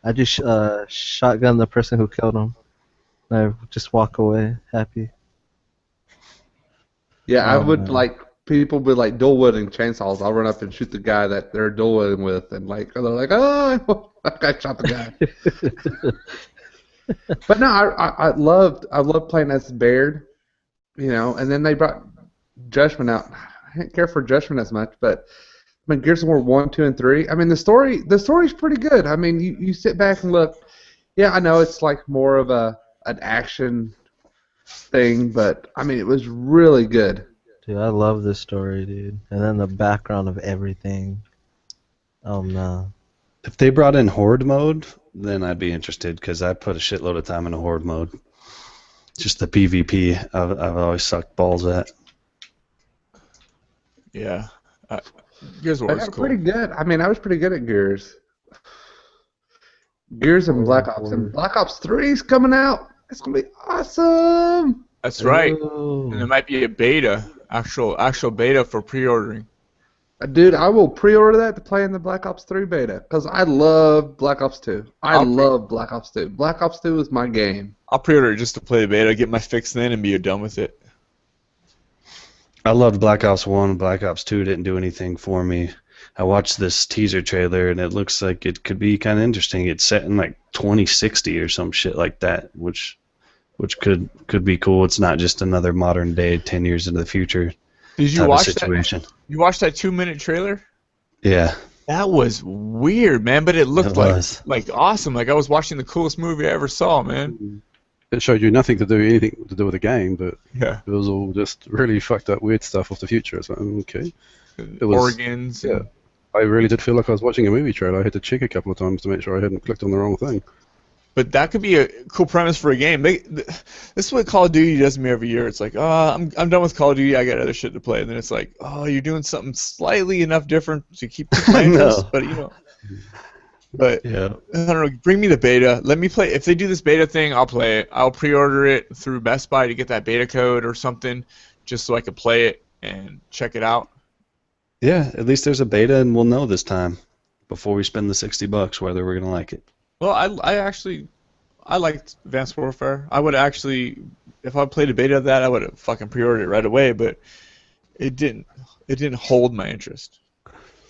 I just shotgun the person who killed him. And I just walk away happy. Yeah, I Oh, would man. like people with like dual wielding chainsaws. I'll run up and shoot the guy that they're dual wielding with, and like they're like, oh, I shot the guy. But no, I loved playing as Baird, and then they brought Judgment out. I didn't care for Judgment as much, but I mean Gears of War 1, 2, and 3. I mean the story's pretty good. I mean you sit back and look. Yeah, I know it's like more of an action thing, but I mean it was really good. Dude, I love this story, dude. And then the background of everything. Oh man. If they brought in horde mode, then I'd be interested because I put a shitload of time into horde mode. Just the PvP, I've always sucked balls at. Yeah. Gears of War I is got cool. pretty good. I mean, I was pretty good at Gears. Gears and Black Ops. Horde. And Black Ops 3 is coming out. It's going to be awesome. That's right. Ooh. And there might be a beta, actual beta for pre-ordering. Dude, I will pre-order that to play in the Black Ops 3 beta because I love Black Ops 2. I love Black Ops 2. Black Ops 2 is my game. I'll pre-order it just to play the beta, get my fix then, and be done with it. I loved Black Ops 1. Black Ops 2 didn't do anything for me. I watched this teaser trailer, and it looks like it could be kind of interesting. It's set in like 2060 or some shit like that, which could be cool. It's not just another modern day, 10 years into the future Did you type of watch situation. that? You watched that 2-minute trailer? Yeah. That was weird, man, but it looked It was. like awesome. Like I was watching the coolest movie I ever saw, man. It showed you anything to do with the game, but Yeah. it was all just really fucked up weird stuff of the future. It's like, okay. It was, Organs. yeah. I really did feel like I was watching a movie trailer. I had to check a couple of times to make sure I hadn't clicked on the wrong thing. But that could be a cool premise for a game. This is what Call of Duty does to me every year. It's like, oh, I'm done with Call of Duty. I got other shit to play. And then it's like, oh, you're doing something slightly enough different to keep my interest. But you know, but Yeah. I don't know. Bring me the beta. Let me play. If they do this beta thing, I'll play it. I'll pre-order it through Best Buy to get that beta code or something, just so I could play it and check it out. Yeah, at least there's a beta, and we'll know this time before we spend the $60 whether we're gonna like it. Well, I liked Advanced Warfare. I would actually, if I played a beta of that, I would have fucking pre-ordered it right away. But it didn't hold my interest.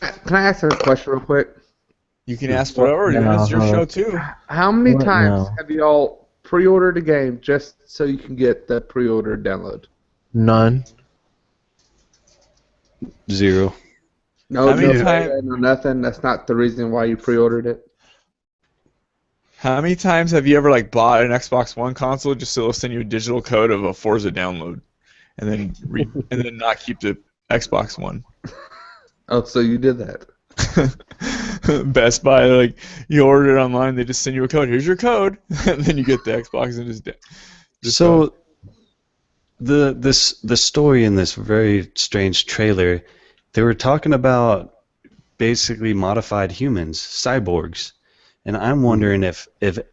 Can I ask a question real quick? You can ask whatever. No, It's your show too. How many What times now? have y'all pre-ordered a game just so you can get the pre-ordered download? None. 0. No, How many no, times- no, nothing. That's not the reason why you pre-ordered it. How many times have you ever like bought an Xbox One console just so it'll send you a digital code of a Forza download, and then and then not keep the Xbox One? Oh, so you did that. Best Buy, like you order it online, they just send you a code. Here's your code, and then you get the Xbox and just So the story in this very strange trailer, they were talking about basically modified humans, cyborgs. And I'm wondering if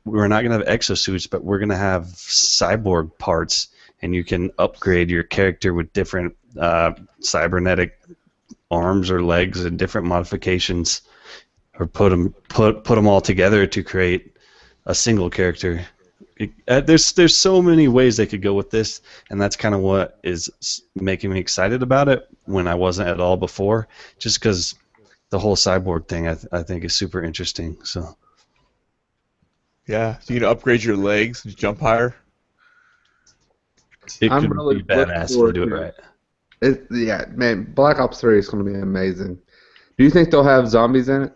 we're not going to have exosuits, but we're going to have cyborg parts, and you can upgrade your character with different cybernetic arms or legs and different modifications, or put them all together to create a single character. There's so many ways they could go with this, and that's kind of what is making me excited about it when I wasn't at all before, just because the whole cyborg thing I think is super interesting. So. yeah. So you can upgrade your legs, jump higher. It I'm could really be badass if we looking do it forward right. Yeah, man, Black Ops 3 is going to be amazing. Do you think they'll have zombies in it?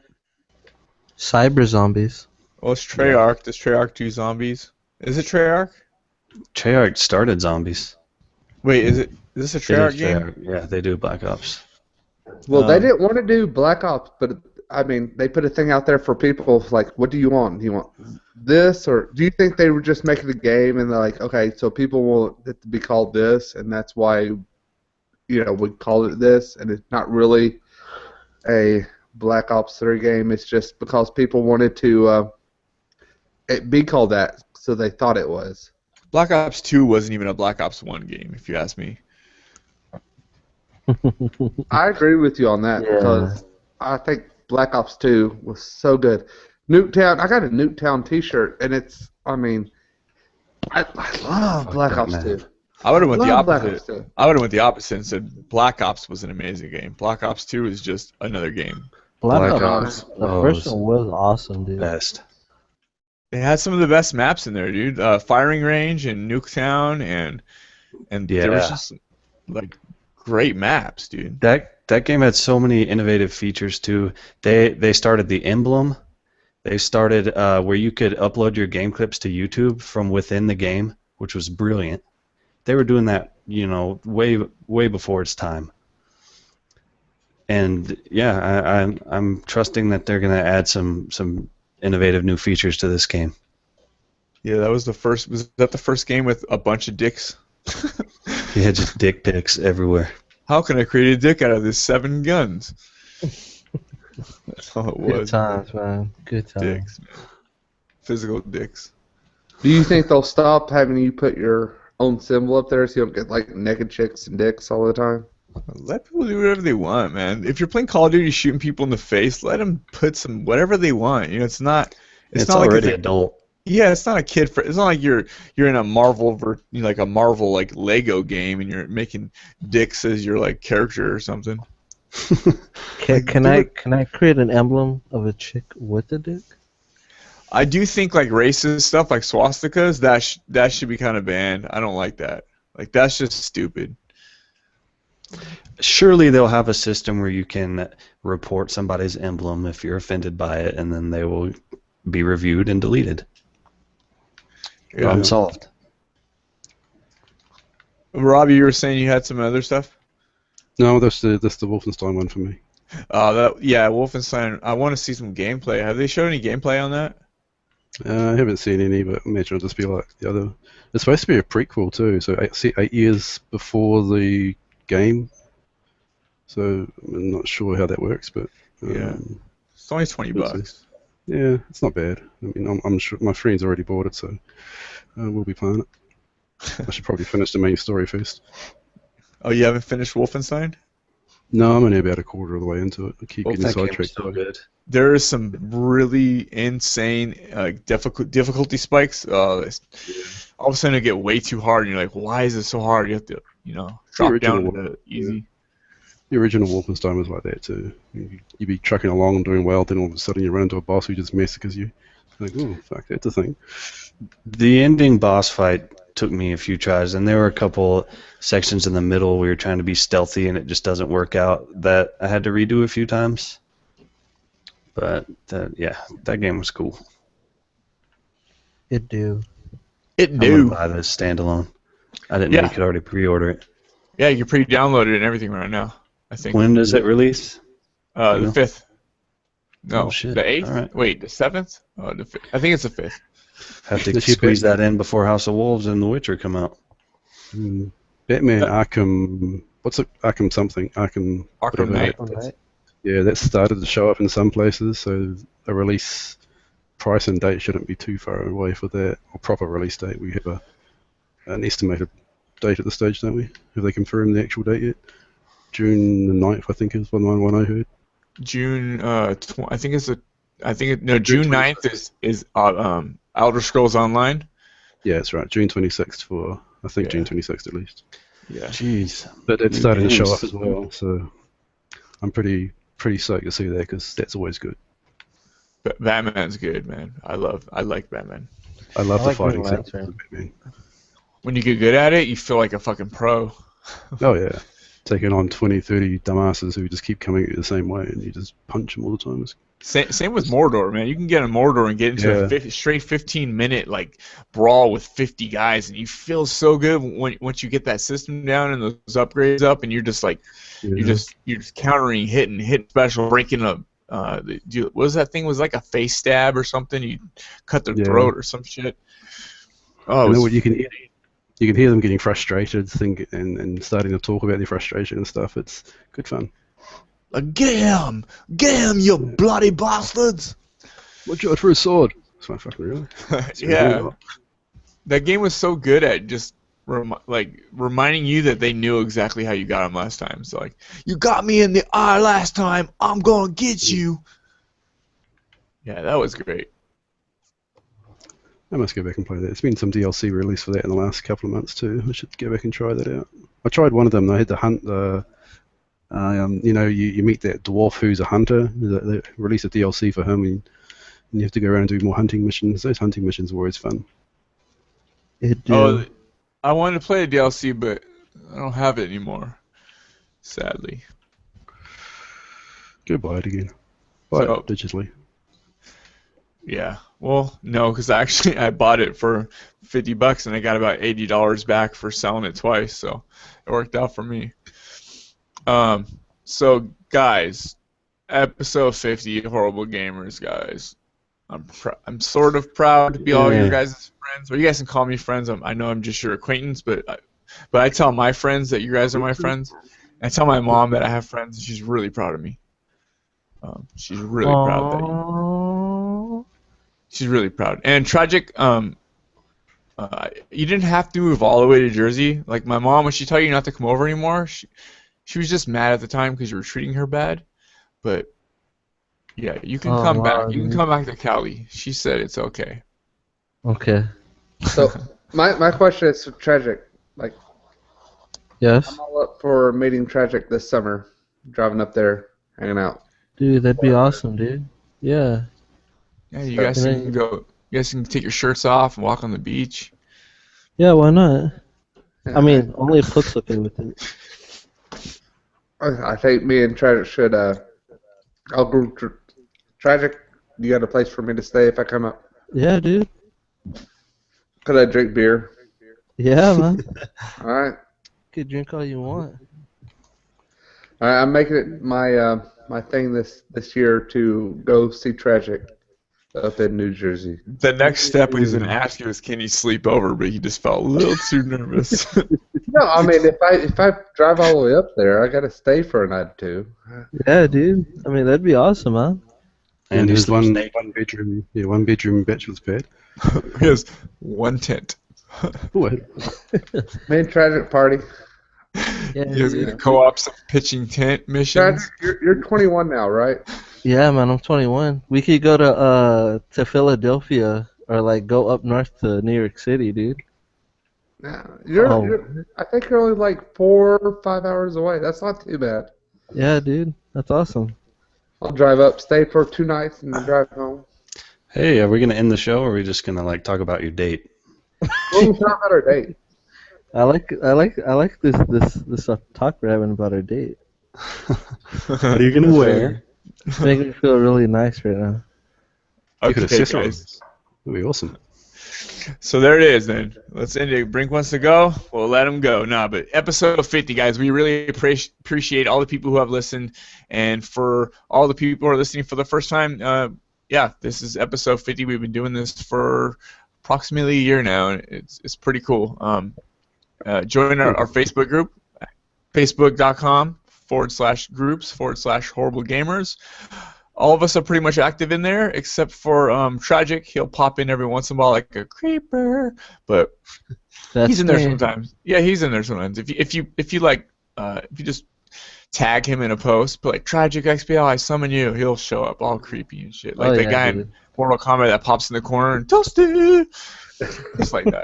Cyber zombies. Well, it's Treyarch. Does Treyarch do zombies? Is it Treyarch? Treyarch started zombies. Wait, is this a It Treyarch is game? Treyarch. Yeah, they do Black Ops. Well, they didn't want to do Black Ops, but I mean, they put a thing out there for people like, what do you want? Do you want this, or do you think they were just making a game and they're like, okay, so people want it to be called this, and that's why, we call it this, and it's not really a Black Ops 3 game. It's just because people wanted to it be called that, so they thought it was. Black Ops 2 wasn't even a Black Ops 1 game, if you ask me. I agree with you on that Yeah. because I think Black Ops 2 was so good. Nuketown, I got a Nuketown T-shirt, and I love Black Ops man. 2. I would have went the Love Black opposite. Ops 2. I would have went the opposite and said Black Ops was an amazing game. Black Ops 2 is just another game. Black Black Ops. Ops. The first one was awesome, dude. Best. It had some of the best maps in there, dude. Firing Range and Nuketown, and there was Yeah. just like great maps, dude. That game had so many innovative features too. They started the emblem. They started where you could upload your game clips to YouTube from within the game, which was brilliant. they were doing that, way before its time. And yeah, I'm trusting that they're going to add some innovative new features to this game. Yeah, that was the first. Was that the first game with a bunch of dicks? Yeah, just dick pics everywhere. How can I create a dick out of this 7 guns? That's all it was. Good times, man. Good times. Dicks, man. Physical dicks. Do you think they'll stop having you put your own symbol up there so you don't get like naked chicks and dicks all the time? Let people do whatever they want, man. If you're playing Call of Duty shooting people in the face, let them put some whatever they want. It's not. It's not already like adult. Yeah, it's not a kid. It's not like you're in a Marvel like a Marvel like Lego game and you're making dicks as your like character or something. Can I create an emblem of a chick with a dick? I do think like racist stuff like swastikas that should be kind of banned. I don't like that. Like that's just stupid. Surely they'll have a system where you can report somebody's emblem if you're offended by it, and then they will be reviewed and deleted. Yeah. Problem solved. Robbie, you were saying you had some other stuff? No, that's the Wolfenstein one for me. Wolfenstein. I want to see some gameplay. Have they showed any gameplay on that? I haven't seen any, but I imagine it'll just be like the other. It's supposed to be a prequel too, so 8 years before the game. So I'm not sure how that works, but Yeah, it's only $20. Yeah, it's not bad. I mean, I'm sure my friend's already bought it, so we'll be playing it. I should probably finish the main story first. Oh, you haven't finished Wolfenstein? No, I'm only about a quarter of the way into it. I keep getting That game was sidetracked. so good. There is some really insane difficulty spikes. All of a sudden it get way too hard, and you're like, why is it so hard? You have to, drop down to easy. The original Wolfenstein was like that too. You'd be trucking along and doing well, then all of a sudden you run into a boss who just massacres you. Like, oh, fuck, that's a thing. The ending boss fight took me a few tries, and there were a couple sections in the middle where you're trying to be stealthy and it just doesn't work out that I had to redo a few times. But that game was cool. It do. It I'm gonna do. buy this standalone. I didn't know you could already pre-order it. Yeah, you can pre-download it and everything right now, I think. When does it release? The 5th. No, Oh, shit. the 8th? All right. Wait, the 7th? Oh, the 5th. I think it's the 5th. Have to The cheap squeeze bit. that in before House of Wolves and The Witcher come out. Batman Arkham. What's it? Arkham something. Arkham. Arkham whatever. Knight. Alright. Yeah, that started to show up in some places, so a release price and date shouldn't be too far away for that, or proper release date. We have an estimated date at the stage, don't we? Have they confirmed the actual date yet? June the 9th, I think, is one I heard. June, June 9th is Elder Scrolls Online. Yeah, that's right. June 26th for, I think, Yeah. June 26th at least. Yeah. Jeez. But it's New starting to show games. up as well, so I'm pretty stoked to see that, because that's always good. But Batman's good, man. I like Batman. I love I the like fighting Green sequences of Batman. When you get good at it, you feel like a fucking pro. Oh yeah, taking on 20, 30 dumbasses who just keep coming at you the same way, and you just punch them all the time. Same with Mordor, man. You can get in Mordor and get into a straight 15-minute like brawl with 50 guys, and you feel so good once you get that system down and those upgrades up, and you're just like, you're just countering, hitting special, breaking up. What was that thing? It was like a face stab or something? You cut their throat or some shit. Oh, you know what you can hear? You can hear them getting frustrated, and starting to talk about their frustration and stuff. It's good fun. like, get him, you bloody bastards! Watch out for a sword. It's my fucking really. Yeah, that game was so good at just reminding you that they knew exactly how you got him last time. So like, you got me in the eye last time, I'm gonna get you. Yeah, that was great. I must go back and play that. There's been some DLC released for that in the last couple of months too. I should go back and try that out. I tried one of them. I had to hunt the. You meet that dwarf who's a hunter. They released a DLC for him, and you have to go around and do more hunting missions. Those hunting missions were always fun. It do. Oh, I wanted to play a DLC, but I don't have it anymore. Sadly. Go buy it again. Buy So- it digitally. Yeah. Well, no, because actually I bought it for $50 and I got about $80 back for selling it twice, so it worked out for me. So guys, episode 50, Horrible Gamers, guys. I'm sort of proud to be all your Yeah. guys' friends. Or you guys can call me friends. I know I'm just your acquaintance, but I tell my friends that you guys are my friends. And I tell my mom that I have friends, and she's really proud of me. She's really proud that you. Aww. She's really proud. And Tragic, you didn't have to move all the way to Jersey. Like my mom, when she told you not to come over anymore, she was just mad at the time because you were treating her bad. But yeah, you can Oh, come wow, back. You can dude. come back to Cali. She said it's okay. Okay. So my question is Tragic. Like, Yes. I'm all up for meeting Tragic this summer, driving up there, hanging out. Dude, that'd be awesome, dude. Yeah. Yeah, you So- guys And can then- go. You guys can take your shirts off and walk on the beach. Yeah, why not? Yeah, I mean, only if Hook's okay with it. I think me and Tragic should. I'll go. Tragic, you got a place for me to stay if I come up? Yeah, dude. Could I drink beer? Yeah, man. All right. You could drink all you want. All right. I'm making it my my thing this year to go see Tragic up in New Jersey. The next step he's gonna ask you is, can you sleep over? But he just felt a little too nervous. No, I mean if I drive all the way up there, I got to stay for a night or two. Yeah, dude. I mean, that'd be awesome, man. And there's he's one bedroom, one bedroom bachelor's pad. He has one tent. Oh, Me and Tragic party. Yeah, He has dude. co-op some pitching tent missions. Tragic, you're 21 now, right? Yeah, man. I'm 21. We could go to Philadelphia or like go up north to New York City, dude. Yeah. Oh. You're I think you're only like 4 or 5 hours away. That's not too bad. Yeah, dude. That's awesome. I'll drive up, stay for 2 nights, and then drive home. Hey, are we gonna end the show, or are we just gonna like talk about your date? We'll talk about our date. I like this talk we're having about our date. What are you gonna wear? It's making me feel really nice right now. you could Okay, assess guys. That'd be awesome. So there it is then. Let's end it. Brink wants to go. We'll let him go. Nah, but episode 50, guys, we really appreciate all the people who have listened. And for all the people who are listening for the first time, yeah, this is episode 50. We've been doing this for approximately a year now, and it's pretty cool. Join our Facebook group, facebook.com/groups/horrible gamers. All of us are pretty much active in there, except for Tragic. He'll pop in every once in a while like a creeper, but That's he's in there me. sometimes. Yeah, he's in there sometimes. If you just tag him in a post, but like Tragic XPL, I summon you, he'll show up all creepy and shit. Like Oh, the yeah, guy in dude. Mortal Kombat that pops in the corner and Toasty, just like that.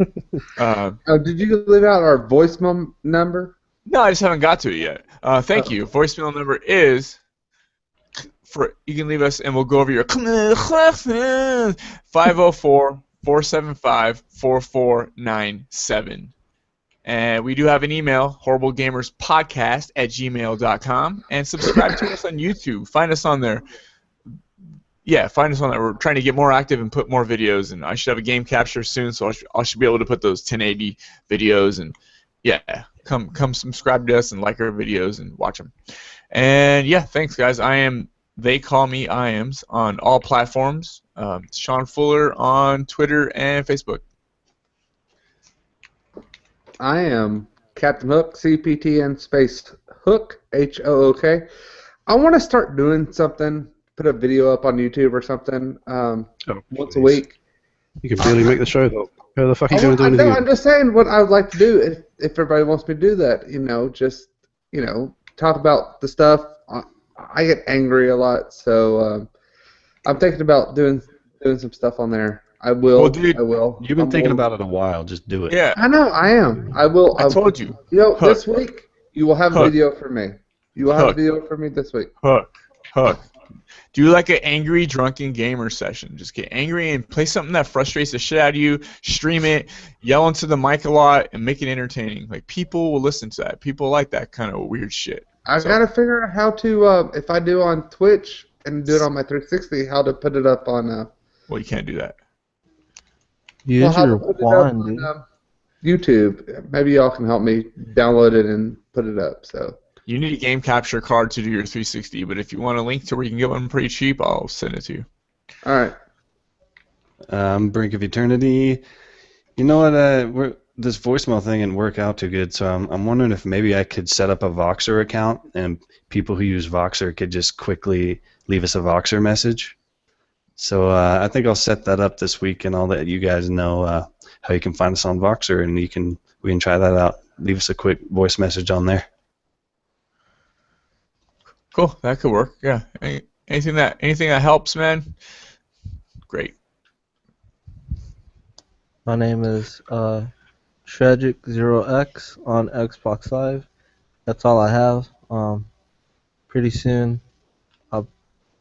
Did you leave out our voicemail number? No, I just haven't got to it yet. Thank you. Voicemail number is you can leave us and we'll go over your 504-475-4497. And we do have an email, horriblegamerspodcast@gmail.com, and subscribe to us on YouTube. Find us on there. Yeah, find us on there. We're trying to get more active and put more videos, and I should have a game capture soon, so I should be able to put those 1080 videos, and yeah, come subscribe to us and like our videos and watch them. And yeah, thanks guys. They call me Iams on all platforms. Sean Fuller on Twitter and Facebook. I am Captain Hook, CPTN space Hook, HOOK. I want to start doing something, put a video up on YouTube or something once a week. You can barely make the show, though. How the fuck are you going to do anything? I'm just saying what I would like to do if everybody wants me to do that. Just talk about the stuff. I get angry a lot, so I'm thinking about doing some stuff on there. I will. Well, dude, I will. You've been thinking about it a while. Just do it. Yeah, I know. I am. I will. I told you. This Hook. week you will have a Hook. video from me. You will have a Hook. video from me this week. Hook. Do like an angry drunken gamer session. Just get angry and play something that frustrates the shit out of you. Stream it, yell into the mic a lot, and make it entertaining. Like people will listen to that. People like that kind of weird shit. I gotta figure out how to if I do on Twitch and do it on my 360, how to put it up on Well, you can't do that. Use how your to put it up wand, on, dude. YouTube. Maybe y'all can help me download it and put it up. So. You need a game capture card to do your 360, but if you want a link to where you can get one pretty cheap, I'll send it to you. All right. Brink of Eternity. You know what? This voicemail thing didn't work out too good, so I'm wondering if maybe I could set up a Voxer account, and people who use Voxer could just quickly leave us a Voxer message. So I think I'll set that up this week, and I'll let you guys know how you can find us on Voxer, and we can try that out. Leave us a quick voice message on there. Cool, that could work. Yeah, anything that helps, man. Great. My name is Tragic0x on Xbox Live. That's all I have. Pretty soon I'll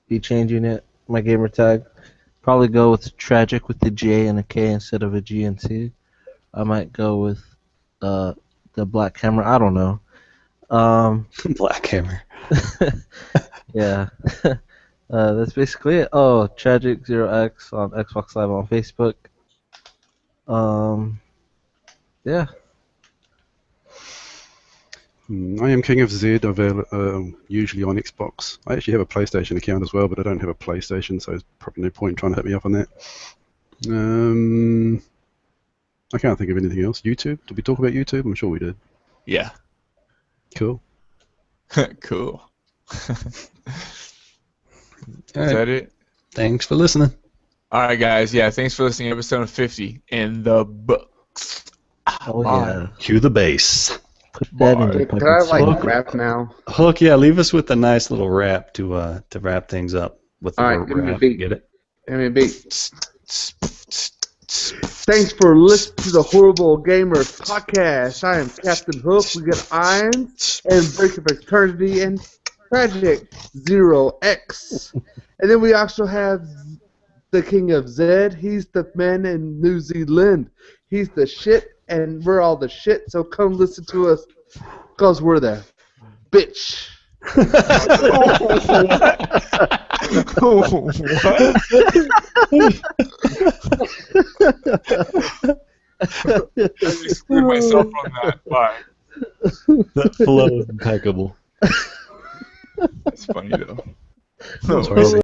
be changing it. My gamer tag. Probably go with Tragic with the J and a K instead of a G and C. I might go with the Black Hammer. I don't know. Black Hammer. Yeah. That's basically it. Oh, Tragic0x on Xbox Live on Facebook. Yeah. I am King of Z, usually on Xbox. I actually have a PlayStation account as well, but I don't have a PlayStation, so there's probably no point trying to hit me up on that. I can't think of anything else. YouTube? Did we talk about YouTube? I'm sure we did. Yeah. Cool. Cool. Is All right. that it? Thanks for listening. All right, guys. Yeah, thanks for listening. Episode 50 in the books. Oh, Bye. yeah. Cue the bass. Put that in Bye. the Can fucking I smoke. rap now? Hook, yeah, leave us with a nice little rap to wrap things up with the All right, word give me a rap. beat. Get it? I mean, thanks for listening to the Horrible Gamers podcast. I am Captain Hook. We got Irons and Break of Eternity and Tragic0x. And then we also have the King of Z. He's the man in New Zealand. He's the shit, and we're all the shit. So come listen to us, cause we're the bitch. I just screwed myself on that. Bye. That flow is impeccable. That's funny, though. Sorry.